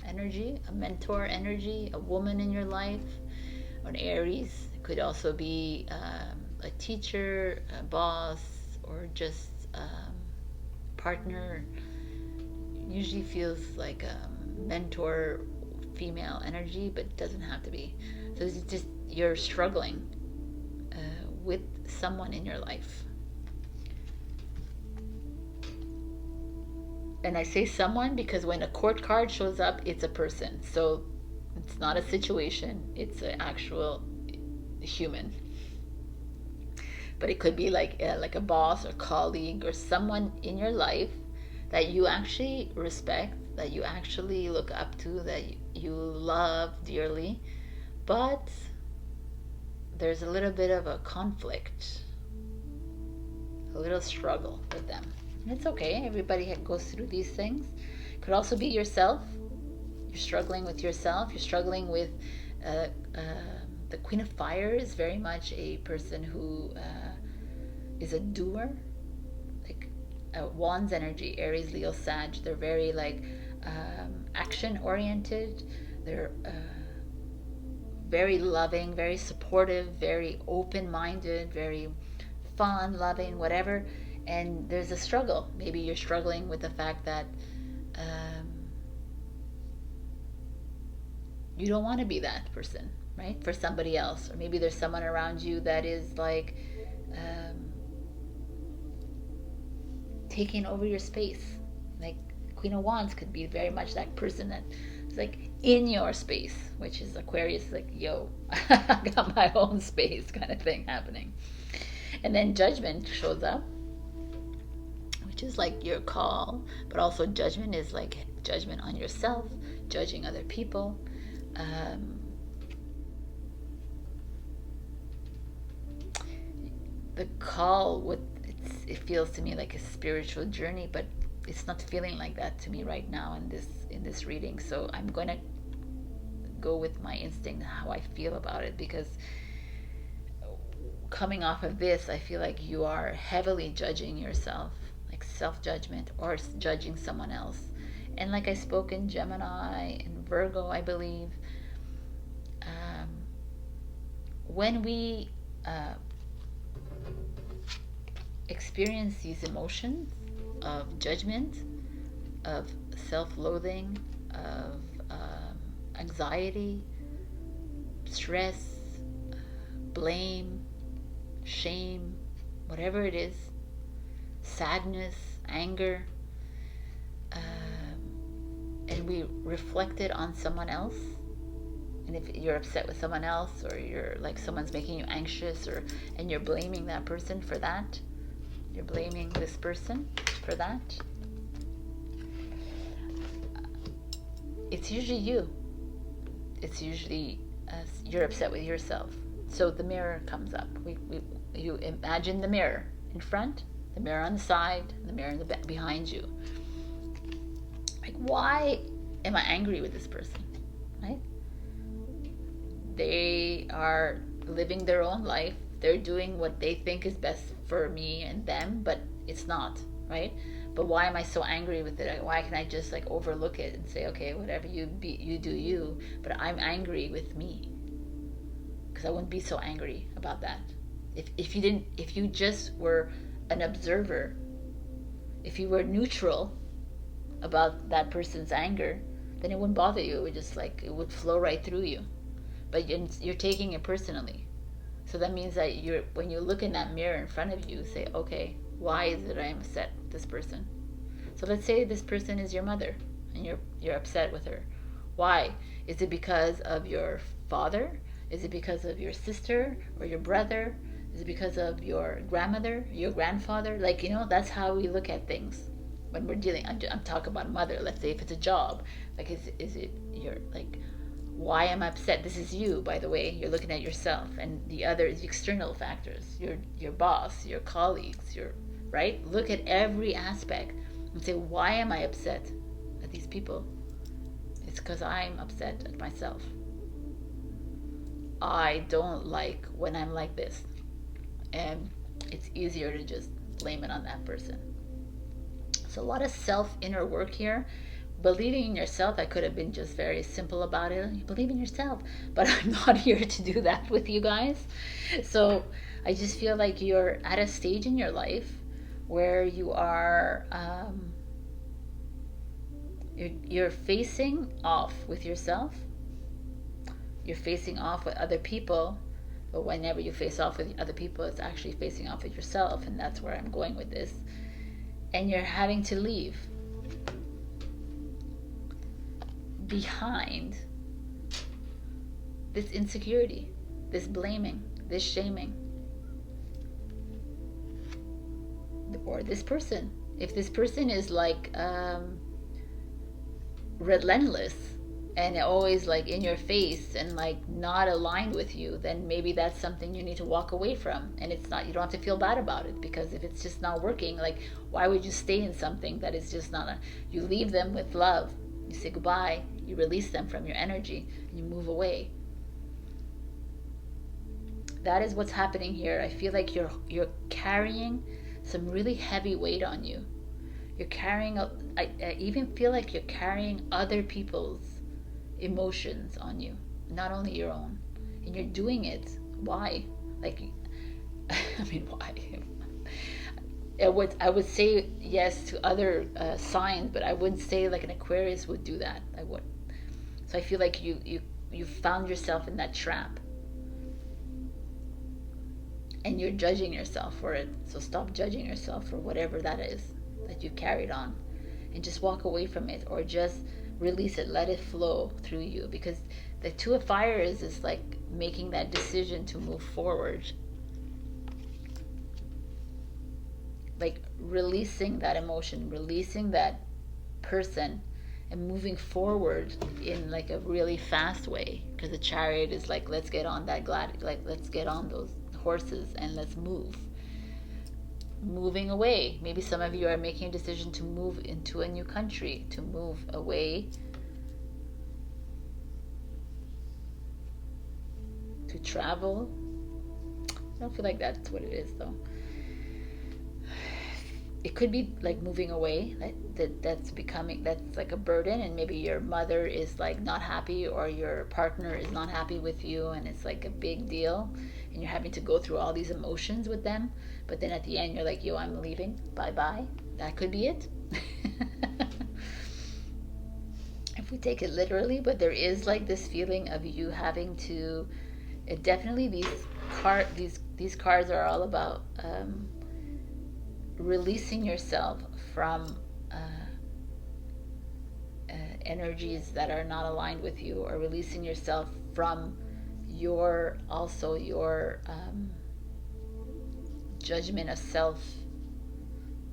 energy, a mentor energy, a woman in your life, or an Aries. It could also be a teacher, a boss, or just partner. Usually feels like a mentor, female energy, but it doesn't have to be. So it's just you're struggling with someone in your life. And I say someone because when a court card shows up, it's a person. So it's not a situation, it's an actual human. But it could be like a boss or colleague or someone in your life that you actually respect, that you actually look up to, that you love dearly. But there's a little bit of a conflict, a little struggle with them. It's okay. Everybody goes through these things. It could also be yourself. You're struggling with yourself. You're struggling with the Queen of Fire is very much a person who is a doer, like Wands energy, Aries, Leo, Sag. They're very like action oriented. They're very loving, very supportive, very open minded, very fun, loving, whatever. And there's a struggle. Maybe you're struggling with the fact that you don't want to be that person, right? For somebody else. Or maybe there's someone around you that is like taking over your space. Like Queen of Wands could be very much that person that is like in your space, which is Aquarius, like, yo, I got my own space kind of thing happening. And then Judgment shows up, which is like your call, but also judgment is like judgment on yourself, judging other people. The call, it feels to me like a spiritual journey, but it's not feeling like that to me right now in this reading. So I'm going to go with my instinct, how I feel about it, because coming off of this, I feel like you are heavily judging yourself, like self-judgment, or judging someone else. And like I spoke in Gemini and Virgo, I believe, when we experience these emotions of judgment, of self-loathing, of anxiety, stress, blame, shame, whatever it is, sadness, anger, and we reflect it on someone else. And if you're upset with someone else, or you're like someone's making you anxious, and you're blaming that person for that, you're blaming this person for that, it's usually you. It's usually you're upset with yourself. So the mirror comes up. You imagine the mirror in front, the mirror on the side, and the mirror in the behind you. Like, why am I angry with this person, right? They are living their own life. They're doing what they think is best for me and them, but it's not, right? But why am I so angry with it? Why can't I just like overlook it and say, okay, whatever, you do you, but I'm angry with me? Because I wouldn't be so angry about that. If you just were an observer, if you were neutral about that person's anger, then it wouldn't bother you. It would just like, it would flow right through you. But you're taking it personally. So that means that when you look in that mirror in front of you, say, okay, why is it I'm upset with this person? So let's say this person is your mother, and you're upset with her. Why? Is it because of your father? Is it because of your sister or your brother? Is it because of your grandmother, your grandfather? Like, you know, that's how we look at things when we're dealing. I'm talking about mother. Let's say if it's a job, like, is it your, like, why am I upset? This is you, by the way. You're looking at yourself, and the other is external factors. Your boss, your colleagues, your, right? Look at every aspect and say, why am I upset at these people? It's because I'm upset at myself. I don't like when I'm like this. And it's easier to just blame it on that person. So a lot of self inner work here. Believing in yourself, I could have been just very simple about it. You believe in yourself, but I'm not here to do that with you guys. So I just feel like you're at a stage in your life where you are you're facing off with yourself. You're facing off with other people, but whenever you face off with other people, it's actually facing off with yourself, and that's where I'm going with this. And you're having to leave behind this insecurity, this blaming, this shaming, or this person. If this person is like relentless and always like in your face and like not aligned with you, then maybe that's something you need to walk away from. And it's not, you don't have to feel bad about it, because if it's just not working, like, why would you stay in something that is just not you leave them with love. You say goodbye, you release them from your energy, and you move away. That is what's happening here. I feel like you're carrying some really heavy weight on you. You're carrying I even feel like you're carrying other people's emotions on you, not only your own. And you're doing it. Why? Like, I mean, why? I would say yes to other signs, but I wouldn't say like an Aquarius would do that. I would. So I feel like you found yourself in that trap, and you're judging yourself for it. So stop judging yourself for whatever that is that you carried on, and just walk away from it, or just release it, let it flow through you. Because the Two of Fire is like making that decision to move forward, like releasing that emotion, releasing that person, and moving forward in like a really fast way. Because the Chariot is like, let's get on that let's get on those horses and let's move. Moving away. Maybe some of you are making a decision to move into a new country, to move away, to travel. I don't feel like that's what it is, though. It could be like moving away, that's like a burden, and maybe your mother is like not happy, or your partner is not happy with you, and it's like a big deal, and you're having to go through all these emotions with them. But then at the end you're like, yo, I'm leaving, bye. That could be it. If we take it literally. But there is like this feeling of you having to, definitely these cards are all about releasing yourself from energies that are not aligned with you, or releasing yourself from your judgment of self,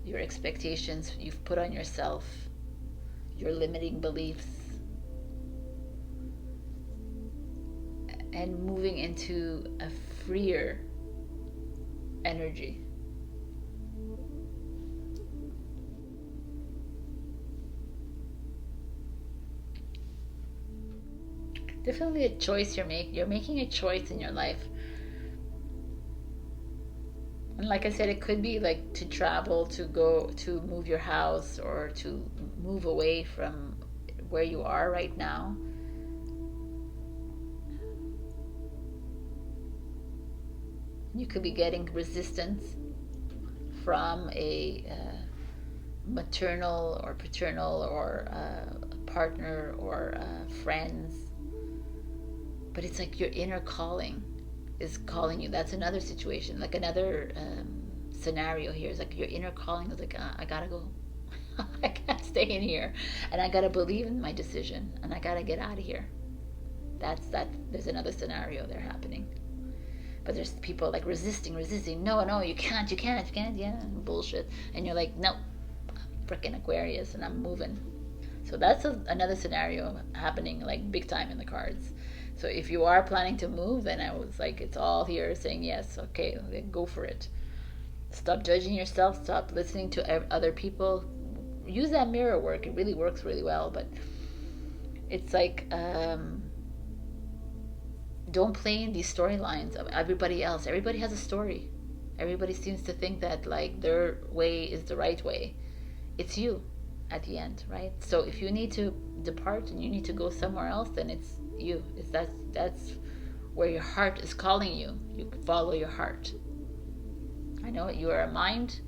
your expectations you've put on yourself, your limiting beliefs, and moving into a freer energy. Definitely a choice you're making. You're making a choice in your life. And like I said, it could be like to travel, to go, to move your house, or to move away from where you are right now. You could be getting resistance from a maternal or paternal, or partner, or friends. But it's like your inner calling is calling you. That's another situation, like another scenario here is like your inner calling is like, I gotta go. I can't stay in here, and I gotta believe in my decision, and I gotta get out of here. There's another scenario there happening. But there's people like resisting. No, you can't, yeah, bullshit. And you're like, no, freaking Aquarius, and I'm moving. So that's another scenario happening like big time in the cards. So if you are planning to move, then I was like, it's all here saying yes, okay, go for it. Stop judging yourself, stop listening to other people. Use that mirror work, it really works really well, but it's like, don't play in these storylines of everybody else. Everybody has a story. Everybody seems to think that like their way is the right way. It's you at the end, right? So if you need to depart and you need to go somewhere else, then it's you. That's where your heart is calling you. You follow your heart. I know you are a mind,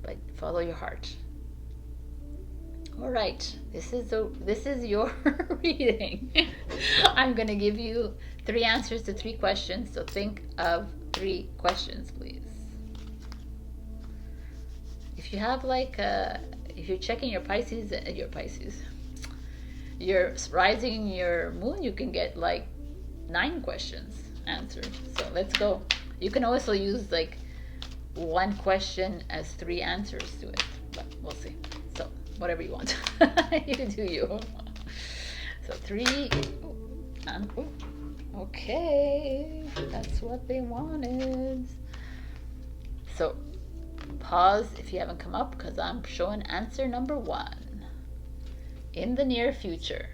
but follow your heart. All right, this is your reading. I'm gonna give you 3 answers to 3 questions. So think of 3 questions, please. If you have like if you're checking your Pisces, your rising, your moon, you can get like 9 questions answered. So let's go. You can also use like 1 question as 3 answers to it, but we'll see. So whatever you want. You do you. So 3 and okay, that's what they wanted. So pause if you haven't come up, because I'm showing answer number 1. In the near future.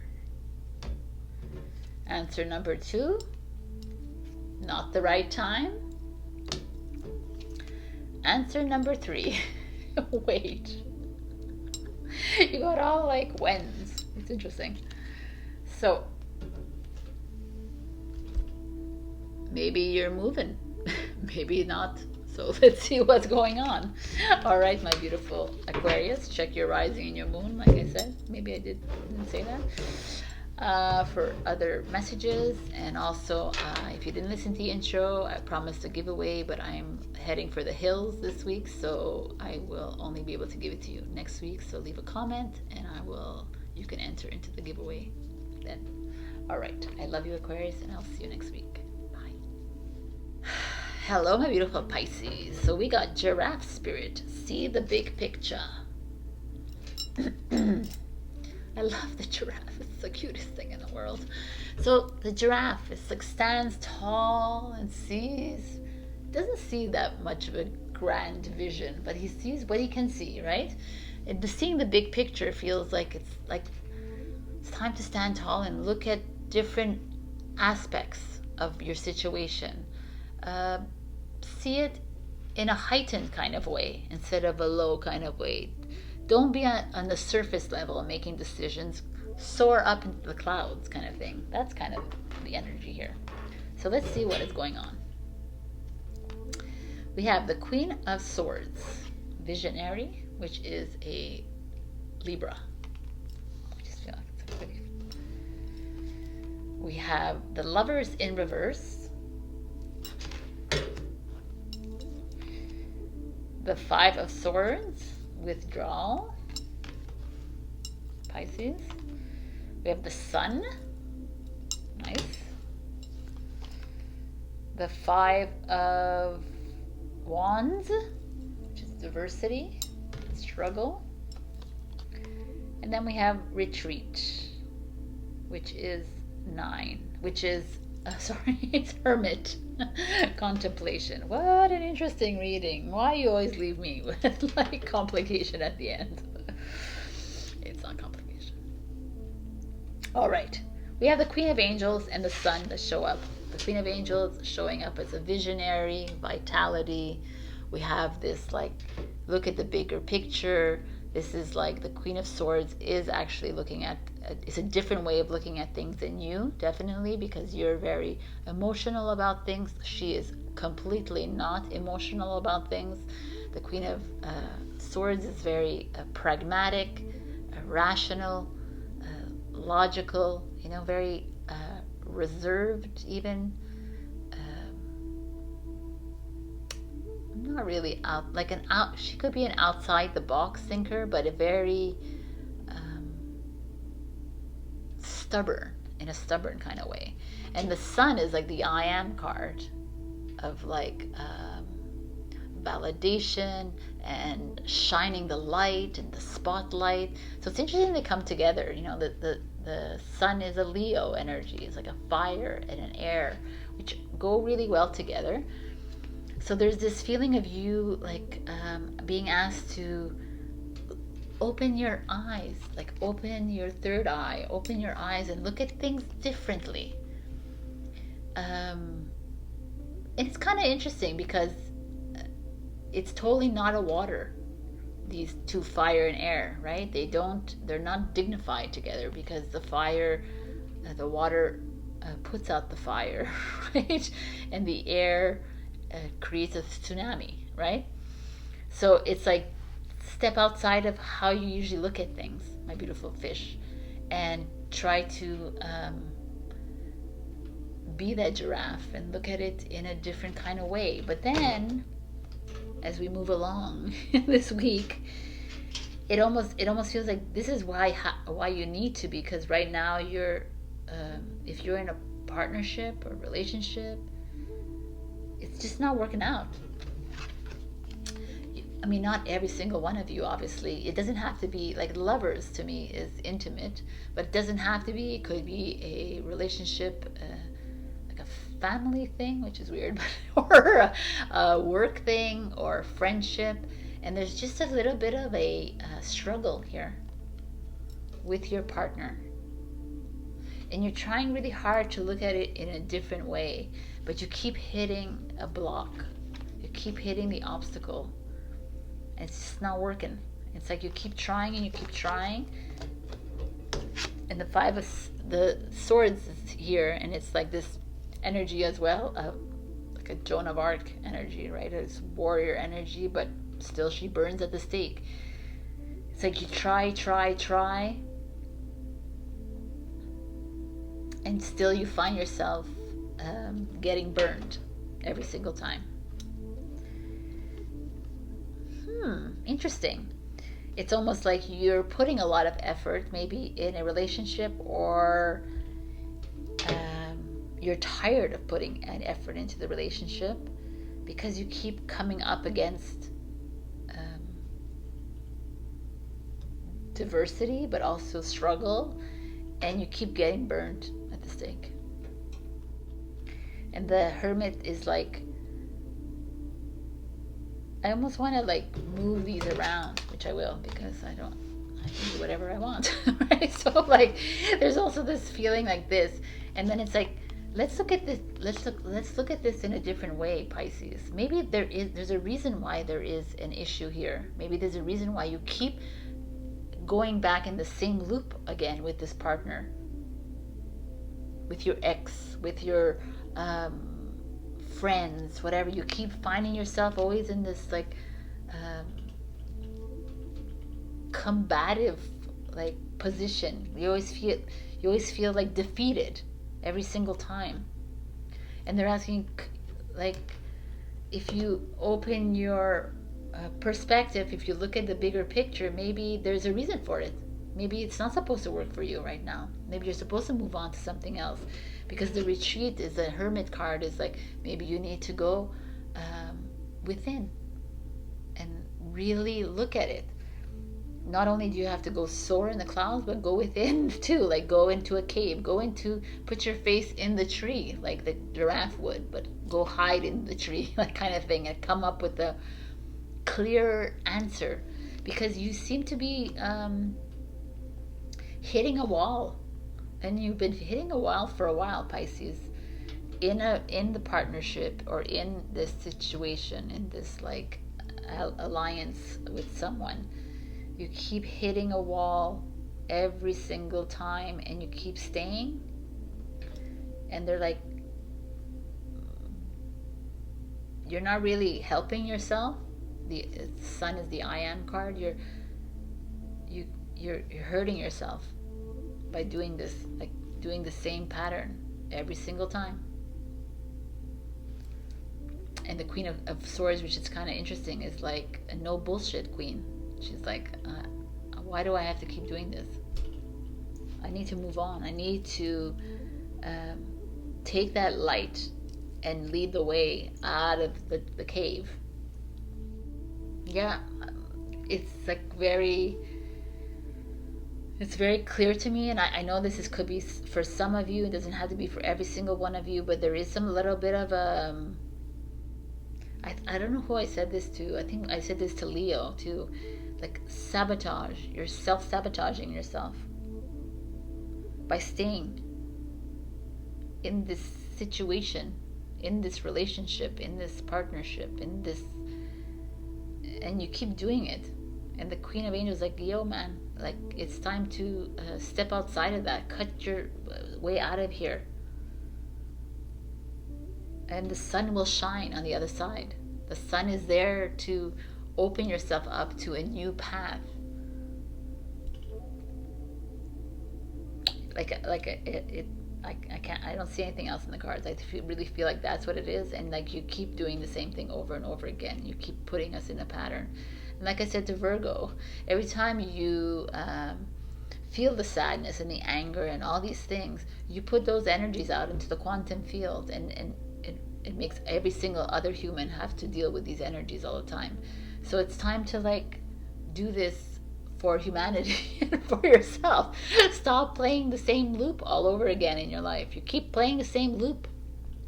Answer number 2. Not the right time. Answer number 3. Wait. You got all like whens. It's interesting. So maybe you're moving. Maybe not. So let's see what's going on. All right, my beautiful Aquarius, check your rising and your moon, like I said. Maybe I didn't say that. For other messages, and also if you didn't listen to the intro, I promised a giveaway, but I'm heading for the hills this week, so I will only be able to give it to you next week. So leave a comment, and you can enter into the giveaway then. All right, I love you, Aquarius, and I'll see you next week. Bye. Hello, my beautiful Pisces. So we got giraffe spirit. See the big picture. I love the giraffe. It's the cutest thing in the world. So the giraffe is like stands tall and doesn't see that much of a grand vision, but he sees what he can see, right? And seeing the big picture feels like it's time to stand tall and look at different aspects of your situation. See it in a heightened kind of way instead of a low kind of way. Don't be on the surface level making decisions. Soar up into the clouds kind of thing. That's kind of the energy here. So let's see what is going on. We have the Queen of Swords, Visionary, which is a Libra. I just feel like it's pretty. We have the Lovers in reverse, the Five of Swords, Withdrawal, Pisces. We have the Sun, nice. The Five of Wands, which is diversity, struggle. And then we have Retreat, which is 9, which is, it's Hermit, contemplation. What an interesting reading. Why you always leave me with like complication at the end? It's not complication. All right, we have the Queen of Angels and the Sun that show up. The Queen of Angels showing up as a visionary, vitality. We have this like, look at the bigger picture. This is like the Queen of Swords is actually looking at, it's a different way of looking at things than you, definitely, because you're very emotional about things. She is completely not emotional about things. The Queen of Swords is very pragmatic, rational, logical, very reserved even. Not really she could be an outside the box thinker, but a very stubborn, in a stubborn kind of way. And the Sun is like the I am card. of like validation and shining the light and the spotlight. So it's interesting they come together. You know, the sun is a Leo energy. It's like a fire and an air, which go really well together. So there's this feeling of you like being asked to open your eyes, like open your third eye, open your eyes and look at things differently. And it's kind of interesting because it's totally not a water, these two, fire and air, right? They're not dignified together, because the fire, the water puts out the fire, right? And the air creates a tsunami, right? So it's like, step outside of how you usually look at things, my beautiful fish, and try to be that giraffe and look at it in a different kind of way. But then, as we move along this week, it almost feels like this is why you need to, because right now you're if you're in a partnership or relationship, it's just not working out. I mean, not every single one of you, obviously. It doesn't have to be like lovers. To me is intimate, but it doesn't have to be. It could be a relationship, like a family thing, which is weird, but or a work thing or friendship. And there's just a little bit of a struggle here with your partner, and you're trying really hard to look at it in a different way, but you keep hitting a block. You keep hitting the obstacle. It's just not working. It's like you keep trying and you keep trying. And the Five of the Swords is here, and it's like this energy as well, like a Joan of Arc energy, right? It's warrior energy, but still she burns at the stake. It's like you try, and still you find yourself getting burned every single time. Interesting. It's almost like you're putting a lot of effort, maybe in a relationship, or you're tired of putting an effort into the relationship because you keep coming up against diversity, but also struggle, and you keep getting burned at the stake. And the Hermit is like, I almost want to like move these around, which I will, because I can do whatever I want, right? So like, there's also this feeling like this, and then it's like, let's look at this. Let's look at this in a different way, Pisces. Maybe there's a reason why there is an issue here. Maybe there's a reason why you keep going back in the same loop again with this partner, with your ex, with your friends, whatever. You keep finding yourself always in this like combative like position. You always feel like defeated every single time. And they're asking, like, if you open your perspective, if you look at the bigger picture, maybe there's a reason for it. Maybe it's not supposed to work for you right now. Maybe you're supposed to move on to something else, because the retreat is a Hermit card. Is like, maybe you need to go within and really look at it. Not only do you have to go soar in the clouds, but go within too. Like, go into a cave, put your face in the tree like the giraffe would, but go hide in the tree, like kind of thing, and come up with a clear answer, because you seem to be hitting a wall, and you've been hitting a wall for a while, Pisces, in the partnership, or in this situation, in this like alliance with someone. You keep hitting a wall every single time, and you keep staying, and they're like, you're not really helping yourself. The Sun is the I am card. You're hurting yourself by doing this, like doing the same pattern every single time. And the Queen of Swords, which is kind of interesting, is like a no bullshit queen. She's like, why do I have to keep doing this? I need to move on. I need to take that light and lead the way out of the cave. Yeah, it's like it's very clear to me, and I know this could be for some of you. It doesn't have to be for every single one of you, but there is some little bit of I don't know who I said this to. I think I said this to Leo too. Like sabotage. You're self-sabotaging yourself by staying in this situation, in this relationship, in this partnership, in this, and you keep doing it. And the Queen of Angels like, yo man, like it's time to step outside of that, cut your way out of here, and the sun will shine on the other side. The sun is there to open yourself up to a new path. I don't see anything else in the cards. Really feel like that's what it is, and like you keep doing the same thing over and over again. You keep putting us in a pattern. And like I said to Virgo, every time you feel the sadness and the anger and all these things, you put those energies out into the quantum field, and it makes every single other human have to deal with these energies all the time. So it's time to like do this for humanity and for yourself. Stop playing the same loop all over again in your life. You keep playing the same loop,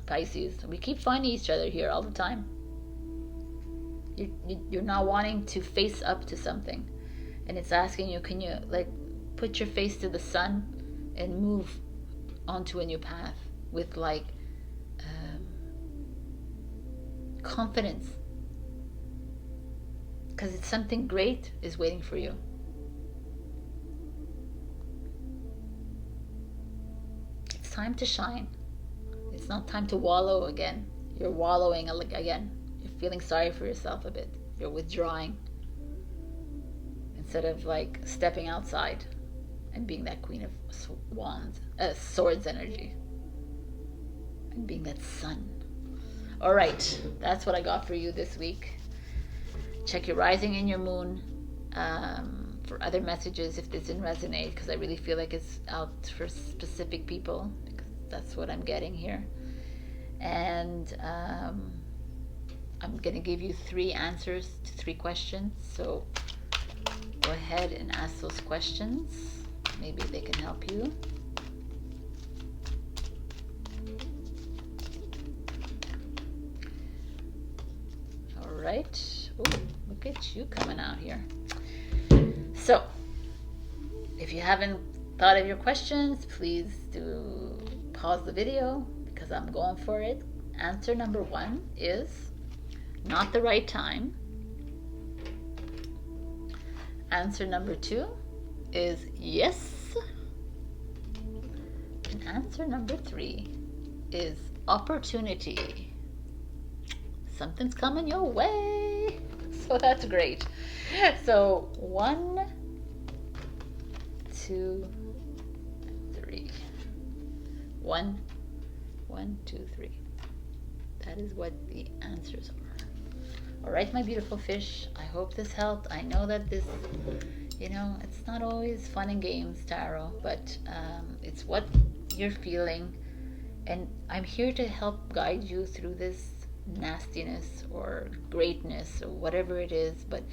Pisces. We keep finding each other here all the time. You're not wanting to face up to something, and it's asking you, can you like put your face to the sun and move onto a new path with like confidence, because it's something great is waiting for you. It's time to shine. It's not time to wallow again. You're wallowing again. You're feeling sorry for yourself a bit. You're withdrawing instead of like stepping outside and being that Queen of Swords energy and being that sun. All right, that's what I got for you this week. Check your rising and your moon for other messages if this didn't resonate, because I really feel like it's out for specific people, because that's what I'm getting here. And I'm going to give you 3 answers to 3 questions. So go ahead and ask those questions. Maybe they can help you. All right. Oh, look at you coming out here. So if you haven't thought of your questions, please do pause the video, because I'm going for it. Answer number 1 is not the right time. Answer number 2 is yes. And answer number 3 is opportunity. Something's coming your way. So that's great. So 1, 2, 3. 1, 2, 3. That is what the answers are. All right, my beautiful fish. I hope this helped. I know that this, it's not always fun and games, tarot, but it's what you're feeling. And I'm here to help guide you through this nastiness or greatness or whatever it is. But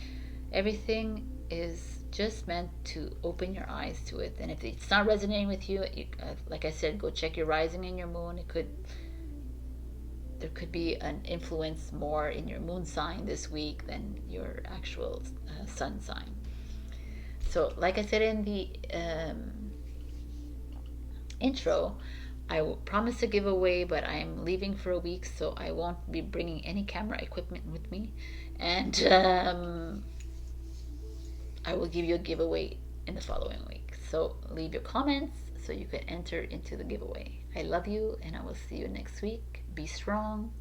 everything is just meant to open your eyes to it. And if it's not resonating with you, like I said, go check your rising and your moon. There could be an influence more in your moon sign this week than your actual sun sign. So like I said in the intro, I will promise a giveaway, but I am leaving for a week, so I won't be bringing any camera equipment with me. And I will give you a giveaway in the following week. So leave your comments so you can enter into the giveaway. I love you, and I will see you next week. Be strong.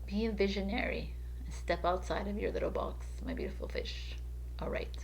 Be a visionary and step outside of your little box, my beautiful fish. All right.